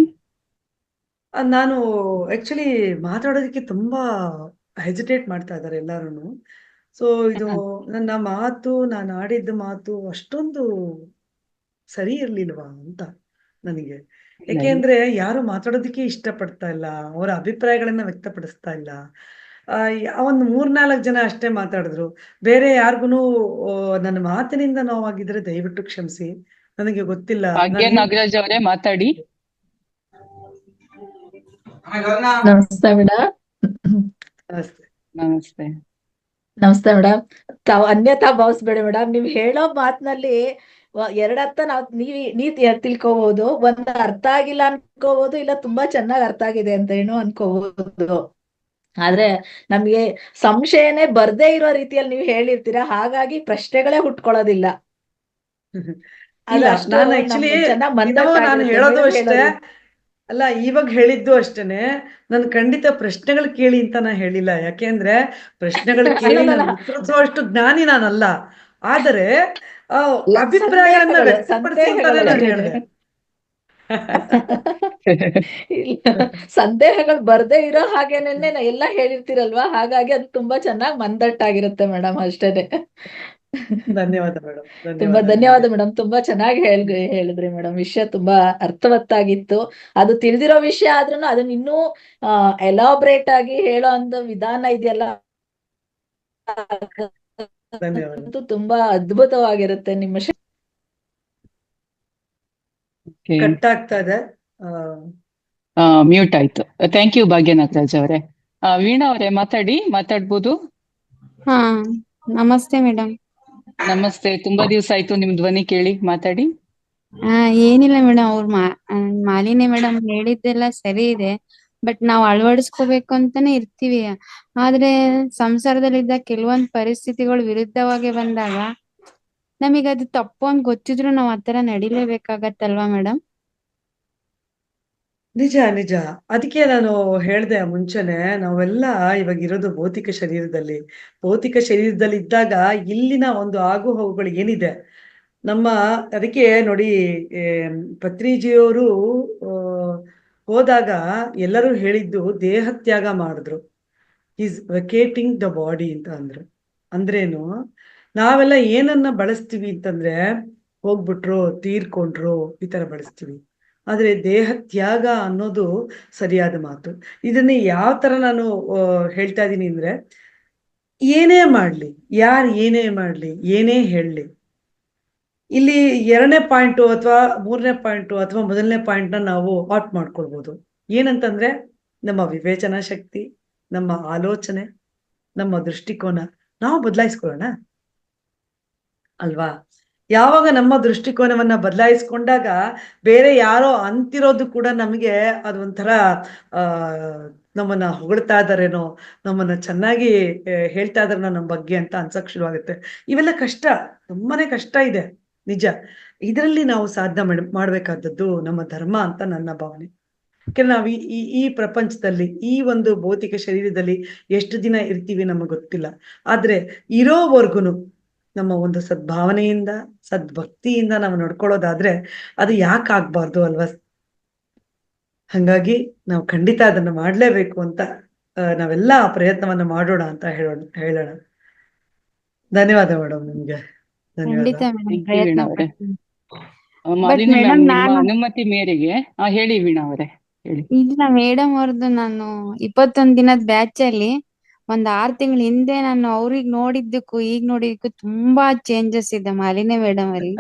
ನಾನು ಆಕ್ಚುಲಿ ಮಾತಾಡೋದಕ್ಕೆ ತುಂಬಾ ಹೆಜಿಟೇಟ್ ಮಾಡ್ತಾ ಇದ್ದಾರೆ ಎಲ್ಲಾರು. ಸೊ ಇದು ನನ್ನ ಮಾತು, ನಾನು ಆಡಿದ್ದ ಮಾತು ಅಷ್ಟೊಂದು ಸರಿ ಇರ್ಲಿಲ್ವಾ ಅಂತ ನನಗೆ. ಯಾಕೆಂದ್ರೆ ಯಾರು ಮಾತಾಡೋದಕ್ಕೆ ಇಷ್ಟಪಡ್ತಾ ಇಲ್ಲ, ಅವರ ಅಭಿಪ್ರಾಯಗಳನ್ನ ವ್ಯಕ್ತಪಡಿಸ್ತಾ ಇಲ್ಲ. ಒಂದು 3-4 ಜನ ಅಷ್ಟೇ ಮಾತಾಡಿದ್ರು. ಬೇರೆ ಯಾರಿಗೂ ನನ್ನ ಮಾತಿನಿಂದ ನೋವಾಗಿದ್ರೆ ದಯವಿಟ್ಟು ಕ್ಷಮಿಸಿ, ನನಗೆ ಗೊತ್ತಿಲ್ಲ. ಭಾಗ್ಯ ನಾಗರಾಜ್ ಅವರೇ ಮಾತಾಡಿ. ನಮಸ್ತೆ ಮೇಡಮ್. ನಮಸ್ತೆ. ನಮಸ್ತೆ. ನಮಸ್ತೆ ಮೇಡಮ್. ತಾವು ಅನ್ಯತಾ ಭಾವಿಸ್ಬೇಡಿ ಮೇಡಮ್. ನೀವ್ ಹೇಳೋ ಮಾತಿನಲ್ಲಿ ಎರಡರ್ಥ ನೀವ್ ತಿಳ್ಕೋಬಹುದು. ಒಂದ್ ಅರ್ಥ ಆಗಿಲ್ಲ ಅನ್ಕೋಬಹುದು, ಇಲ್ಲ ತುಂಬಾ ಚೆನ್ನಾಗಿ ಅರ್ಥ ಆಗಿದೆ ಅಂತ ಏನೋ ಅನ್ಕೋಬಹುದು. ಆದ್ರೆ ನಮ್ಗೆ ಸಂಶಯನೇ ಬರ್ದೇ ಇರೋ ರೀತಿಯಲ್ಲಿ ನೀವು ಹೇಳಿರ್ತೀರಾ, ಹಾಗಾಗಿ ಪ್ರಶ್ನೆಗಳೇ ಹುಟ್ಕೊಳ್ಳೋದಿಲ್ಲ. ಇಲ್ಲ, ನಾನು ಆಕ್ಚುಲಿ ನಾನು ಹೇಳೋದು ಅಷ್ಟೇ ಅಲ್ಲ, ಇವಾಗ ಹೇಳಿದ್ದು ಅಷ್ಟೇನೆ. ನಾನು ಖಂಡಿತ ಪ್ರಶ್ನೆಗಳು ಕೇಳಿ ಅಂತ ನಾ ಹೇಳಿಲ್ಲ. ಯಾಕೆಂದ್ರೆ ಪ್ರಶ್ನೆಗಳು ಕೇಳಿ ಅಷ್ಟು ಜ್ಞಾನಿ ನಾನಲ್ಲ. ಆದರೆ ಅಭಿಪ್ರಾಯಗಳನ್ನ ವ್ಯಕ್ತಪಡಿಸಿ ಅಂತಾನೆ ನಾನು ಹೇಳಿದೆ. ಸಂದೇಹಗಳು ಬರ್ದೇ ಇರೋ ಹಾಗೇನೆ ಎಲ್ಲ ಹೇಳಿರ್ತೀರಲ್ವಾ, ಹಾಗಾಗಿ ಅದು ತುಂಬಾ ಚೆನ್ನಾಗಿ ಮಂದಟ್ಟಾಗಿರುತ್ತೆ ಮೇಡಮ್, ಅಷ್ಟೇನೆ. ಧನ್ಯವಾದ ಮೇಡಮ್. ತುಂಬಾ ಧನ್ಯವಾದ ಮೇಡಮ್. ತುಂಬಾ ಚೆನ್ನಾಗಿ ಹೇಳಿದ್ರಿ ಮೇಡಮ್. ವಿಷಯ ತುಂಬಾ ಅರ್ಥವತ್ತಾಗಿತ್ತು. ಅದು ತಿಳಿದಿರೋ ವಿಷಯ ಆದ್ರೂ ಅದನ್ನ ಇನ್ನೂ ಎಲಾಬ್ರೇಟ್ ಆಗಿ ಹೇಳೋ ಅಂತ ವಿಧಾನ ಇದೆಯಲ್ಲ, ಧನ್ಯವಾದ. ತುಂಬಾ ಅದ್ಭುತವಾಗಿರುತ್ತೆ ನಿಮ್ಮ ಕಟ್ ಆಗ್ತಾ ಇದೆ, ಮ್ಯೂಟ್ ಆಯ್ತು. ಥ್ಯಾಂಕ್ ಯು ಭಾಗ್ಯ ನಾಗರಾಜ್ ಅವರೇ. ವೀಣಾ ಅವರೇ ಮಾತಾಡ್ಬೋದು. ಹಾ, ನಮಸ್ತೆ ಮೇಡಮ್. ನಮಸ್ತೆ. ತುಂಬಾ ದಿವಸ ಆಯ್ತು ನಿಮ್ ಧ್ವನಿ ಕೇಳಿ, ಮಾತಾಡಿ. ಏನಿಲ್ಲ ಮೇಡಮ್, ಅವ್ರ ಮಾಲಿನಿ ಮೇಡಮ್ ಹೇಳಿದ್ದೆಲ್ಲ ಸರಿ ಇದೆ. ಬಟ್ ನಾವ್ ಅಳವಡಿಸ್ಕೋಬೇಕು ಅಂತಾನೆ ಇರ್ತೀವಿ. ಆದ್ರೆ ಸಂಸಾರದಲ್ಲಿದ್ದ ಕೆಲವೊಂದ್ ಪರಿಸ್ಥಿತಿಗಳು ವಿರುದ್ಧವಾಗಿ ಬಂದಾಗ ನಮಗ್ ಅದು ತಪ್ಪು ಅಂತ ಗೊತ್ತಿದ್ರು ನಾವ್ ಆತರ ನಡಿಲೇಬೇಕಾಗತ್ತಲ್ವಾ ಮೇಡಮ್? ನಿಜ ನಿಜ. ಅದಕ್ಕೆ ನಾನು ಹೇಳ್ದೆ ಮುಂಚೆನೆ, ನಾವೆಲ್ಲ ಇವಾಗ ಇರೋದು ಭೌತಿಕ ಶರೀರದಲ್ಲಿ. ಭೌತಿಕ ಶರೀರದಲ್ಲಿ ಇದ್ದಾಗ ಇಲ್ಲಿನ ಒಂದು ಆಗು ಹೋಗುಗಳು ಏನಿದೆ ನಮ್ಮ, ಅದಕ್ಕೆ ನೋಡಿ ಪತ್ರಿಜಿಯವರು ಹೋದಾಗ ಎಲ್ಲರೂ ಹೇಳಿದ್ದು ದೇಹ ತ್ಯಾಗ ಮಾಡಿದ್ರು. ಈಸ್ ವೆಕೇಟಿಂಗ್ ದ ಬಾಡಿ ಅಂತ ಅಂದ್ರು. ಅಂದ್ರೇನು, ನಾವೆಲ್ಲ ಏನನ್ನ ಬಳಸ್ತೀವಿ ಅಂತಂದ್ರೆ ಹೋಗ್ಬಿಟ್ರು, ತೀರ್ಕೊಂಡ್ರು, ಈ ತರ ಬಳಸ್ತೀವಿ. ಆದ್ರೆ ದೇಹ ತ್ಯಾಗ ಅನ್ನೋದು ಸರಿಯಾದ ಮಾತು. ಇದನ್ನ ಯಾವ ತರ ನಾನು ಹೇಳ್ತಾ ಇದ್ದೀನಿ ಅಂದ್ರೆ, ಏನೇ ಮಾಡ್ಲಿ, ಯಾರು ಏನೇ ಮಾಡ್ಲಿ, ಏನೇ ಹೇಳಲಿ, ಇಲ್ಲಿ 2ನೇ ಪಾಯಿಂಟು ಅಥವಾ 3ನೇ ಪಾಯಿಂಟು ಅಥವಾ 1ನೇ ಪಾಯಿಂಟ್ನ ನಾವು ಆಟ್ ಮಾಡ್ಕೊಳ್ಬೋದು. ಏನಂತಂದ್ರೆ ನಮ್ಮ ವಿವೇಚನಾ ಶಕ್ತಿ, ನಮ್ಮ ಆಲೋಚನೆ, ನಮ್ಮ ದೃಷ್ಟಿಕೋನ ನಾವು ಬದಲಾಯಿಸ್ಕೊಳ್ಳೋಣ ಅಲ್ವಾ. ಯಾವಾಗ ನಮ್ಮ ದೃಷ್ಟಿಕೋನವನ್ನ ಬದಲಾಯಿಸ್ಕೊಂಡಾಗ ಬೇರೆ ಯಾರೋ ಅಂತಿರೋದು ಕೂಡ ನಮಗೆ ಅದೊಂಥರ ಆ ನಮ್ಮನ್ನ ಹೊಗಳ್ತಾ ಇದಾರೇನೋ, ನಮ್ಮನ್ನ ಚೆನ್ನಾಗಿ ಹೇಳ್ತಾ ಇದಾರೇನೋ ನಮ್ಮ ಬಗ್ಗೆ ಅಂತ ಅನ್ಸಕ್ ಶುರುವಾಗುತ್ತೆ. ಇವೆಲ್ಲ ಕಷ್ಟ, ತುಂಬಾನೇ ಕಷ್ಟ ಇದೆ, ನಿಜ. ಇದರಲ್ಲಿ ನಾವು ಸಾಧನೆ ಮಾಡ್ಬೇಕಾದದ್ದು ನಮ್ಮ ಧರ್ಮ ಅಂತ ನನ್ನ ಭಾವನೆ. ಯಾಕಂದ್ರೆ ನಾವು ಈ ಪ್ರಪಂಚದಲ್ಲಿ, ಈ ಒಂದು ಭೌತಿಕ ಶರೀರದಲ್ಲಿ ಎಷ್ಟು ದಿನ ಇರ್ತೀವಿ ನಮಗೆ ಗೊತ್ತಿಲ್ಲ. ಆದ್ರೆ ಇರೋವರ್ಗುನು ನಮ್ಮ ಒಂದು ಸದ್ಭಾವನೆಯಿಂದ, ಸದ್ಭಕ್ತಿಯಿಂದ ನಾವು ನಡ್ಕೊಳ್ಳೋದಾದ್ರೆ ಅದು ಯಾಕೆ ಆಗ್ಬಾರ್ದು ಅಲ್ವಾ? ಹಂಗಾಗಿ ನಾವು ಖಂಡಿತ ಅದನ್ನ ಮಾಡ್ಲೇಬೇಕು ಅಂತ ನಾವೆಲ್ಲ ಆ ಪ್ರಯತ್ನವನ್ನ ಮಾಡೋಣ ಅಂತ ಹೇಳೋಣ. ಧನ್ಯವಾದ ಮೇಡಮ್, ನಿಮ್ಗೆ ಧನ್ಯವಾದ. ವೀಣಾ ಅವರೇ, ಮಾಲಿನಿ ಮ್ಯಾಮ್ ನಿಮ್ಮ ಅನುಮತಿ ಮೇರೆಗೆ ಹೇಳಿ ವೀಣಾ ಅವರೇ, ಹೇಳಿ. ಇಲ್ಲ ಮೇಡಮ್ ಅವ್ರದ್ದು ನಾನು 21 ದಿನದ ಬ್ಯಾಚ್ ಅಲ್ಲಿ ಒಂದ್ 6 ತಿಂಗಳ ಹಿಂದೆ ನಾನು ಅವ್ರಿಗೆ ನೋಡಿದ್ದಕ್ಕೂ ಈಗ ನೋಡಿದ್ದಕ್ಕೂ ತುಂಬಾ ಚೇಂಜಸ್ ಇದೆ ಮಾಲಿನಿ ಮೇಡಮ್ ಅಲ್ಲಿ.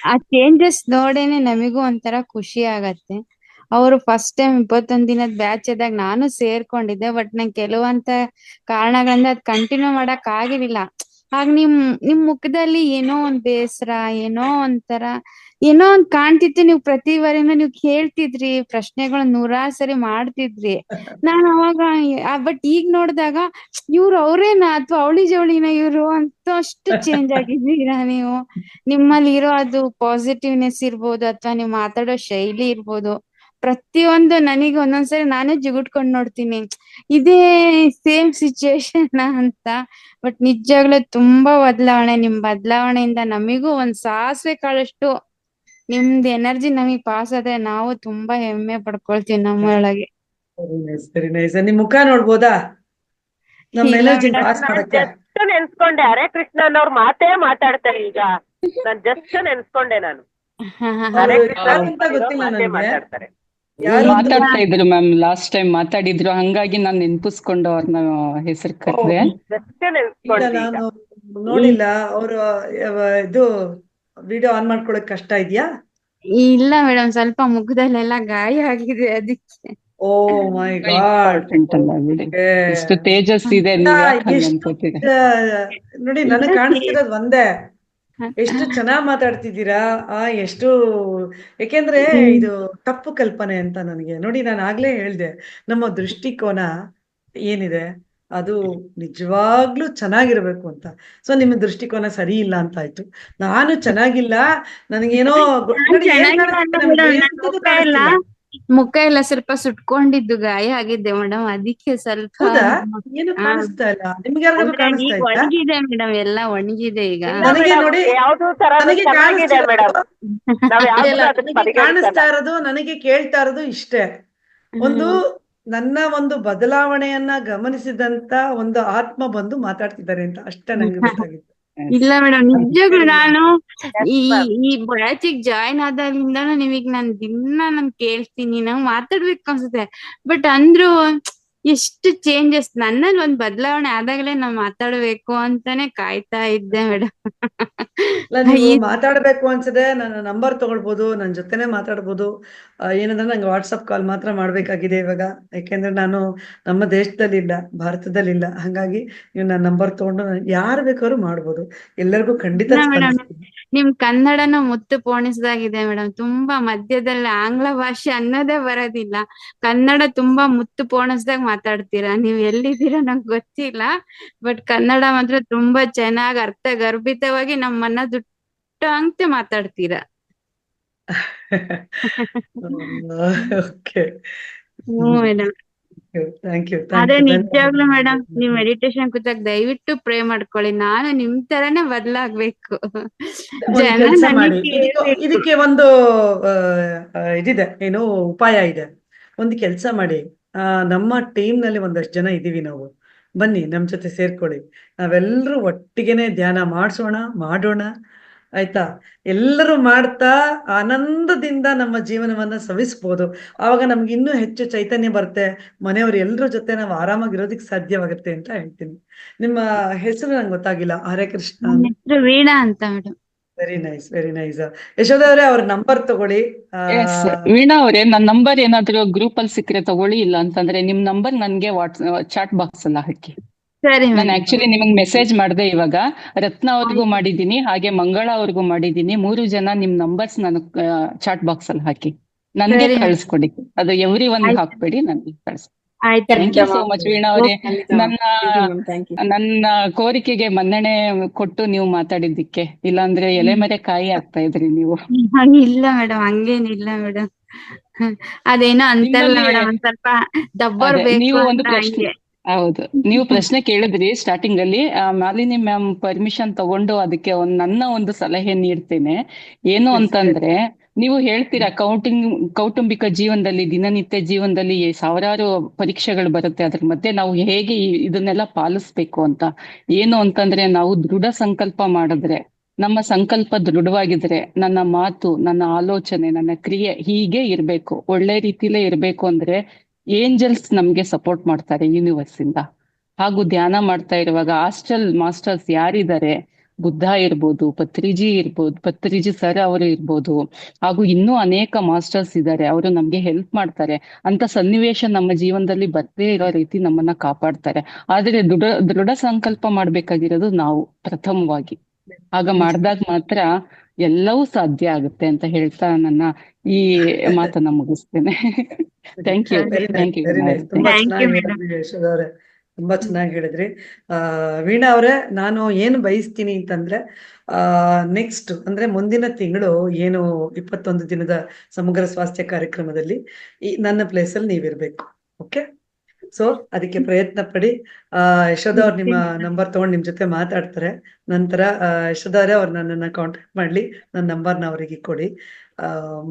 ಆ ಚೇಂಜಸ್ ನೋಡೇನೆ ನಮಿಗೂ ಒಂಥರ ಖುಷಿ ಆಗತ್ತೆ. ಅವರು ಫಸ್ಟ್ ಟೈಮ್ 21 ದಿನದ ಬ್ಯಾಚ್ ಇದ್ದಾಗ ನಾನು ಸೇರ್ಕೊಂಡಿದ್ದೆ. ಬಟ್ ನಂಗೆ ಕೆಲವಂತ ಕಾರಣಗಳಿಂದ ಅದ್ ಕಂಟಿನ್ಯೂ ಮಾಡಕ್ ಆಗಿರ್ಲಿಲ್ಲ. ಆಗ ನಿಮ್ ಮುಖದಲ್ಲಿ ಏನೋ ಒಂದ್ ಬೇಸರ, ಏನೋ ಒಂದ್ ಕಾಣ್ತಿತ್ತು. ನೀವು ಪ್ರತಿ ಬಾರಿನೂ ನೀವು ಕೇಳ್ತಿದ್ರಿ, ಪ್ರಶ್ನೆಗಳು 100 ಸರಿ ಮಾಡ್ತಿದ್ರಿ. ನಾನ್ ಅವಾಗ ಬಟ್ ಈಗ ನೋಡಿದಾಗ ಇವ್ರು ಅವ್ರೇನಾ ಅಥವಾ ಅವಳಿ ಜವಳಿನ ಇವ್ರು ಅಂತ ಅಷ್ಟು ಚೇಂಜ್ ಆಗಿದ್ದೀರಾ ನೀವು. ನಿಮ್ಮಲ್ಲಿ ಇರೋ ಅದು ಪಾಸಿಟಿವ್ನೆಸ್ ಇರ್ಬೋದು, ಅಥವಾ ನೀವು ಮಾತಾಡೋ ಶೈಲಿ ಇರ್ಬೋದು, ಪ್ರತಿಯೊಂದು ನನಗೆ ಒಂದೊಂದ್ಸರಿ ನಾನೇ ಜಿಗುಟ್ಕೊಂಡ್ ನೋಡ್ತೀನಿ, ಇದೇ ಸೇಮ್ ಸಿಚುವೇಶನ್ ಅಂತ. ಬಟ್ ನಿಜವಾಗ್ಲೂ ತುಂಬಾ ಬದಲಾವಣೆ. ನಿಮ್ ಬದಲಾವಣೆಯಿಂದ ನಮಿಗೂ ಒಂದ್ ಸಾಸಿವೆ ಕಾಳಷ್ಟು ನಿಮ್ದು ಎನರ್ಜಿ ನಮಗ್ ಪಾಸ್ ಆದ್ರೆ ನಾವು ತುಂಬಾ ಹೆಮ್ಮೆ ಪಡ್ಕೊಳ್ತೀವಿ ನಮ್ಮೊಳಗೆ. Very nice. ನಿಮ್ ಮುಖ ನೋಡ್ಬೋದಾ ನಮ್ಮ ಎನರ್ಜಿ ಪಾಸ್ ಮಾಡಕ್ಕೆ? ಜಸ್ಟ್ ನೆನ್ಸ್ಕೊಂಡೆ, ಹರೇ ಕೃಷ್ಣ ಅನ್ನೋರ್ ಮಾತೇ ಮಾತಾಡ್ತಾರೆ ಈಗ. ನಾನ್ ಜಸ್ಟ್ ನೆನ್ಸ್ಕೊಂಡೆ, ನಾನು ಹರೇ ಕೃಷ್ಣ ಗೊತ್ತಿಲ್ಲ ನನಗೆ, ಮಾತಾಡ್ತಾರೆ. ಮಾತಾಡ್ತಾ ಇದ್ರು ಮ್ಯಾಮ್, ಲಾಸ್ಟ್ ಟೈಮ್ ಮಾತಾಡಿದ್ರು, ಹಂಗಾಗಿ ನಾನು ನೆನ್ಪಿಸ್ಕೊಂಡು ಅವ್ರನ್ನ ಹೆಸರು ಕರೆದೆ. ನಾನು ನೋಡಿಲ್ಲ. ಅವರು ಇದು ವಿಡಿಯೋ ಆನ್ ಮಾಡ್ಕೊಳಕ್ ಕಷ್ಟ ಇದೆಯಾ? ಇಲ್ಲ ಮೇಡಮ್, ಸ್ವಲ್ಪ ಮುಖದಲ್ಲೆಲ್ಲ ಗಾಯ ಆಗಿದೆ ಅದಕ್ಕೆ. ಓ ಮೈ ಗಾಡ್, ಎಷ್ಟು ತೇಜಸ್ ಇದೆ, ನೋಡಿ ನನಗ್ ಕಾಣಿಸ್ತಿರೋದ್ ಒಂದೇ. ಎಷ್ಟು ಚೆನ್ನಾಗ್ ಮಾತಾಡ್ತಿದ್ದೀರಾ, ಎಷ್ಟು. ಯಾಕೆಂದ್ರೆ ಇದು ತಪ್ಪು ಕಲ್ಪನೆ ಅಂತ ನನಗೆ. ನೋಡಿ, ನಾನು ಆಗ್ಲೇ ಹೇಳ್ದೆ, ನಮ್ಮ ದೃಷ್ಟಿಕೋನ ಏನಿದೆ ಅದು ನಿಜವಾಗ್ಲೂ ಚೆನ್ನಾಗಿರ್ಬೇಕು ಅಂತ. ಸೊ ನಿಮ್ಮ ದೃಷ್ಟಿಕೋನ ಸರಿ ಇಲ್ಲ ಅಂತ ಆಯ್ತು. ನಾನು ಚೆನ್ನಾಗಿಲ್ಲ, ನನಗೇನೋ ಮುಖ ಎಲ್ಲ ಸ್ವಲ್ಪ ಸುಟ್ಕೊಂಡಿದ್ದು ಗಾಯ ಆಗಿದ್ದೆ ಮೇಡಮ್, ಅದಕ್ಕೆ ಸ್ವಲ್ಪ ಏನು ಕಾಣಿಸ್ತಾ ಇಲ್ಲ. ನಿಮ್ಗೆ ಯಾರಿಗಾದ್ರು ಕಾಣಿಸ್ತಾ ಇತ್ತಾ? ಒಣಗಿದೆ ಮೇಡಮ್, ಎಲ್ಲ ಒಣಗಿದೆ ಈಗ. ನನಗೆ ನೋಡಿ, ನನಗೆ ಕಾಣಿಸ್ತಾ ಇರೋದು, ನನಗೆ ಕೇಳ್ತಾ ಇರೋದು ಇಷ್ಟೇ. ಒಂದು ನನ್ನ ಒಂದು ಬದಲಾವಣೆಯನ್ನ ಗಮನಿಸಿದಂತ ಒಂದು ಆತ್ಮ ಬಂದು ಮಾತಾಡ್ತಿದ್ದಾರೆ ಅಂತ ಅಷ್ಟೇ ನಂಗೆ ಗೊತ್ತಾಗಿತ್ತು. ಇಲ್ಲ ಮೇಡಮ್, ನಿಜವಾಗ್ಲು ನಾನು ಈ ಬ್ಯಾಚಿಗೆ ಜಾಯಿನ್ ಆದಾಗಿಂದ ನಿಮಗ್ ನಾನ್ ಕೇಳ್ತೀನಿ, ನಂಗ್ ಮಾತಾಡ್ಬೇಕು ಅನ್ಸುತ್ತೆ. ಬಟ್ ಅಂದ್ರು ಎಷ್ಟು ಚೇಂಜಸ್ ನನ್ನಲ್ಲಿ ಒಂದ್ ಬದಲಾವಣೆ ಆದಾಗಲೇ ನಾವ್ ಮಾತಾಡ್ಬೇಕು ಅಂತಾನೆ ಕಾಯ್ತಾ ಇದ್ದೆ ಮೇಡಮ್. ಮಾತಾಡ್ಬೇಕು ಅನ್ಸದೆ ನನ್ನ ನಂಬರ್ ತಗೊಳ್ಬೋದು, ನನ್ ಜೊತೆನೆ ಮಾತಾಡ್ಬೋದು. ಏನಂದ್ರೆ ನಂಗೆ ವಾಟ್ಸಪ್ ಕಾಲ್ ಮಾತ್ರ ಮಾಡ್ಬೇಕಾಗಿದೆ ಇವಾಗ. ಯಾಕೆಂದ್ರೆ ನಾನು ನಮ್ಮ ದೇಶದಲ್ಲಿ ಇಲ್ಲ, ಭಾರತದಲ್ಲಿ ಇಲ್ಲ. ಹಂಗಾಗಿ ನೀವು ನನ್ನ ನಂಬರ್ ತಗೊಂಡು ಯಾರು ಬೇಕಾದ್ರೂ ಮಾಡ್ಬೋದು. ಎಲ್ಲರಿಗೂ ಖಂಡಿತ ನಿಮ್ ಕನ್ನಡನ ಮುತ್ತು ಪೋಣಿಸ್ದಾಗಿದೆ ಮೇಡಮ್. ತುಂಬಾ ಮಧ್ಯದಲ್ಲಿ ಆಂಗ್ಲ ಭಾಷೆ ಅನ್ನೋದೇ ಬರೋದಿಲ್ಲ, ಕನ್ನಡ ತುಂಬಾ ಮುತ್ತು ಪೋಣಿಸ್ದಾಗ ಮಾತಾಡ್ತೀರಾ. ನೀವ್ ಎಲ್ಲಿದ್ದೀರಾ ನಂಗೆ ಗೊತ್ತಿಲ್ಲ, ಬಟ್ ಕನ್ನಡ ಮಾತ್ರ ತುಂಬಾ ಚೆನ್ನಾಗಿ ಅರ್ಥಗರ್ಭಿತವಾಗಿ ನಮ್ಮನ್ನ ದುಟ್ಟಂತೆ ಮಾತಾಡ್ತೀರಾ. ಮೇಡಮ್, ಆದ್ರೆ ನಿಜವಾಗ್ಲೂ ಮೇಡಮ್, ನೀವ್ ಮೆಡಿಟೇಷನ್ ಕೂತಾಗ ದಯವಿಟ್ಟು ಪ್ರೇ ಮಾಡ್ಕೊಳ್ಳಿ. ನಾನು ನಿಮ್ ತರನೇ ಬದಲಾಗ್ಬೇಕು. ಇದಕ್ಕೆ ಒಂದು ಇದಿದೆ, ಏನು ಉಪಾಯ ಇದೆ. ಒಂದು ಕೆಲಸ ಮಾಡಿ, ನಮ್ಮ ಟೀಮ್ ನಲ್ಲಿ ಒಂದಷ್ಟು ಜನ ಇದೀವಿ ನಾವು, ಬನ್ನಿ ನಮ್ ಜೊತೆ ಸೇರ್ಕೊಳ್ಳಿ. ನಾವೆಲ್ಲರೂ ಒಟ್ಟಿಗೆನೆ ಧ್ಯಾನ ಮಾಡೋಣ ಆಯ್ತಾ? ಎಲ್ಲರೂ ಮಾಡ್ತಾ ಆನಂದದಿಂದ ನಮ್ಮ ಜೀವನವನ್ನ ಸವಿಸ್ಬೋದು. ಆವಾಗ ನಮ್ಗೆ ಇನ್ನೂ ಹೆಚ್ಚು ಚೈತನ್ಯ ಬರುತ್ತೆ. ಮನೆಯವ್ರು ಎಲ್ಲರ ಜೊತೆ ನಾವು ಆರಾಮಾಗಿರೋದಕ್ಕೆ ಸಾಧ್ಯವಾಗುತ್ತೆ ಅಂತ ಹೇಳ್ತೀನಿ. ನಿಮ್ಮ ಹೆಸರು ನಂಗೆ ಗೊತ್ತಾಗಿಲ್ಲ. ಹರೇ ಕೃಷ್ಣ. ವೀಣಾ ಅಂತ madam. Very nice, very nice. Yashoda ಅವರೇ, ಅವ್ರ ನಂಬರ್ ತಗೊಳ್ಳಿ. ವೀಣಾ ಅವರೇ, ನನ್ನ ನಂಬರ್ ಏನಾದ್ರು ಗ್ರೂಪ್ ಅಲ್ಲಿ ಸಿಕ್ಕರೆ ತಗೊಳ್ಳಿ, ಇಲ್ಲ ಅಂತಂದ್ರೆ ನಿಮ್ ನಂಬರ್ ನನ್ಗೆ ಚಾಟ್ ಬಾಕ್ಸ್ ಎಲ್ಲ ಹಾಕಿ. ಸರಿ ನಾನು ಮೇಡಮ್. ಆಕ್ಚುಲಿ ನಿಮಗ್ ಮೆಸೇಜ್ ಮಾಡಿದೆ ಇವಾಗ. ರತ್ನ ಅವ್ರಿಗೂ ಮಾಡಿದ್ದೀನಿ, ಹಾಗೆ ಮಂಗಳ ಅವ್ರಿಗೂ ಮಾಡಿದ್ದೀನಿ. 3 ಜನ ನಿಮ್ ನಂಬರ್ಸ್ ನಾನು ಚಾಟ್ ಬಾಕ್ಸ್ ಅಲ್ಲಿ ಹಾಕಿ ನನ್ಗೆ ಸರಿ ಕಳ್ಸ್ಕೊಡಿ. ಅದು ಎವ್ರಿ ಒನ್ ಆಯ್ತು. ಹಾಕ್ಬೇಡಿ, ನನ್ಗೆ ಕಳ್ಸಿ. ಆಯ್ತು thank you madam. So much Veena ಅವರೇ. ನನ್ನ ಥ್ಯಾಂಕ್ ಯು. ನನ್ನ ಕೋರಿಕೆಗೆ ಮನ್ನಣೆ ಕೊಟ್ಟು ನೀವು ಮಾತಾಡಿದ್ದಕ್ಕೆ. ಇಲ್ಲಾಂದ್ರೆ ಎಲೆ ಮೇಲೆ ಕಾಯಿ ಆಗ್ತಾ ಇದ್ರಿ ನೀವು. ಇಲ್ಲ ಮೇಡಮ್, ಹಂಗೇನಿಲ್ಲ ಮೇಡಮ್. ಅದೇನೋ ಅಂತಾರಲ್ಲ ನಿಮ್ಮಲ್ಲಿ ಮೇಡಮ್, ಒಂದ್ ಸ್ವಲ್ಪ ಡಬ್ಬರ್ ಅದೇ ಬೇಕು ನೀವು ಒಂದು ಅಂತ ಪ್ರಶ್ನೆ, ಹಂಗೆ. ಹೌದು, ನೀವು ಪ್ರಶ್ನೆ ಕೇಳಿದ್ರಿ ಸ್ಟಾರ್ಟಿಂಗ್ ಅಲ್ಲಿ. ಮಾಲಿನಿ ಮ್ಯಾಮ್ ಪರ್ಮಿಷನ್ ತಗೊಂಡು ಅದಕ್ಕೆ ನನ್ನ ಒಂದು ಸಲಹೆ ನೀಡ್ತೇನೆ. ಏನು ಅಂತಂದ್ರೆ, ನೀವು ಹೇಳ್ತೀರಾ ಕೌಟುಂಬಿಕ ಜೀವನದಲ್ಲಿ, ದಿನನಿತ್ಯ ಜೀವನದಲ್ಲಿ ಸಾವಿರಾರು ಪರೀಕ್ಷೆಗಳು ಬರುತ್ತೆ, ಅದ್ರ ಮಧ್ಯೆ ನಾವು ಹೇಗೆ ಇದನ್ನೆಲ್ಲ ಪಾಲಿಸ್ಬೇಕು ಅಂತ. ಏನು ಅಂತಂದ್ರೆ, ನಾವು ದೃಢ ಸಂಕಲ್ಪ ಮಾಡಿದ್ರೆ, ನಮ್ಮ ಸಂಕಲ್ಪ ದೃಢವಾಗಿದ್ರೆ, ನನ್ನ ಮಾತು, ನನ್ನ ಆಲೋಚನೆ, ನನ್ನ ಕ್ರಿಯೆ ಹೀಗೆ ಇರ್ಬೇಕು, ಒಳ್ಳೆ ರೀತಿಲೇ ಇರ್ಬೇಕು ಅಂದ್ರೆ ಏಂಜಲ್ಸ್ ನಮ್ಗೆ ಸಪೋರ್ಟ್ ಮಾಡ್ತಾರೆ ಯೂನಿವರ್ಸ್ ಇಂದ. ಹಾಗೂ ಧ್ಯಾನ ಮಾಡ್ತಾ ಇರುವಾಗ ಹಾಸ್ಟೆಲ್ ಮಾಸ್ಟರ್ಸ್ ಯಾರಿದ್ದಾರೆ, ಬುದ್ಧ ಇರ್ಬೋದು, ಪತ್ರಿಜಿ ಸರ್ ಅವರು ಇರ್ಬೋದು, ಹಾಗೂ ಇನ್ನೂ ಅನೇಕ ಮಾಸ್ಟರ್ಸ್ ಇದ್ದಾರೆ, ಅವರು ನಮ್ಗೆ ಹೆಲ್ಪ್ ಮಾಡ್ತಾರೆ. ಅಂತ ಸನ್ನಿವೇಶ ನಮ್ಮ ಜೀವನದಲ್ಲಿ ಬರದೇ ಇರೋ ರೀತಿ ನಮ್ಮನ್ನ ಕಾಪಾಡ್ತಾರೆ. ಆದ್ರೆ ದೃಢ ಸಂಕಲ್ಪ ಮಾಡ್ಬೇಕಾಗಿರೋದು ನಾವು ಪ್ರಥಮವಾಗಿ. ಆಗ ಮಾಡ್ದಾಗ ಮಾತ್ರ ಎಲ್ಲವೂ ಸಾಧ್ಯ ಆಗುತ್ತೆ ಅಂತ ಹೇಳ್ತಾ ನನ್ನ ಈ ಮಾತನ್ನ ಮುಗಿಸ್ತೇನೆ. Thank you. Very nice, very nice. ತುಂಬಾ ಚೆನ್ನಾಗಿ ಹೇಳಿದ್ರಿ ಯಶೋಧ ಅವರೇ, ತುಂಬಾ ಚೆನ್ನಾಗಿ ಹೇಳಿದ್ರಿ. ವೀಣಾ ಅವರೇ, ನಾನು ಏನು ಬಯಸ್ತೀನಿ ಅಂತಂದ್ರೆ, ನೆಕ್ಸ್ಟ್ ಅಂದ್ರೆ ಮುಂದಿನ ತಿಂಗಳು ಏನು 21 ದಿನದ ಸಮಗ್ರ ಸ್ವಾಸ್ಥ್ಯ ಕಾರ್ಯಕ್ರಮದಲ್ಲಿ ನನ್ನ ಪ್ಲೇಸ್ ಅಲ್ಲಿ ನೀವಿರ್ಬೇಕು. ಓಕೆ, ಸೊ ಅದಕ್ಕೆ ಪ್ರಯತ್ನ ಪಡಿ. ಯಶೋಧ ಅವ್ರು ನಿಮ್ಮ ನಂಬರ್ ತಗೊಂಡು ನಿಮ್ ಜೊತೆ ಮಾತಾಡ್ತಾರೆ. ನಂತರ ಯಶೋಧ ಅವರೇ ಅವ್ರು ನನ್ನನ್ನ ಕಾಂಟ್ಯಾಕ್ಟ್ ಮಾಡ್ಲಿ, ನನ್ನ ನಂಬರ್ನ ಅವರಿಗೆ ಕೊಡಿ,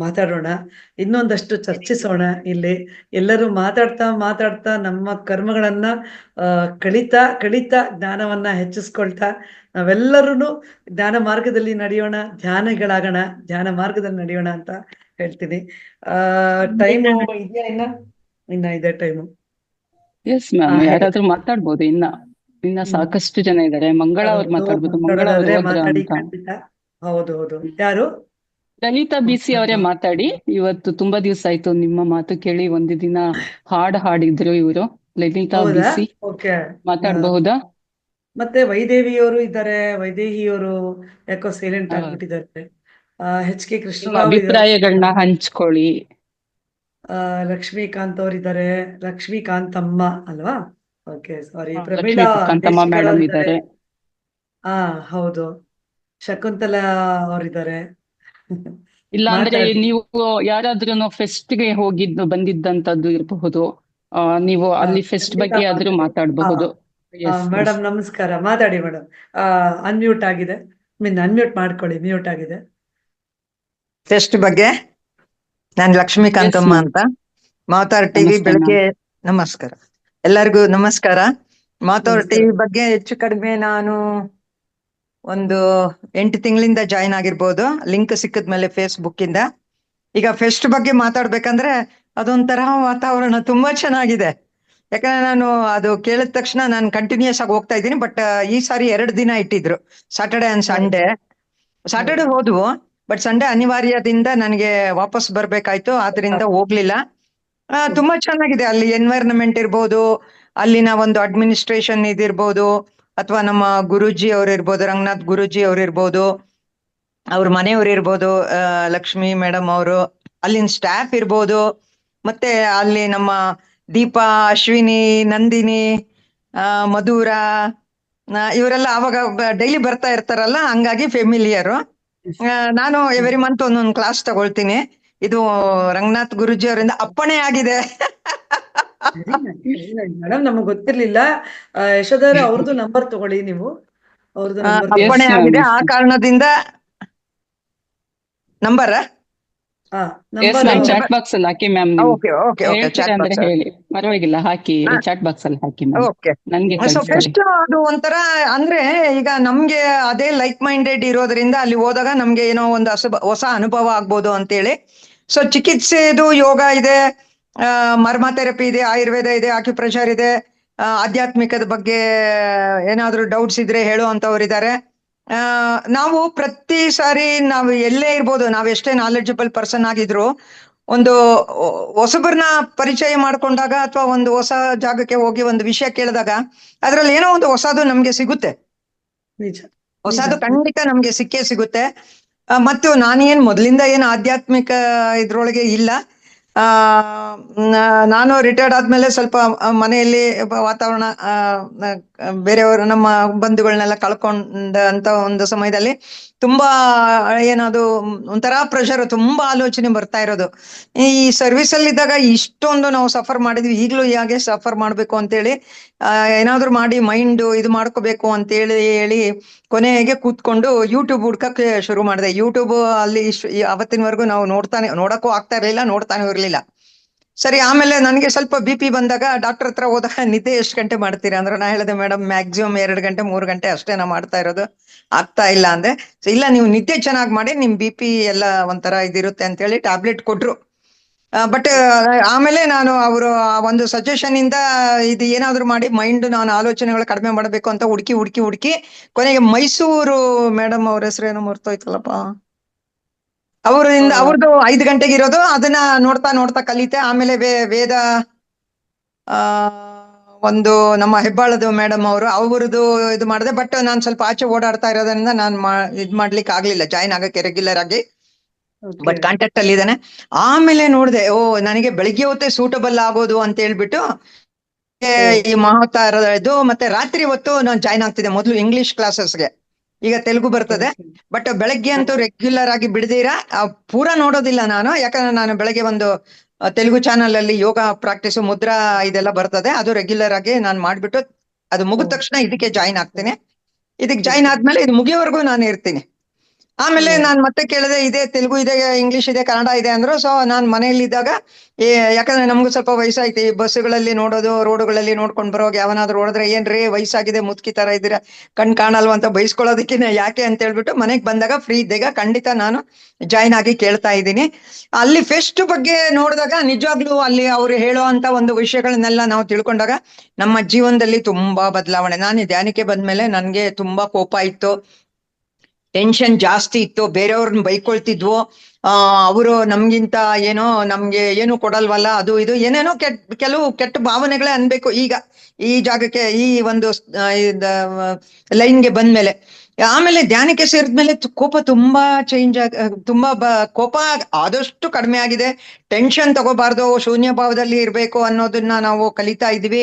ಮಾತಾಡೋಣ, ಇನ್ನೊಂದಷ್ಟು ಚರ್ಚಿಸೋಣ. ಇಲ್ಲಿ ಎಲ್ಲರೂ ಮಾತಾಡ್ತಾ ನಮ್ಮ ಕರ್ಮಗಳನ್ನ ಕಳಿತಾ ಜ್ಞಾನವನ್ನ ಹೆಚ್ಚಿಸ್ಕೊಳ್ತಾ ನಾವೆಲ್ಲರೂ ಜ್ಞಾನ ಮಾರ್ಗದಲ್ಲಿ ನಡೆಯೋಣ, ಧ್ಯಾನ ಮಾರ್ಗದಲ್ಲಿ ನಡೆಯೋಣ ಅಂತ ಹೇಳ್ತೀನಿ. ಟೈಮು ಇದೆಯಾ? ಇನ್ನ ಇದೆ ಟೈಮು. ಎಸ್ ಮ್ಯಾಮ್, ಯಾರಾದ್ರೂ ಮಾತಾಡ್ಬೋದು. ಇನ್ನ ಸಾಕಷ್ಟು ಜನ ಇದ್ದಾರೆ. ಮಂಗಳ ಅವ್ರು ಮಾತಾಡ್ಬೋದು. ಮಂಗಳ ಅವ್ರು ಮಾತಾಡಿ, ಖಂಡಿತ. ಹೌದು, ಯಾರು? ಲಲಿತಾ ಬಿಸಿ ಅವರೇ ಮಾತಾಡಿ. ಇವತ್ತು ತುಂಬಾ ದಿವಸ ಆಯ್ತು ನಿಮ್ಮ ಮಾತು ಕೇಳಿ. ಒಂದು ದಿನ ಹಾಡಿದ್ರು ಇವರು. ಲಲಿತಾ ಬಿಸಿ ಮಾತಾಡಬಹುದಾ? ಮತ್ತೆ ವೈದೇಹಿಯವರು ಇದ್ದಾರೆ. ವೈದೇಹಿಯವರು ಯಾಕೋ ಸೈಲೆಂಟ್ ಆಗ್ಬಿಟ್ಟಿದ್ದಾರೆ. HK ಕೃಷ್ಣರಾವ್ ಅಭಿಪ್ರಾಯಗಳನ್ನ ಹಂಚ್ಕೊಳ್ಳಿ. ಲಕ್ಷ್ಮೀಕಾಂತ್ ಅವರಿದ್ದಾರೆ. ಲಕ್ಷ್ಮೀಕಾಂತಮ್ಮ ಅಲ್ವಾ? ಓಕೆ, ಸಾರಿ. ಲಕ್ಷ್ಮೀಕಾಂತಮ್ಮ ಮೇಡಮ್ ಇದ್ದಾರೆ. ಹೌದು. ಶಕುಂತಲಾ ಅವರಿದ್ದಾರೆ. ಇಲ್ಲ ಅಂದ್ರೆ ನೀವು ಯಾರಾದ್ರೂ ಫೆಸ್ಟ್ ಗೆ ಬಂದಿದ್ದಂತದ್ದು ಇರಬಹುದು. ನೀವು ಅಲ್ಲಿ ಫೆಸ್ಟ್ ಬಗ್ಗೆ ಆದ್ರೂ ಮಾತಾಡಬಹುದು. ಮೇಡಮ್ ನಮಸ್ಕಾರ, ಮಾತಾಡಿ ಮೇಡಮ್. ಅನ್ಮ್ಯೂಟ್ ಆಗಿದೆ, ಅನ್ಮ್ಯೂಟ್ ಮಾಡ್ಕೊಳ್ಳಿ, ಮ್ಯೂಟ್ ಆಗಿದೆ. ಫೆಸ್ಟ್ ಬಗ್ಗೆ ನಾನು ಲಕ್ಷ್ಮೀಕಾಂತಮ್ಮ ಅಂತ, ಮಾತಾರ್ ಟಿವಿ ಬೆಳಗ್ಗೆ. ನಮಸ್ಕಾರ ಎಲ್ಲರಿಗೂ, ನಮಸ್ಕಾರ. ಮಾತಾರ್ ಟಿವಿ ಬಗ್ಗೆ ಹೆಚ್ಚು ಕಡಿಮೆ ನಾನು ಒಂದು 8 ತಿಂಗಳಿಂದ ಜಾಯಿನ್ ಆಗಿರ್ಬೋದು. ಲಿಂಕ್ ಸಿಕ್ಕಿದ್ಮೇಲೆ ಫೇಸ್ಬುಕ್ ಇಂದ. ಈಗ ಫೆಸ್ಟ್ ಬಗ್ಗೆ ಮಾತಾಡ್ಬೇಕಂದ್ರೆ ಅದೊಂಥರ ವಾತಾವರಣ ತುಂಬಾ ಚೆನ್ನಾಗಿದೆ. ಯಾಕಂದ್ರೆ ನಾನು ಅದು ಕೇಳಿದ ತಕ್ಷಣ ನಾನು ಕಂಟಿನ್ಯೂಸ್ ಆಗಿ ಹೋಗ್ತಾ ಇದ್ದೀನಿ. ಬಟ್ ಈ ಸಾರಿ 2 ದಿನ ಇಟ್ಟಿದ್ರು, ಸಾಟರ್ಡೆ ಅಂಡ್ ಸಂಡೇ. ಸಾಟರ್ಡೆ ಹೋದ್ವು, ಬಟ್ ಸಂಡೇ ಅನಿವಾರ್ಯದಿಂದ ನನಗೆ ವಾಪಸ್ ಬರ್ಬೇಕಾಯ್ತು, ಆದ್ರಿಂದ ಹೋಗ್ಲಿಲ್ಲ. ತುಂಬಾ ಚೆನ್ನಾಗಿದೆ. ಅಲ್ಲಿ ಎನ್ವೈರನ್ಮೆಂಟ್ ಇರ್ಬೋದು, ಅಲ್ಲಿನ ಒಂದು ಅಡ್ಮಿನಿಸ್ಟ್ರೇಷನ್ ಇದಿರ್ಬೋದು, ಅಥವಾ ನಮ್ಮ ಗುರೂಜಿ ಅವ್ರು ಇರ್ಬೋದು, ರಂಗನಾಥ್ ಗುರೂಜಿ ಅವ್ರು ಇರ್ಬೋದು, ಅವ್ರ ಮನೆಯವ್ರು ಇರ್ಬೋದು, ಲಕ್ಷ್ಮಿ ಮೇಡಮ್ ಅವರು, ಅಲ್ಲಿನ ಸ್ಟಾಫ್ ಇರ್ಬೋದು, ಮತ್ತೆ ಅಲ್ಲಿ ನಮ್ಮ ದೀಪಾ, ಅಶ್ವಿನಿ, ನಂದಿನಿ, ಮಧುರ, ಇವರೆಲ್ಲ ಅವಾಗ ಡೈಲಿ ಬರ್ತಾ ಇರ್ತಾರಲ್ಲ, ಹಂಗಾಗಿ ಫೆಮಿಲಿಯರು. ನಾನು ಎವ್ರಿ ಮಂತ್ ಒಂದೊಂದು ಕ್ಲಾಸ್ ತಗೊಳ್ತೀನಿ. ಇದು ರಂಗನಾಥ್ ಗುರೂಜಿ ಅವರಿಂದ ಅಪ್ಪಣೆ ಆಗಿದೆ. ಮೇಡಮ್ ನಮಗ್ ಗೊತ್ತಿರ್ಲಿಲ್ಲ. ಯಶೋಧರ ಅವ್ರದ್ದು ನಂಬರ್ ತಗೊಳ್ಳಿ ನೀವು. ಅವ್ರದ್ದು ಅಪ್ಪಣೆ ಆಗಿದೆ, ಆ ಕಾರಣದಿಂದ ನಂಬರ್ ಚಾಟ್ ಬಾಕ್ಸ್ ಅಲ್ಲಿ ಹಾಕಿ ಮ್ಯಾಮ್. ಹೇಳಿ, ಪರವಾಗಿಲ್ಲ, ಹಾಕಿ ಚಾಟ್ ಬಾಕ್ಸ್ ಅಲ್ಲಿ ಹಾಕಿ ನನ್ಗೆ. ಫಸ್ಟ್ ಅದು ಒಂಥರ ಅಂದ್ರೆ, ಈಗ ನಮ್ಗೆ ಅದೇ ಲೈಕ್ ಮೈಂಡೆಡ್ ಇರೋದ್ರಿಂದ ಅಲ್ಲಿ ಹೋದಾಗ ನಮ್ಗೆ ಏನೋ ಒಂದು ಹೊಸ ಅನುಭವ ಆಗ್ಬೋದು ಅಂತೇಳಿ. ಸೊ ಚಿಕಿತ್ಸೆದು ಯೋಗ ಇದೆ, ಮರ್ಮ ಥೆರಪಿ ಇದೆ, ಆಯುರ್ವೇದ ಇದೆ, ಆಕ್ಯುಪ್ರೆಷರ್ ಇದೆ, ಆಧ್ಯಾತ್ಮಿಕದ ಬಗ್ಗೆ ಏನಾದ್ರು ಡೌಟ್ಸ್ ಇದ್ರೆ ಹೇಳುವಂತವ್ರಿದ್ದಾರೆ. ನಾವು ಪ್ರತಿ ಸಾರಿ ನಾವು ಎಲ್ಲೇ ಇರ್ಬೋದು, ನಾವ್ ಎಷ್ಟೇ ನಾಲೆಡ್ಜಬಲ್ ಪರ್ಸನ್ ಆಗಿದ್ರು ಒಂದು ಹೊಸಬರನ್ನ ಪರಿಚಯ ಮಾಡ್ಕೊಂಡಾಗ ಅಥವಾ ಒಂದು ಹೊಸ ಜಾಗಕ್ಕೆ ಹೋಗಿ ಒಂದು ವಿಷಯ ಕೇಳಿದಾಗ ಅದ್ರಲ್ಲಿ ಏನೋ ಒಂದು ಹೊಸದು ನಮ್ಗೆ ಸಿಗುತ್ತೆ, ನಿಜ ಹೊಸದು ಖಂಡಿತ ನಮ್ಗೆ ಸಿಕ್ಕೇ ಸಿಗುತ್ತೆ. ಮತ್ತು ನಾನೇನ್ ಮೊದಲಿಂದ ಏನು ಆಧ್ಯಾತ್ಮಿಕ ಇದ್ರೊಳಗೆ ಇಲ್ಲ. ನಾನು ರಿಟೈರ್ಡ್ ಆದ್ಮೇಲೆ ಸ್ವಲ್ಪ ಮನೆಯಲ್ಲಿ ವಾತಾವರಣ ಬೇರೆಯವರು ನಮ್ಮ ಬಂಧುಗಳನ್ನೆಲ್ಲ ಕಳ್ಕೊಂಡ ಅಂತ ಒಂದು ಸಮಯದಲ್ಲಿ ತುಂಬಾ ಏನದು ಒಂಥರ ಪ್ರೆಷರ್, ತುಂಬಾ ಆಲೋಚನೆ ಬರ್ತಾ ಇರೋದು. ಈ ಸರ್ವಿಸ್ ಅಲ್ಲಿ ಇದ್ದಾಗ ಇಷ್ಟೊಂದು ನಾವು ಸಫರ್ ಮಾಡಿದ್ವಿ, ಈಗಲೂ ಹಾಗೆ ಸಫರ್ ಮಾಡ್ಬೇಕು ಅಂತೇಳಿ ಏನಾದ್ರು ಮಾಡಿ ಮೈಂಡ್ ಇದು ಮಾಡ್ಕೋಬೇಕು ಅಂತ ಹೇಳಿ ಕೊನೆಗೆ ಕೂತ್ಕೊಂಡು ಯೂಟ್ಯೂಬ್ ಹುಡ್ಕಕ್ಕೆ ಶುರು ಮಾಡಿದೆ. ಯೂಟ್ಯೂಬ್ ಅಲ್ಲಿ ಅವತ್ತಿನವರೆಗೂ ನಾವು ನೋಡಕ್ಕೂ ಆಗ್ತಾ ಇರ್ಲಿಲ್ಲ, ನೋಡ್ತಾನೆ ಇರ್ಲಿಲ್ಲ. ಸರಿ, ಆಮೇಲೆ ನನಗೆ ಸ್ವಲ್ಪ BP ಬಂದಾಗ ಡಾಕ್ಟರ್ ಹತ್ರ ಹೋದಾಗ ನಿದ್ದೆ ಎಷ್ಟು ಗಂಟೆ ಮಾಡ್ತೀರಾ ಅಂದ್ರೆ ನಾ ಹೇಳಿದೆ, ಮೇಡಮ್ ಮ್ಯಾಕ್ಸಿಮಮ್ 2 ಗಂಟೆ 3 ಗಂಟೆ ಅಷ್ಟೇ ನಾ ಮಾಡ್ತಾ ಇರೋದು, ಆಗ್ತಾ ಇಲ್ಲ ಅಂದೆ. ಇಲ್ಲ, ನೀವು ನಿದ್ದೆ ಚೆನ್ನಾಗಿ ಮಾಡಿ ನಿಮ್ BP ಎಲ್ಲ ಒಂಥರ ಇದಿರುತ್ತೆ ಅಂತ ಹೇಳಿ ಟ್ಯಾಬ್ಲೆಟ್ ಕೊಟ್ರು. ಬಟ್ ಆಮೇಲೆ ನಾನು ಅವರು ಒಂದು ಸಜೆಷನ್ ಇಂದ ಇದು ಏನಾದ್ರು ಮಾಡಿ ಮೈಂಡ್ ನಾನು ಆಲೋಚನೆಗಳು ಕಡಿಮೆ ಮಾಡಬೇಕು ಅಂತ ಹುಡುಕಿ ಕೊನೆಗೆ ಮೈಸೂರು ಮೇಡಮ್ ಅವ್ರ ಹೆಸರೇನೋ ಮರ್ತೋಯ್ತಲ್ಲಪ್ಪ, ಅವ್ರದ್ದು 5 ಗಂಟೆಗೆ ಇರೋದು, ಅದನ್ನ ನೋಡ್ತಾ ಕಲಿತೆ. ಆಮೇಲೆ ವೇದ ಒಂದು ನಮ್ಮ ಹೆಬ್ಬಾಳದ ಮೇಡಮ್ ಅವ್ರದ್ದು ಇದು ಮಾಡಿದೆ. ಬಟ್ ನಾನು ಸ್ವಲ್ಪ ಆಚೆ ಓಡಾಡ್ತಾ ಇರೋದ್ರಿಂದ ನಾನು ಇದ್ ಮಾಡ್ಲಿಕ್ಕೆ ಆಗ್ಲಿಲ್ಲ, ಜಾಯಿನ್ ಆಗಕ್ಕೆ ರೆಗ್ಯುಲರ್ ಆಗಿ. ಬಟ್ ಕಾಂಟ್ಯಾಕ್ಟ್ ಅಲ್ಲಿ ಇದ್ದಾನೆ. ಆಮೇಲೆ ನೋಡಿದೆ, ನನಗೆ ಬೆಳಿಗ್ಗೆ ಹೊತ್ತೇ ಸೂಟಬಲ್ ಆಗೋದು ಅಂತ ಹೇಳ್ಬಿಟ್ಟು ಈ ಮಹಾವತಾರದ್ದು ಮತ್ತೆ ರಾತ್ರಿ ಹೊತ್ತು ನಾನು ಜಾಯ್ನ್ ಆಗ್ತಿದ್ದೆ. ಮೊದಲು ಇಂಗ್ಲಿಷ್ ಕ್ಲಾಸಸ್ಗೆ, ಈಗ ತೆಲುಗು ಬರ್ತದೆ. ಬಟ್ ಬೆಳಗ್ಗೆ ಅಂತೂ ರೆಗ್ಯುಲರ್ ಆಗಿ ಬಿಡದಿರ ಪೂರಾ ನೋಡೋದಿಲ್ಲ ನಾನು, ಯಾಕಂದ್ರೆ ನಾನು ಬೆಳಗ್ಗೆ ಒಂದು ತೆಲುಗು ಚಾನಲ್ ಅಲ್ಲಿ ಯೋಗ ಪ್ರಾಕ್ಟೀಸ್ ಮುದ್ರಾ ಇದೆಲ್ಲ ಬರ್ತದೆ, ಅದು ರೆಗ್ಯುಲರ್ ಆಗಿ ನಾನು ಮಾಡ್ಬಿಟ್ಟು ಅದು ಮುಗಿದ ತಕ್ಷಣ ಇದಕ್ಕೆ ಜಾಯಿನ್ ಆಗ್ತೀನಿ. ಇದಕ್ಕೆ ಜಾಯಿನ್ ಆದ್ಮೇಲೆ ಇದು ಮುಗಿಯೋವರೆಗೂ ನಾನು ಇರ್ತೀನಿ. ಆಮೇಲೆ ನಾನು ಮತ್ತೆ ಕೇಳಿದೆ, ಇದೆ ತೆಲುಗು ಇದೆ, ಇಂಗ್ಲಿಷ್ ಇದೆ, ಕನ್ನಡ ಇದೆ ಅಂದ್ರು. ಸೊ ನಾನು ಮನೆಯಲ್ಲಿದ್ದಾಗ ಯಾಕಂದ್ರೆ ನಮ್ಗೂ ಸ್ವಲ್ಪ ವಯಸ್ಸಾಯ್ತು, ಈ ಬಸ್ಸುಗಳಲ್ಲಿ ನೋಡೋದು, ರೋಡುಗಳಲ್ಲಿ ನೋಡ್ಕೊಂಡ್ ಬರೋವಾಗ ಯಾವನಾದ್ರು ನೋಡಿದ್ರೆ ಏನ್ರಿ ವಯಸ್ಸಾಗಿದೆ ಮುದುಕಿ ತರ ಇದ್ದೀರಾ, ಕಣ್ ಕಾಣಲ್ವ ಅಂತ ಬೈಸ್ಕೊಳ್ಳೋದಕ್ಕೆ ಯಾಕೆ ಅಂತ ಹೇಳ್ಬಿಟ್ಟು ಮನೆಗೆ ಬಂದಾಗ ಫ್ರೀ ಇದ್ದಾಗ ಖಂಡಿತ ನಾನು ಜಾಯಿನ್ ಆಗಿ ಕೇಳ್ತಾ ಇದ್ದೀನಿ. ಅಲ್ಲಿ ಫೆಸ್ಟ್ ಬಗ್ಗೆ ನೋಡಿದಾಗ ನಿಜವಾಗ್ಲೂ ಅಲ್ಲಿ ಅವ್ರು ಹೇಳೋ ಅಂತ ಒಂದು ವಿಷಯಗಳನ್ನೆಲ್ಲ ನಾವು ತಿಳ್ಕೊಂಡಾಗ ನಮ್ಮ ಜೀವನದಲ್ಲಿ ತುಂಬಾ ಬದಲಾವಣೆ. ನಾನು ಧ್ಯಾನಕ್ಕೆ ಬಂದ್ಮೇಲೆ ನನ್ಗೆ ತುಂಬಾ ಕೋಪ ಇತ್ತು, ಟೆನ್ಷನ್ ಜಾಸ್ತಿ ಇತ್ತು, ಬೇರೆಯವ್ರನ್ನ ಬೈಕೊಳ್ತಿದ್ವು, ಅವರು ನಮ್ಗಿಂತ ನಮ್ಗೆ ಏನು ಕೊಡಲ್ವಲ್ಲ, ಅದು ಇದು ಏನೇನೋ ಕೆಲವು ಕೆಟ್ಟ ಭಾವನೆಗಳೇ ಅನ್ಬೇಕು. ಈಗ ಈ ಜಾಗಕ್ಕೆ ಈ ಒಂದು ಲೈನ್ಗೆ ಬಂದ್ಮೇಲೆ, ಆಮೇಲೆ ಧ್ಯಾನಕ್ಕೆ ಸೇರಿದ್ಮೇಲೆ ಕೋಪ ತುಂಬಾ ಚೇಂಜ್ ತುಂಬಾ ಕೋಪ ಆದಷ್ಟು ಕಡಿಮೆ ಆಗಿದೆ. ಟೆನ್ಷನ್ ತಗೋಬಾರ್ದು, ಶೂನ್ಯ ಭಾವದಲ್ಲಿ ಇರ್ಬೇಕು ಅನ್ನೋದನ್ನ ನಾವು ಕಲಿತಾ ಇದೀವಿ.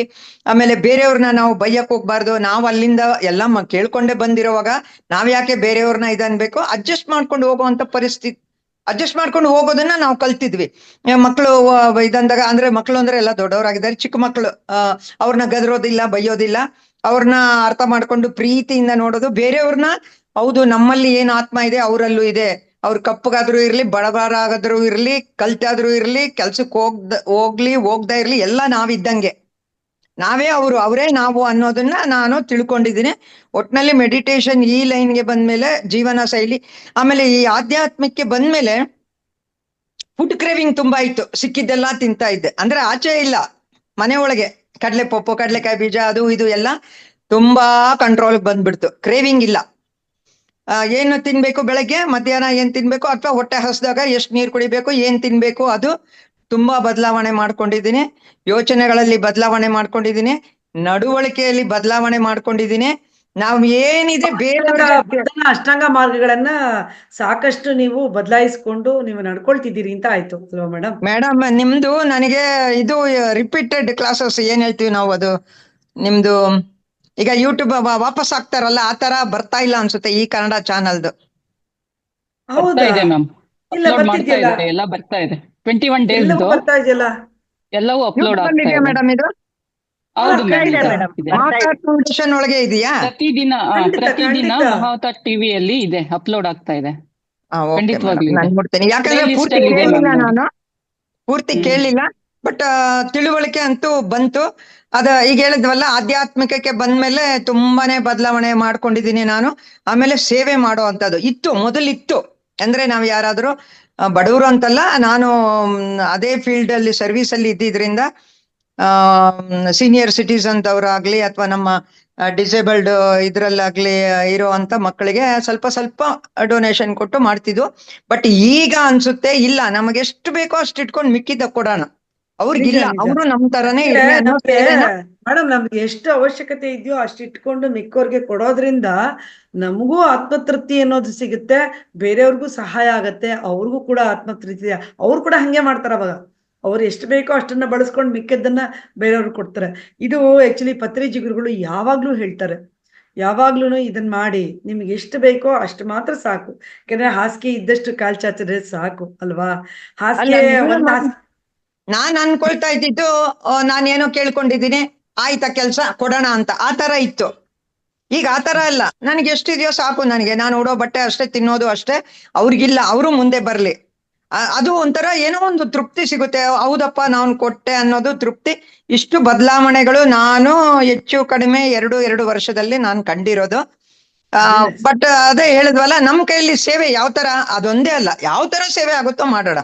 ಆಮೇಲೆ ಬೇರೆಯವ್ರನ್ನ ನಾವು ಬೈಯಕ್ ಹೋಗ್ಬಾರ್ದು, ನಾವು ಅಲ್ಲಿಂದ ಎಲ್ಲ ಕೇಳ್ಕೊಂಡೇ ಬಂದಿರೋವಾಗ ನಾವ್ ಯಾಕೆ ಬೇರೆಯವ್ರನ್ನ ಇದನ್ಬೇಕು, ಅಡ್ಜಸ್ಟ್ ಮಾಡ್ಕೊಂಡು ಹೋಗುವಂತ ಪರಿಸ್ಥಿತಿ, ಅಡ್ಜಸ್ಟ್ ಮಾಡ್ಕೊಂಡು ಹೋಗೋದನ್ನ ನಾವು ಕಲ್ತಿದ್ವಿ. ಮಕ್ಕಳು ಇದಂದಾಗ, ಅಂದ್ರೆ ಮಕ್ಕಳು ಅಂದ್ರೆ ಎಲ್ಲ ದೊಡ್ಡವರಾಗಿದ್ದಾರೆ, ಚಿಕ್ಕ ಮಕ್ಕಳು ಅವ್ರನ್ನ ಗದರೋದಿಲ್ಲ, ಬೈಯೋದಿಲ್ಲ, ಅವ್ರನ್ನ ಅರ್ಥ ಮಾಡ್ಕೊಂಡು ಪ್ರೀತಿಯಿಂದ ನೋಡೋದು. ಬೇರೆಯವ್ರನ್ನ ಹೌದು ನಮ್ಮಲ್ಲಿ ಏನ್ ಆತ್ಮ ಇದೆ ಅವರಲ್ಲೂ ಇದೆ, ಅವ್ರು ಕಪ್ಪಗಾದ್ರೂ ಇರ್ಲಿ, ಬಡಬರಾಗಾದ್ರೂ ಇರ್ಲಿ, ಕಲ್ತಾದ್ರೂ ಇರ್ಲಿ, ಕೆಲ್ಸಕ್ಕೆ ಹೋಗ್ತಾ ಇರ್ಲಿ, ಎಲ್ಲ ನಾವಿದ್ದಂಗೆ, ನಾವೇ ಅವರು, ಅವರೇ ನಾವು ಅನ್ನೋದನ್ನ ನಾನು ತಿಳ್ಕೊಂಡಿದ್ದೀನಿ. ಒಟ್ನಲ್ಲಿ ಮೆಡಿಟೇಷನ್ ಈ ಲೈನ್ಗೆ ಬಂದ್ಮೇಲೆ ಜೀವನ ಶೈಲಿ, ಆಮೇಲೆ ಈ ಆಧ್ಯಾತ್ಮಕ್ಕೆ ಬಂದ್ಮೇಲೆ ಫುಡ್ ಕ್ರೇವಿಂಗ್ ತುಂಬಾ ಇತ್ತು, ಸಿಕ್ಕಿದ್ದೆಲ್ಲ ತಿಂತಾ ಇದ್ದೆ. ಅಂದ್ರೆ ಆಚೆ ಇಲ್ಲ, ಮನೆ ಒಳಗೆ ಕಡಲೆ ಪಪ್ಪು, ಕಡಲೆಕಾಯಿ ಬೀಜ, ಅದು ಇದು ಎಲ್ಲ ತುಂಬಾ ಕಂಟ್ರೋಲ್ ಬಂದ್ಬಿಡ್ತು. ಕ್ರೇವಿಂಗ್ ಇಲ್ಲ, ಏನು ತಿನ್ಬೇಕು, ಬೆಳಗ್ಗೆ ಮಧ್ಯಾಹ್ನ ಏನ್ ತಿನ್ಬೇಕು, ಅಥವಾ ಹೊಟ್ಟೆ ಹಸ್ದಾಗ ಎಷ್ಟು ನೀರು ಕುಡಿಬೇಕು, ಏನ್ ತಿನ್ಬೇಕು, ಅದು ತುಂಬಾ ಬದಲಾವಣೆ ಮಾಡ್ಕೊಂಡಿದ್ದೀನಿ. ಯೋಚನೆಗಳಲ್ಲಿ ಬದಲಾವಣೆ ಮಾಡ್ಕೊಂಡಿದ್ದೀನಿ, ನಡವಳಿಕೆಯಲ್ಲಿ ಬದಲಾವಣೆ ಮಾಡ್ಕೊಂಡಿದ್ದೀನಿ. ನಾವ್ ಏನಿದೆ ಬೇರೆಯವರ ಅಷ್ಟಾಂಗ ಮಾರ್ಗಗಳನ್ನ ಸಾಕಷ್ಟು ನೀವು ಬದಲಾಯಿಸ್ಕೊಂಡು ನೀವು ನಡ್ಕೊಳ್ತಿದ್ದೀರಿ ಅಂತ ಆಯ್ತು ಅಲ್ವಾ ಮೇಡಮ್? ಮೇಡಮ್ ನಿಮ್ದು ನನಗೆ ಇದು ರಿಪೀಟೆಡ್ ಕ್ಲಾಸಸ್ ಏನ್ ಹೇಳ್ತೀವಿ ನಾವು, ಅದು ನಿಮ್ದು ಈಗ ಯೂಟ್ಯೂಬ್ ವಾಪಸ್ ಆಗ್ತಾರಲ್ಲ, ಆ ತರ ಬರ್ತಾ ಇಲ್ಲ ಅನ್ಸುತ್ತೆ ಈ ಕನ್ನಡ ಚಾನಲ್ದು. ಹೌದಾ? ಇಲ್ಲ ಮಾಡ್ತಾ ಇದೆ, ಎಲ್ಲ ಬರ್ತಾ ಇದೆ. 21 days ಬರ್ತಾ ಇದೆಯಲ್ಲ, ಎಲ್ಲವೂ ಅಪ್ಲೋಡ್ ಆಗ್ತಾ ಇದೆ ಮೇಡಮ್ ಇದು. ಹೌದು ಫೌಂಡೇಶನ್ ಒಳಗೆ ಇದೆಯಾ? ಪ್ರತಿದಿನ ಮಹಾವತಾರ್ ಟಿವಿಯಲ್ಲಿ ಇದೆ, ಅಪ್ಲೋಡ್ ಆಗ್ತಾ ಇದೆ. ನೋಡ್ತೇನೆ, ಯಾಕಂದ್ರೆ ಪೂರ್ತಿ ಕೇಳಲಿಲ್ಲ ನಾನು, ಪೂರ್ತಿ ಕೇಳಲಿಲ್ಲ. ಬಟ್ ತಿಳುವಳಿಕೆ ಅಂತೂ ಬಂತು. ಈಗ ಹೇಳಿದ್ವಲ್ಲ, ಆಧ್ಯಾತ್ಮಿಕಕ್ಕೆ ಬಂದ್ಮೇಲೆ ತುಂಬಾನೇ ಬದಲಾವಣೆ ಮಾಡ್ಕೊಂಡಿದ್ದೀನಿ ನಾನು. ಆಮೇಲೆ ಸೇವೆ ಮಾಡೋ ಅಂತದ್ದು ಇತ್ತು, ಮೊದಲಿತ್ತು. ಅಂದ್ರೆ ನಾವ್ ಯಾರಾದ್ರೂ ಬಡವರು ಅಂತಲ್ಲ, ನಾನು ಅದೇ ಫೀಲ್ಡ್ ಅಲ್ಲಿ ಸರ್ವಿಸ್ ಅಲ್ಲಿ ಇದ್ದಿದ್ರಿಂದ ಸೀನಿಯರ್ ಸಿಟಿಸನ್ಸ್ ಅವರಾಗ್ಲಿ ಅಥವಾ ನಮ್ಮ ಡಿಸೇಬಲ್ಡ್ ಇದ್ರಲ್ಲಾಗ್ಲಿ ಇರುವಂತ ಮಕ್ಕಳಿಗೆ ಸ್ವಲ್ಪ ಸ್ವಲ್ಪ ಡೊನೇಷನ್ ಕೊಟ್ಟು ಮಾಡ್ತಿದ್ವು. ಬಟ್ ಈಗ ಅನ್ಸುತ್ತೆ ಇಲ್ಲ, ನಮಗೆ ಎಷ್ಟು ಬೇಕೋ ಅಷ್ಟು ಇಟ್ಕೊಂಡು ಮಿಕ್ಕಿದ್ದ ಕೊಡೋಣ, ಅವ್ರಿಗಿಲ್ಲ, ಅವರು ನಮ್ ತರನೇ ಇರ್ಲಿ ಅನ್ನೋ ಸೇವೆನ. ಮೇಡಮ್, ನಮ್ಗೆ ಎಷ್ಟು ಅವಶ್ಯಕತೆ ಇದೆಯೋ ಅಷ್ಟು ಇಟ್ಕೊಂಡು ಮಿಕ್ಕವ್ರಿಗೆ ಕೊಡೋದ್ರಿಂದ ನಮಗೂ ಆತ್ಮತೃಪ್ತಿ ಅನ್ನೋದು ಸಿಗುತ್ತೆ, ಬೇರೆಯವ್ರಿಗೂ ಸಹಾಯ ಆಗತ್ತೆ, ಅವ್ರಿಗೂ ಕೂಡ ಆತ್ಮತೃಪ್ತಿ. ಅವ್ರು ಕೂಡ ಹಂಗೆ ಮಾಡ್ತಾರ. ಅವಾಗ ಅವ್ರು ಎಷ್ಟು ಬೇಕೋ ಅಷ್ಟನ್ನ ಬಳಸ್ಕೊಂಡು ಮಿಕ್ಕದನ್ನ ಬೇರೆಯವ್ರಿಗೆ ಕೊಡ್ತಾರೆ. ಇದು ಆಕ್ಚುಲಿ ಪತ್ರಿಜಿ ಗುರುಗಳು ಯಾವಾಗ್ಲೂ ಹೇಳ್ತಾರೆ, ಯಾವಾಗ್ಲೂ ಇದನ್ನ ಮಾಡಿ, ನಿಮ್ಗೆ ಎಷ್ಟು ಬೇಕೋ ಅಷ್ಟು ಮಾತ್ರ ಸಾಕು. ಯಾಕಂದ್ರೆ ಹಾಸಿಗೆ ಇದ್ದಷ್ಟು ಕಾಲ್ ಚಾಚಿದ್ರೆ ಸಾಕು ಅಲ್ವಾ. ಹಾಸಿಗೆ ನಾನ್ ಅನ್ಕೊಳ್ತಾ ಇದ್ದಿದ್ದು, ನಾನೇನೋ ಕೇಳ್ಕೊಂಡಿದ್ದೀನಿ, ಆಯ್ತಾ ಕೆಲ್ಸ ಕೊಡೋಣ ಅಂತ, ಆ ತರ ಇತ್ತು. ಈಗ ಆ ತರ ಅಲ್ಲ, ನನಗೆ ಎಷ್ಟಿದೆಯೋ ಸಾಕು, ನನಗೆ ನಾನು ಉಡೋ ಬಟ್ಟೆ ಅಷ್ಟೇ, ತಿನ್ನೋದು ಅಷ್ಟೇ, ಅವ್ರಿಗಿಲ್ಲ, ಅವರು ಮುಂದೆ ಬರ್ಲಿ, ಅದು ಒಂಥರ ಏನೋ ಒಂದು ತೃಪ್ತಿ ಸಿಗುತ್ತೆ. ಹೌದಪ್ಪ ನಾನು ಕೊಟ್ಟೆ ಅನ್ನೋದು ತೃಪ್ತಿ. ಇಷ್ಟು ಬದಲಾವಣೆಗಳು ನಾನು ಹೆಚ್ಚು ಕಡಿಮೆ 2 ವರ್ಷದಲ್ಲಿ ನಾನು ಕಂಡಿರೋದು. ಬಟ್ ಅದೇ ಹೇಳಿದ್ವಲ್ಲ, ನಮ್ ಕೈಯಲ್ಲಿ ಸೇವೆ ಯಾವ ತರ, ಅದೊಂದೇ ಅಲ್ಲ, ಯಾವ ತರ ಸೇವೆ ಆಗುತ್ತೋ ಮಾಡೋಣ.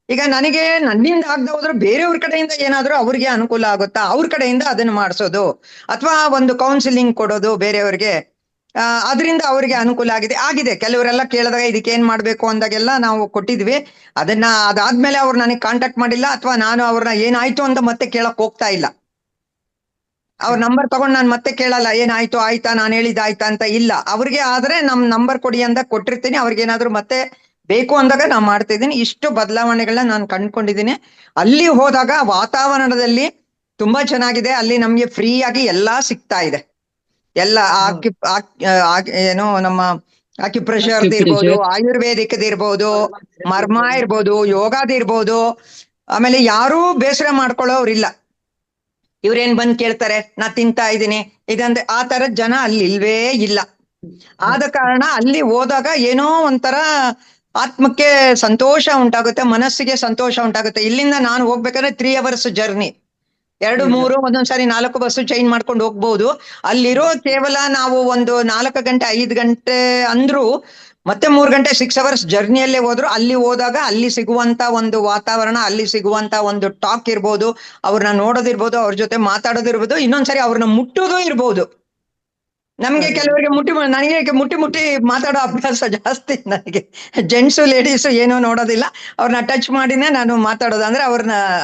ಈಗ ನನಗೆ ನನ್ನಿಂದ ಆಗದೆ ಹೋದ್ರೆ ಬೇರೆಯವ್ರ ಕಡೆಯಿಂದ ಏನಾದ್ರೂ ಅವ್ರಿಗೆ ಅನುಕೂಲ ಆಗುತ್ತಾ, ಅವ್ರ ಕಡೆಯಿಂದ ಅದನ್ನ ಮಾಡಿಸೋದು, ಅಥವಾ ಒಂದು ಕೌನ್ಸಿಲಿಂಗ್ ಕೊಡೋದು ಬೇರೆಯವ್ರಿಗೆ, ಅದರಿಂದ ಅವ್ರಿಗೆ ಅನುಕೂಲ ಆಗಿದೆ. ಕೆಲವರೆಲ್ಲ ಕೇಳಿದಾಗ ಇದಕ್ಕೆ ಏನ್ ಮಾಡ್ಬೇಕು ಅಂದಾಗೆಲ್ಲ ನಾವು ಕೊಟ್ಟಿದ್ವಿ. ಅದಾದ್ಮೇಲೆ ಅವ್ರು ನನಗೆ ಕಾಂಟ್ಯಾಕ್ಟ್ ಮಾಡಿಲ್ಲ, ಅಥವಾ ನಾನು ಅವ್ರನ್ನ ಏನಾಯ್ತು ಅಂತ ಮತ್ತೆ ಕೇಳಕ್ ಹೋಗ್ತಾ ಇಲ್ಲ. ಅವ್ರ ನಂಬರ್ ತಗೊಂಡ್ ನಾನು ಮತ್ತೆ ಕೇಳಲ್ಲ, ಏನಾಯ್ತು, ಆಯ್ತಾ, ನಾನು ಹೇಳಿದ್ದಾಯ್ತಾ ಅಂತ. ಇಲ್ಲ, ಅವ್ರಿಗೆ ಆದ್ರೆ ನಮ್ ನಂಬರ್ ಕೊಡಿ ಅಂತ ಕೊಟ್ಟಿರ್ತೀನಿ. ಅವ್ರಿಗೇನಾದ್ರು ಮತ್ತೆ ಬೇಕು ಅಂದಾಗ ನಾನು ಮಾಡ್ತಿದ್ದೀನಿ. ಇಷ್ಟು ಬದಲಾವಣೆಗಳನ್ನ ನಾನು ಕಂಡ್ಕೊಂಡಿದ್ದೀನಿ. ಅಲ್ಲಿ ಹೋದಾಗ ವಾತಾವರಣದಲ್ಲಿ ತುಂಬಾ ಚೆನ್ನಾಗಿದೆ. ಅಲ್ಲಿ ನಮ್ಗೆ ಫ್ರೀ ಆಗಿ ಎಲ್ಲಾ ಸಿಗ್ತಾ ಇದೆ. ಎಲ್ಲ ಏನೋ ನಮ್ಮ ಅಕ್ಯುಪ್ರೆಷರ್ ಇರ್ಬೋದು, ಆಯುರ್ವೇದಿಕ್ ಇರ್ಬೋದು, ಮರ್ಮ ಇರ್ಬೋದು, ಯೋಗದ ಇರ್ಬೋದು. ಆಮೇಲೆ ಯಾರೂ ಬೇಸರ ಮಾಡ್ಕೊಳ್ಳೋರಿಲ್ಲ. ಇವ್ರೇನ್ ಬಂದ್ ಕೇಳ್ತಾರೆ, ನಾ ತಿಂತಾ ಇದ್ದೀನಿ ಇದಂದ್ರೆ, ಆ ತರದ ಜನ ಅಲ್ಲಿ ಇಲ್ವೇ ಇಲ್ಲ. ಆದ ಕಾರಣ ಅಲ್ಲಿ ಹೋದಾಗ ಏನೋ ಒಂಥರ ಆತ್ಮಕ್ಕೆ ಸಂತೋಷ ಉಂಟಾಗುತ್ತೆ, ಮನಸ್ಸಿಗೆ ಸಂತೋಷ ಉಂಟಾಗುತ್ತೆ. ಇಲ್ಲಿಂದ ನಾನು ಹೋಗ್ಬೇಕಾದ್ರೆ 3 hours ಜರ್ನಿ, 2, 3 ಒಂದೊಂದ್ಸಾರಿ 4 ಬಸ್ಸು ಚೇಂಜ್ ಮಾಡ್ಕೊಂಡು ಹೋಗ್ಬೋದು. ಅಲ್ಲಿರೋ ಕೇವಲ ನಾವು ಒಂದು 4 ಗಂಟೆ 5 ಗಂಟೆ ಅಂದ್ರು ಮತ್ತೆ 3 ಗಂಟೆ 6 hours ಜರ್ನಿಯಲ್ಲೇ ಹೋದ್ರು. ಅಲ್ಲಿ ಹೋದಾಗ ಅಲ್ಲಿ ಸಿಗುವಂತ ಒಂದು ವಾತಾವರಣ, ಅಲ್ಲಿ ಸಿಗುವಂತ ಒಂದು ಟಾಕ್ ಇರ್ಬೋದು, ಅವ್ರನ್ನ ನೋಡೋದಿರ್ಬೋದು, ಅವ್ರ ಜೊತೆ ಮಾತಾಡೋದಿರ್ಬೋದು, ಇನ್ನೊಂದ್ಸರಿ ಅವ್ರನ್ನ ಮುಟ್ಟೋದು ಇರ್ಬೋದು. ನಮ್ಗೆ ಕೆಲವರಿಗೆ ನನಗೆ ಮುಟ್ಟಿ ಮಾತಾಡೋ ಅಭ್ಯಾಸ ಜಾಸ್ತಿ. ನನಗೆ ಜೆಂಟ್ಸು ಲೇಡೀಸು ಏನೋ ನೋಡೋದಿಲ್ಲ, ಅವ್ರನ್ನ ಟಚ್ ಮಾಡಿನೇ ನಾನು ಮಾತಾಡೋದು. ಅಂದ್ರೆ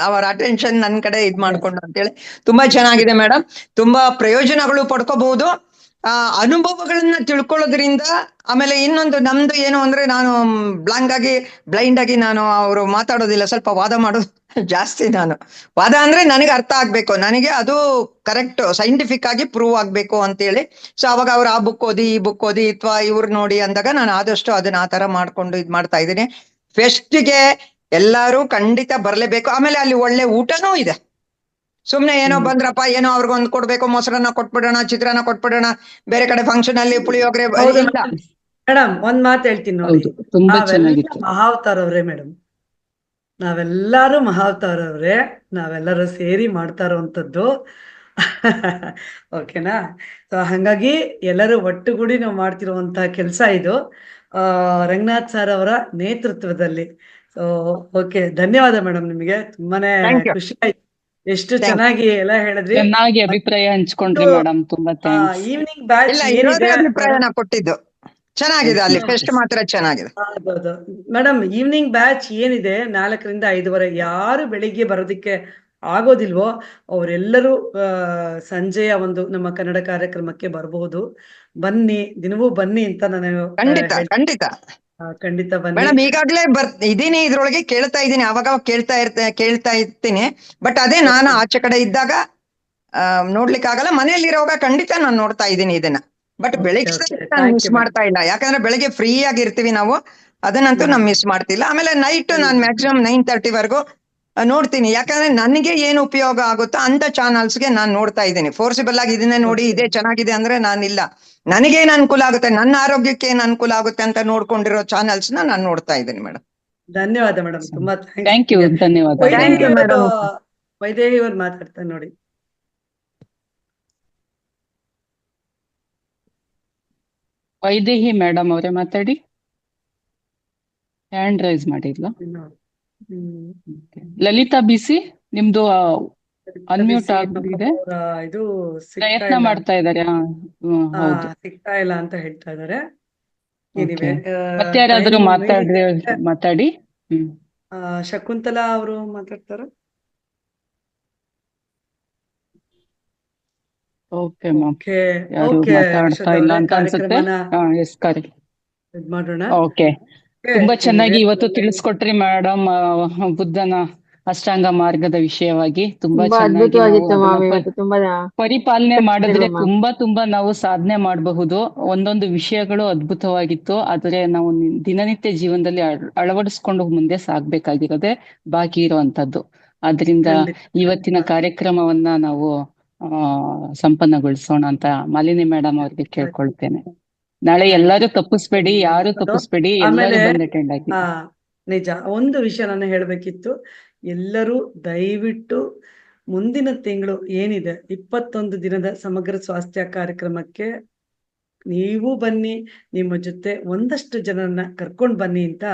ಅವರ ಅಟೆನ್ಷನ್ ನನ್ನ ಕಡೆ ಇದ್ ಮಾಡ್ಕೊಂಡು ಅಂತೇಳಿ. ತುಂಬಾ ಚೆನ್ನಾಗಿದೆ ಮೇಡಮ್, ತುಂಬಾ ಪ್ರಯೋಜನಗಳು ಪಡ್ಕೋಬಹುದು. ಅನುಭವಗಳನ್ನ ತಿಳ್ಕೊಳ್ಳೋದ್ರಿಂದ. ಆಮೇಲೆ ಇನ್ನೊಂದು ನಮ್ದು ಏನು ಅಂದ್ರೆ, ನಾನು ಬ್ಲೈಂಡ್ ಆಗಿ ನಾನು ಅವರು ಮಾತಾಡೋದಿಲ್ಲ, ಸ್ವಲ್ಪ ವಾದ ಮಾಡೋದು ಜಾಸ್ತಿ. ನಾನು ವಾದ ಅಂದ್ರೆ ನನಗೆ ಅರ್ಥ ಆಗ್ಬೇಕು, ನನಗೆ ಅದು ಕರೆಕ್ಟ್ ಸೈಂಟಿಫಿಕ್ ಆಗಿ ಪ್ರೂವ್ ಆಗ್ಬೇಕು ಅಂತೇಳಿ. ಸೊ ಅವಾಗ ಅವ್ರು ಆ ಬುಕ್ ಓದಿ, ಈ ಬುಕ್ ಓದಿ, ಅಥವಾ ಇವ್ರು ನೋಡಿ ಅಂದಾಗ ನಾನು ಆದಷ್ಟು ಅದನ್ನ ಆ ತರ ಮಾಡ್ಕೊಂಡು ಇದ್ ಮಾಡ್ತಾ ಇದ್ದೀನಿ. ಫೆಸ್ಟ್ಗೆ ಎಲ್ಲಾರು ಖಂಡಿತ ಬರ್ಲೇಬೇಕು. ಆಮೇಲೆ ಅಲ್ಲಿ ಒಳ್ಳೆ ಊಟನೂ ಇದೆ. ಸುಮ್ನೆ ಏನೋ ಬಂದ್ರಪ್ಪ, ಏನೋ ಅವ್ರಿಗೊಂದು ಕೊಡ್ಬೇಕು, ಮೊಸರನ್ನ ಕೊಟ್ಬಿಡೋಣ, ಚಿತ್ರಾನ್ನ ಕೊಟ್ಬಿಡೋಣ, ಬೇರೆ ಕಡೆ ಫಂಕ್ಷನ್ ಅಲ್ಲಿ ಪುಳಿಯೋಗರೆ. ಮೇಡಮ್ ಒಂದ್ ಮಾತು ಹೇಳ್ತೀನಿ ನೋಡಿ, ಮಹಾವತಾರ್ ಅವ್ರೆ ಮೇಡಮ್, ನಾವೆಲ್ಲರೂ ಮಹಾವತಾರ್ ಅವ್ರೆ, ನಾವೆಲ್ಲರೂ ಸೇರಿ ಮಾಡ್ತಾ ಇರೋವಂಥದ್ದು. ಓಕೆನಾ? ಸೊ ಹಾಗಾಗಿ ಎಲ್ಲರೂ ಒಟ್ಟುಗೂಡಿ ನಾವು ಮಾಡ್ತಿರುವಂತ ಕೆಲಸ ಇದು, ರಂಗನಾಥ್ ಸರ್ ಅವರ ನೇತೃತ್ವದಲ್ಲಿ. ಸೊ ಓಕೆ, ಧನ್ಯವಾದ ಮೇಡಮ್, ನಿಮಗೆ ತುಂಬಾನೇ ಖುಷಿ ಆಯ್ತು. ಎಷ್ಟು ಚೆನ್ನಾಗಿ ಎಲ್ಲ ಹೇಳಿದ್ರಿ, ಚೆನ್ನಾಗಿ ಅಭಿಪ್ರಾಯ ಹಂಚ್ಕೊಂಡ್ರಿ ಮೇಡಮ್. ತುಂಬಾ ಥ್ಯಾಂಕ್ಸ್. ಈವ್ನಿಂಗ್ ಬ್ಯಾಚ್ ಅಭಿಪ್ರಾಯನ ಕೊಟ್ಟಿದ್ದು ಚೆನ್ನಾಗಿದೆ, ಅಲ್ಲಿ ಫೆಸ್ಟ್ ಮಾತ್ರ ಚೆನ್ನಾಗಿದೆ. ಹೌದೌದು ಮೇಡಮ್, ಈವ್ನಿಂಗ್ ಬ್ಯಾಚ್ ಏನಿದೆ 4 ರಿಂದ 5 ಯಾರು ಬೆಳಿಗ್ಗೆ ಬರೋದಿಕ್ಕೆ ಆಗೋದಿಲ್ವೋ ಅವರೆಲ್ಲರೂ ಸಂಜೆಯ ಒಂದು ನಮ್ಮ ಕನ್ನಡ ಕಾರ್ಯಕ್ರಮಕ್ಕೆ ಬರಬಹುದು. ಬನ್ನಿ, ದಿನವೂ ಬನ್ನಿ ಅಂತ ನಾನು ಖಂಡಿತ ಬನ್ನಿ ಮೇಡಮ್. ಈಗಾಗ್ಲೇ ಇದೀನಿ, ಇದ್ರೊಳಗೆ ಕೇಳ್ತಾ ಇದ್ದೀನಿ, ಅವಾಗ ಕೇಳ್ತಾ ಇರ್ತೀನಿ. ಬಟ್ ಅದೇ ನಾನು ಆಚೆ ಕಡೆ ಇದ್ದಾಗ ನೋಡ್ಲಿಕ್ಕೆ ಆಗಲ್ಲ, ಮನೆಯಲ್ಲಿರೋವಾಗ ಖಂಡಿತ ನಾನು ನೋಡ್ತಾ ಇದ್ದೀನಿ ಇದನ್ನ. ಬಟ್ ಬೆಳಿಗ್ಗೆ ಮಿಸ್ ಮಾಡ್ತಾ ಇಲ್ಲ, ಯಾಕಂದ್ರೆ ಬೆಳಿಗ್ಗೆ ಫ್ರೀ ಆಗಿರ್ತೀವಿ ನಾವು, ಅದನ್ನಂತೂ ನಾನು ಮಿಸ್ ಮಾಡ್ತಿಲ್ಲ. ಆಮೇಲೆ ನೈಟ್ ನಾನು ಮ್ಯಾಕ್ಸಿಮಮ್ 9:30 ವರೆಗೂ ನೋಡ್ತೀನಿ, ಯಾಕಂದ್ರೆ ನನಗೆ ಏನು ಉಪಯೋಗ ಆಗುತ್ತೋ ಅಂತ ಚಾನಲ್ಸ್ಗೆ ನಾನು ನೋಡ್ತಾ ಇದ್ದೀನಿ. ಫೋರ್ಸಿಬಲ್ ಆಗಿ ಇದನ್ನೇ ನೋಡಿ ಇದೇ ಚೆನ್ನಾಗಿದೆ ಅಂದ್ರೆ ನಾನಿಲ್ಲ, ನನಗೇನ್ ಅನುಕೂಲ ಆಗುತ್ತೆ, ನನ್ನ ಆರೋಗ್ಯಕ್ಕೆ ಏನ್ ಅನುಕೂಲ ಆಗುತ್ತೆ ಅಂತ ನೋಡ್ಕೊಂಡಿರೋ ಚಾನಲ್ಸ್ ನಾನು ನೋಡ್ತಾ ಇದ್ದೀನಿ ಮೇಡಮ್. ಧನ್ಯವಾದ ಮೇಡಮ್, ತುಂಬಾ ಥ್ಯಾಂಕ್ ಯು. ಧನ್ಯವಾದ. ವೈದೇಹಿ ಅವ್ರು ಮಾತಾಡ್ತಾರೆ ನೋಡಿ. ವೈದೇಹಿ ಮೇಡಮ್ ಅವರೇ ಮಾತಾಡಿ. ಹ್ಯಾಂಡ್ ರೈಸ್ ಮಾಡಿಲ್ಲ. ಲಲಿತಾ ಬಿಸಿ, ನಿಮ್ದು ಅನ್ಮ್ಯೂಟ್ ಆಗಿದೆ, ಇದು ಸಿಗ್ತಾ ಪ್ರಯತ್ನ ಇಲ್ಲ ಮಾಡ್ತಾ ಇದ್ದಾರೆ. ಹೌದು. ಸಿಗ್ತಾ ಇಲ್ಲ ಅಂತ ಹೇಳ್ತಾ ಇದ್ದಾರೆ. Okay. ಮತ್ತೆ ಯಾರಾದ್ರೂ ಮಾತಾಡಿ. ಶಕುಂತಲಾ ಅವರು ಮಾತಾಡ್ತಾರ? ಓಕೆ ಮ್ಯಾಮ್, ಯಾರು ಮಾತಾಡ್ತಾ ಇಲ್ಲ ಅಂತ ಅನ್ಸುತ್ತೆ. ಎಸ್ ಕರೆಕ್ಟ್, ಇದ್ ಮಾಡೋಣ. ಓಕೆ. ತುಂಬಾ ಚೆನ್ನಾಗಿ ಇವತ್ತು ತಿಳಿಸ್ಕೊಟ್ರಿ ಮೇಡಮ್, ಬುದ್ಧನ ಅಷ್ಟಾಂಗ ಮಾರ್ಗದ ವಿಷಯವಾಗಿ ತುಂಬಾ ಚೆನ್ನಾಗಿ ಪರಿಪಾಲನೆ ಮಾಡಿದ್ರೆ ತುಂಬಾ ನಾವು ಸಾಧನೆ ಮಾಡಬಹುದು. ಒಂದೊಂದು ವಿಷಯಗಳು ಅದ್ಭುತವಾಗಿತ್ತು, ಆದ್ರೆ ನಾವು ದಿನನಿತ್ಯ ಜೀವನದಲ್ಲಿ ಅಳವಡಿಸ್ಕೊಂಡು ಮುಂದೆ ಸಾಗ್ಬೇಕಾಗಿರೋದೇ ಬಾಕಿ ಇರುವಂತದ್ದು. ಆದ್ರಿಂದ ಇವತ್ತಿನ ಕಾರ್ಯಕ್ರಮವನ್ನ ನಾವು ಸಂಪನ್ನಗೊಳಿಸೋಣ ಅಂತ ಮಾಲಿನಿ ಮೇಡಮ್ ಅವ್ರಿಗೆ ಕೇಳ್ಕೊಳ್ತೇನೆ. ನಾಳೆ ಎಲ್ಲರೂ ತಪ್ಪಿಸ್ಬೇಡಿ, ಯಾರು ತಪ್ಪಿಸ್ಬೇಡಿ, ಎಲ್ಲರೂ ಬಂದು ಅಟೆಂಡ್ ಆಗಿ. ನಿಜ, ಒಂದು ವಿಷಯ ನಾನು ಹೇಳ್ಬೇಕಿತ್ತು. ಎಲ್ಲರೂ ದಯವಿಟ್ಟು ಮುಂದಿನ ತಿಂಗಳು ಏನಿದೆ 21 ದಿನದ ಸಮಗ್ರ ಸ್ವಾಸ್ಥ್ಯ ಕಾರ್ಯಕ್ರಮಕ್ಕೆ ನೀವು ಬನ್ನಿ, ನಿಮ್ಮ ಜೊತೆ ಒಂದಷ್ಟು ಜನರನ್ನ ಕರ್ಕೊಂಡು ಬನ್ನಿ ಅಂತ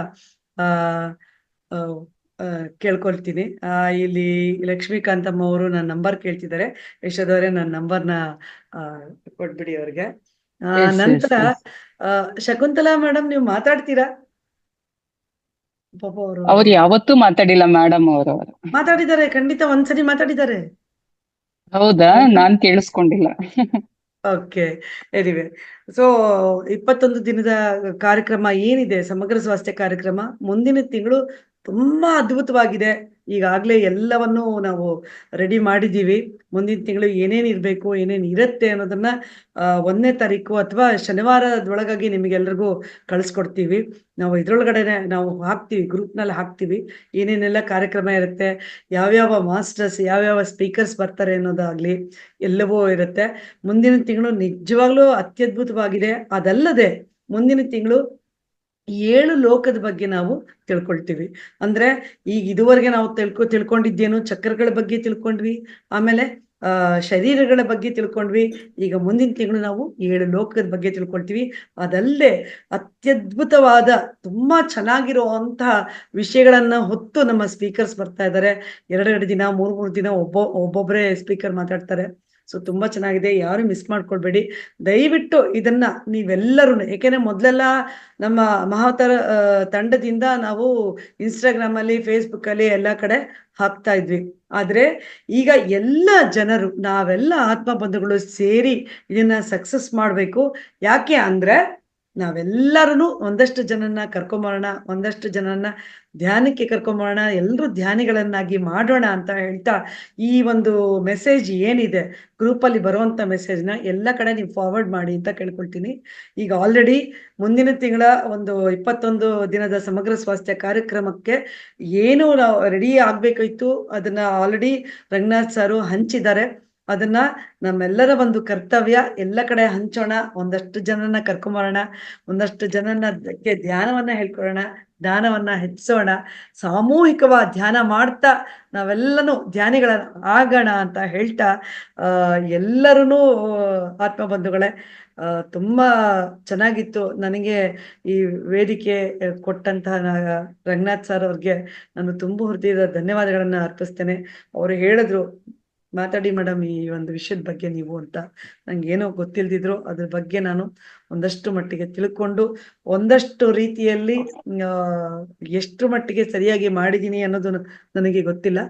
ಕೇಳ್ಕೊಳ್ತೀನಿ. ಇಲ್ಲಿ ಲಕ್ಷ್ಮೀಕಾಂತಮ್ಮ ಅವರು ನನ್ನ ನಂಬರ್ ಕೇಳ್ತಿದ್ದಾರೆ. ಯಶೋದವರೇ, ನನ್ನ ನಂಬರ್ನ ಕೊಟ್ಬಿಡಿ ಅವ್ರಿಗೆ. ನಂತರ ಶಕುಂತಲಾ ಮೇಡಮ್, ನೀವು ಮಾತಾಡ್ತೀರಾ? ಪಾಪ ಅವ್ರು ಯಾವತ್ತೂ ಮಾತಾಡಿಲ್ಲ ಮೇಡಮ್. ಅವರು ಮಾತಾಡಿದ್ದಾರೆ, ಖಂಡಿತ ಒಂದ್ಸರಿ ಮಾತಾಡಿದ್ದಾರೆ. ಹೌದಾ? ನಾನ್ ಕೇಳಿಸ್ಕೊಂಡಿಲ್ಲ. ಓಕೆ, ಎನಿವೆ, ಸೊ 21 ದಿನದ ಕಾರ್ಯಕ್ರಮ ಏನಿದೆ ಸಮಗ್ರ ಸ್ವಾಸ್ಥ್ಯ ಕಾರ್ಯಕ್ರಮ ಮುಂದಿನ ತಿಂಗಳು ತುಂಬಾ ಅದ್ಭುತವಾಗಿದೆ. ಈಗಾಗ್ಲೇ ಎಲ್ಲವನ್ನು ನಾವು ರೆಡಿ ಮಾಡಿದ್ದೀವಿ. ಮುಂದಿನ ತಿಂಗಳು ಏನೇನ್ ಇರ್ಬೇಕು, ಏನೇನ್ ಇರುತ್ತೆ ಅನ್ನೋದನ್ನ 1ನೇ ತಾರೀಕು ಅಥವಾ ಶನಿವಾರದೊಳಗಾಗಿ ನಿಮಗೆಲ್ರಿಗೂ ಕಳಿಸ್ಕೊಡ್ತೀವಿ. ನಾವು ಇದ್ರೊಳಗಡೆನೆ ನಾವು ಹಾಕ್ತೀವಿ, ಗ್ರೂಪ್ನಲ್ಲಿ ಹಾಕ್ತೀವಿ, ಏನೇನೆಲ್ಲ ಕಾರ್ಯಕ್ರಮ ಇರುತ್ತೆ, ಯಾವ್ಯಾವ ಮಾಸ್ಟರ್ಸ್, ಯಾವ್ಯಾವ ಸ್ಪೀಕರ್ಸ್ ಬರ್ತಾರೆ ಅನ್ನೋದಾಗ್ಲಿ ಎಲ್ಲವೂ ಇರುತ್ತೆ. ಮುಂದಿನ ತಿಂಗಳು ನಿಜವಾಗ್ಲೂ ಅತ್ಯದ್ಭುತವಾಗಿದೆ. ಅದಲ್ಲದೆ ಮುಂದಿನ ತಿಂಗಳು 7 ಲೋಕದ ಬಗ್ಗೆ ನಾವು ತಿಳ್ಕೊಳ್ತೀವಿ. ಅಂದ್ರೆ ಈಗ ಇದುವರೆಗೆ ನಾವು ತಿಳ್ಕೊಂಡಿದ್ದೇನು, ಚಕ್ರಗಳ ಬಗ್ಗೆ ತಿಳ್ಕೊಂಡ್ವಿ, ಆಮೇಲೆ ಶರೀರಗಳ ಬಗ್ಗೆ ತಿಳ್ಕೊಂಡ್ವಿ. ಈಗ ಮುಂದಿನ ತಿಂಗಳು ನಾವು 7 ಲೋಕದ ಬಗ್ಗೆ ತಿಳ್ಕೊಳ್ತೀವಿ. ಅದಲ್ಲದೆ ಅತ್ಯದ್ಭುತವಾದ ತುಂಬಾ ಚೆನ್ನಾಗಿರುವಂತಹ ವಿಷಯಗಳನ್ನ ಹೊತ್ತು ನಮ್ಮ ಸ್ಪೀಕರ್ಸ್ ಬರ್ತಾ ಇದ್ದಾರೆ. 2 ದಿನ 3 ದಿನ ಒಬ್ಬೊಬ್ಬರೇ ಸ್ಪೀಕರ್ ಮಾತಾಡ್ತಾರೆ. ಸೊ ತುಂಬಾ ಚೆನ್ನಾಗಿದೆ, ಯಾರು ಮಿಸ್ ಮಾಡ್ಕೊಳ್ಬೇಡಿ. ದಯವಿಟ್ಟು ಇದನ್ನ ನೀವೆಲ್ಲರೂ, ಯಾಕೆಂದ್ರೆ ಮೊದಲೆಲ್ಲ ನಮ್ಮ ಮಹಾವತಾರ ತಂಡದಿಂದ ನಾವು ಇನ್ಸ್ಟಾಗ್ರಾಮ್ ಅಲ್ಲಿ, ಫೇಸ್ಬುಕ್ ಅಲ್ಲಿ ಎಲ್ಲ ಕಡೆ ಹಾಕ್ತಾ ಇದ್ವಿ. ಆದ್ರೆ ಈಗ ಎಲ್ಲ ಜನರು, ನಾವೆಲ್ಲ ಆತ್ಮ ಬಂಧುಗಳು ಸೇರಿ ಇದನ್ನ ಸಕ್ಸಸ್ ಮಾಡ್ಬೇಕು. ಯಾಕೆ ಅಂದ್ರೆ ನಾವೆಲ್ಲರೂ ಒಂದಷ್ಟು ಜನನ್ನ ಕರ್ಕೊಂಬರೋಣ, ಒಂದಷ್ಟು ಜನನ್ನ ಧ್ಯಾನಕ್ಕೆ ಕರ್ಕೊಂಬರೋಣ, ಎಲ್ಲರೂ ಧ್ಯಾನಿಗಳನ್ನಾಗಿ ಮಾಡೋಣ ಅಂತ ಹೇಳ್ತಾ, ಈ ಒಂದು ಮೆಸೇಜ್ ಏನಿದೆ ಗ್ರೂಪಲ್ಲಿ ಬರುವಂಥ ಮೆಸೇಜ್ನ ಎಲ್ಲ ಕಡೆ ನೀವು ಫಾರ್ವರ್ಡ್ ಮಾಡಿ ಅಂತ ಕೇಳ್ಕೊಳ್ತೀನಿ. ಈಗ ಆಲ್ರೆಡಿ ಮುಂದಿನ ತಿಂಗಳ ಒಂದು 21 ದಿನದ ಸಮಗ್ರ ಸ್ವಾಸ್ಥ್ಯ ಕಾರ್ಯಕ್ರಮಕ್ಕೆ ಏನು ನಾವು ರೆಡಿ ಆಗ್ಬೇಕಾಯ್ತು ಅದನ್ನ ಆಲ್ರೆಡಿ ರಂಗನಾಥ್ ಸಾರು ಹಂಚಿದ್ದಾರೆ. ಅದನ್ನ ನಮ್ಮೆಲ್ಲರ ಒಂದು ಕರ್ತವ್ಯ, ಎಲ್ಲ ಕಡೆ ಹಂಚೋಣ, ಒಂದಷ್ಟು ಜನರನ್ನ ಕರ್ಕೊಂಬರೋಣ, ಒಂದಷ್ಟು ಜನರನ್ನ ಧ್ಯಾನವನ್ನ ಹೇಳ್ಕೊಡೋಣ, ಜ್ಞಾನವನ್ನ ಹೆಚ್ಚಿಸೋಣ, ಸಾಮೂಹಿಕವಾಗಿ ಧ್ಯಾನ ಮಾಡ್ತಾ ನಾವೆಲ್ಲನೂ ಧ್ಯಾನಿಗಳ ಆಗೋಣ ಅಂತ ಹೇಳ್ತಾ, ಎಲ್ಲರೂ ಆತ್ಮ ಬಂಧುಗಳೇ, ತುಂಬಾ ಚೆನ್ನಾಗಿತ್ತು. ನನಗೆ ಈ ವೇದಿಕೆ ಕೊಟ್ಟಂತಹ ರಂಗನಾಥ್ ಸರ್ ಅವ್ರಿಗೆ ನಾನು ತುಂಬ ಹೃದಯದ ಧನ್ಯವಾದಗಳನ್ನ ಅರ್ಪಿಸ್ತೇನೆ. ಅವರು ಹೇಳಿದ್ರು, ಮಾತಾಡಿ ಮೇಡಮ್ ಈ ಒಂದು ವಿಷಯದ ಬಗ್ಗೆ ನೀವು ಅಂತ. ನಂಗೆ ಏನೋ ಗೊತ್ತಿಲ್ದಿದ್ರು ಅದ್ರ ಬಗ್ಗೆ ನಾನು ಒಂದಷ್ಟು ಮಟ್ಟಿಗೆ ತಿಳ್ಕೊಂಡು, ಒಂದಷ್ಟು ರೀತಿಯಲ್ಲಿ ಎಷ್ಟು ಮಟ್ಟಿಗೆ ಸರಿಯಾಗಿ ಮಾಡಿದ್ದೀನಿ ಅನ್ನೋದು ನನಗೆ ಗೊತ್ತಿಲ್ಲ,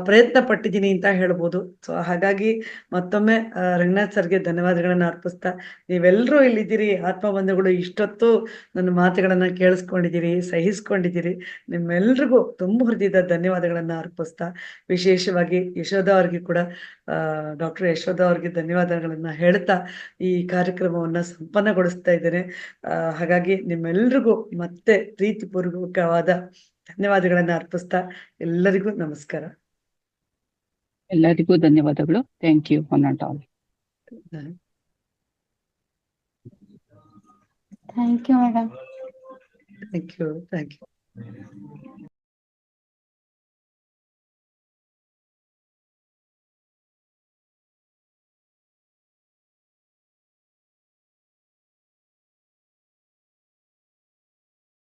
ಪ್ರಯತ್ನ ಪಟ್ಟಿದ್ದೀನಿ ಅಂತ ಹೇಳ್ಬೋದು. ಸೊ ಹಾಗಾಗಿ ಮತ್ತೊಮ್ಮೆ ರಂಗನಾಥ್ ಸರ್ಗೆ ಧನ್ಯವಾದಗಳನ್ನ ಅರ್ಪಿಸ್ತಾ, ನೀವೆಲ್ಲರೂ ಇಲ್ಲಿದ್ದೀರಿ ಆತ್ಮ ಬಂಧುಗಳು, ಇಷ್ಟೊತ್ತು ನನ್ನ ಮಾತುಗಳನ್ನ ಕೇಳಿಸ್ಕೊಂಡಿದ್ದೀರಿ, ಸಹಿಸ್ಕೊಂಡಿದ್ದೀರಿ, ನಿಮ್ಮೆಲ್ರಿಗೂ ತುಂಬ ಹೃದಯದ ಧನ್ಯವಾದಗಳನ್ನ ಅರ್ಪಿಸ್ತಾ, ವಿಶೇಷವಾಗಿ ಯಶೋಧ ಅವ್ರಿಗೆ ಕೂಡ ಡಾಕ್ಟರ್ ಯಶೋಧ ಅವ್ರಿಗೆ ಧನ್ಯವಾದಗಳನ್ನ ಹೇಳ್ತಾ ಈ ಕಾರ್ಯಕ್ರಮವನ್ನ ಸಂಪನ್ನಗೊಳಿಸ್ತಾ ಇದ್ದೇನೆ. ಹಾಗಾಗಿ ನಿಮ್ಮೆಲ್ರಿಗೂ ಮತ್ತೆ ಪ್ರೀತಿಪೂರ್ವಕವಾದ ಧನ್ಯವಾದಗಳನ್ನ ಅರ್ಪಿಸ್ತಾ ಎಲ್ಲರಿಗೂ ನಮಸ್ಕಾರ. ಎಲ್ಲರಿಗೂ ಧನ್ಯವಾದಗಳು. Thank you one and all. Thank you madam. Thank you.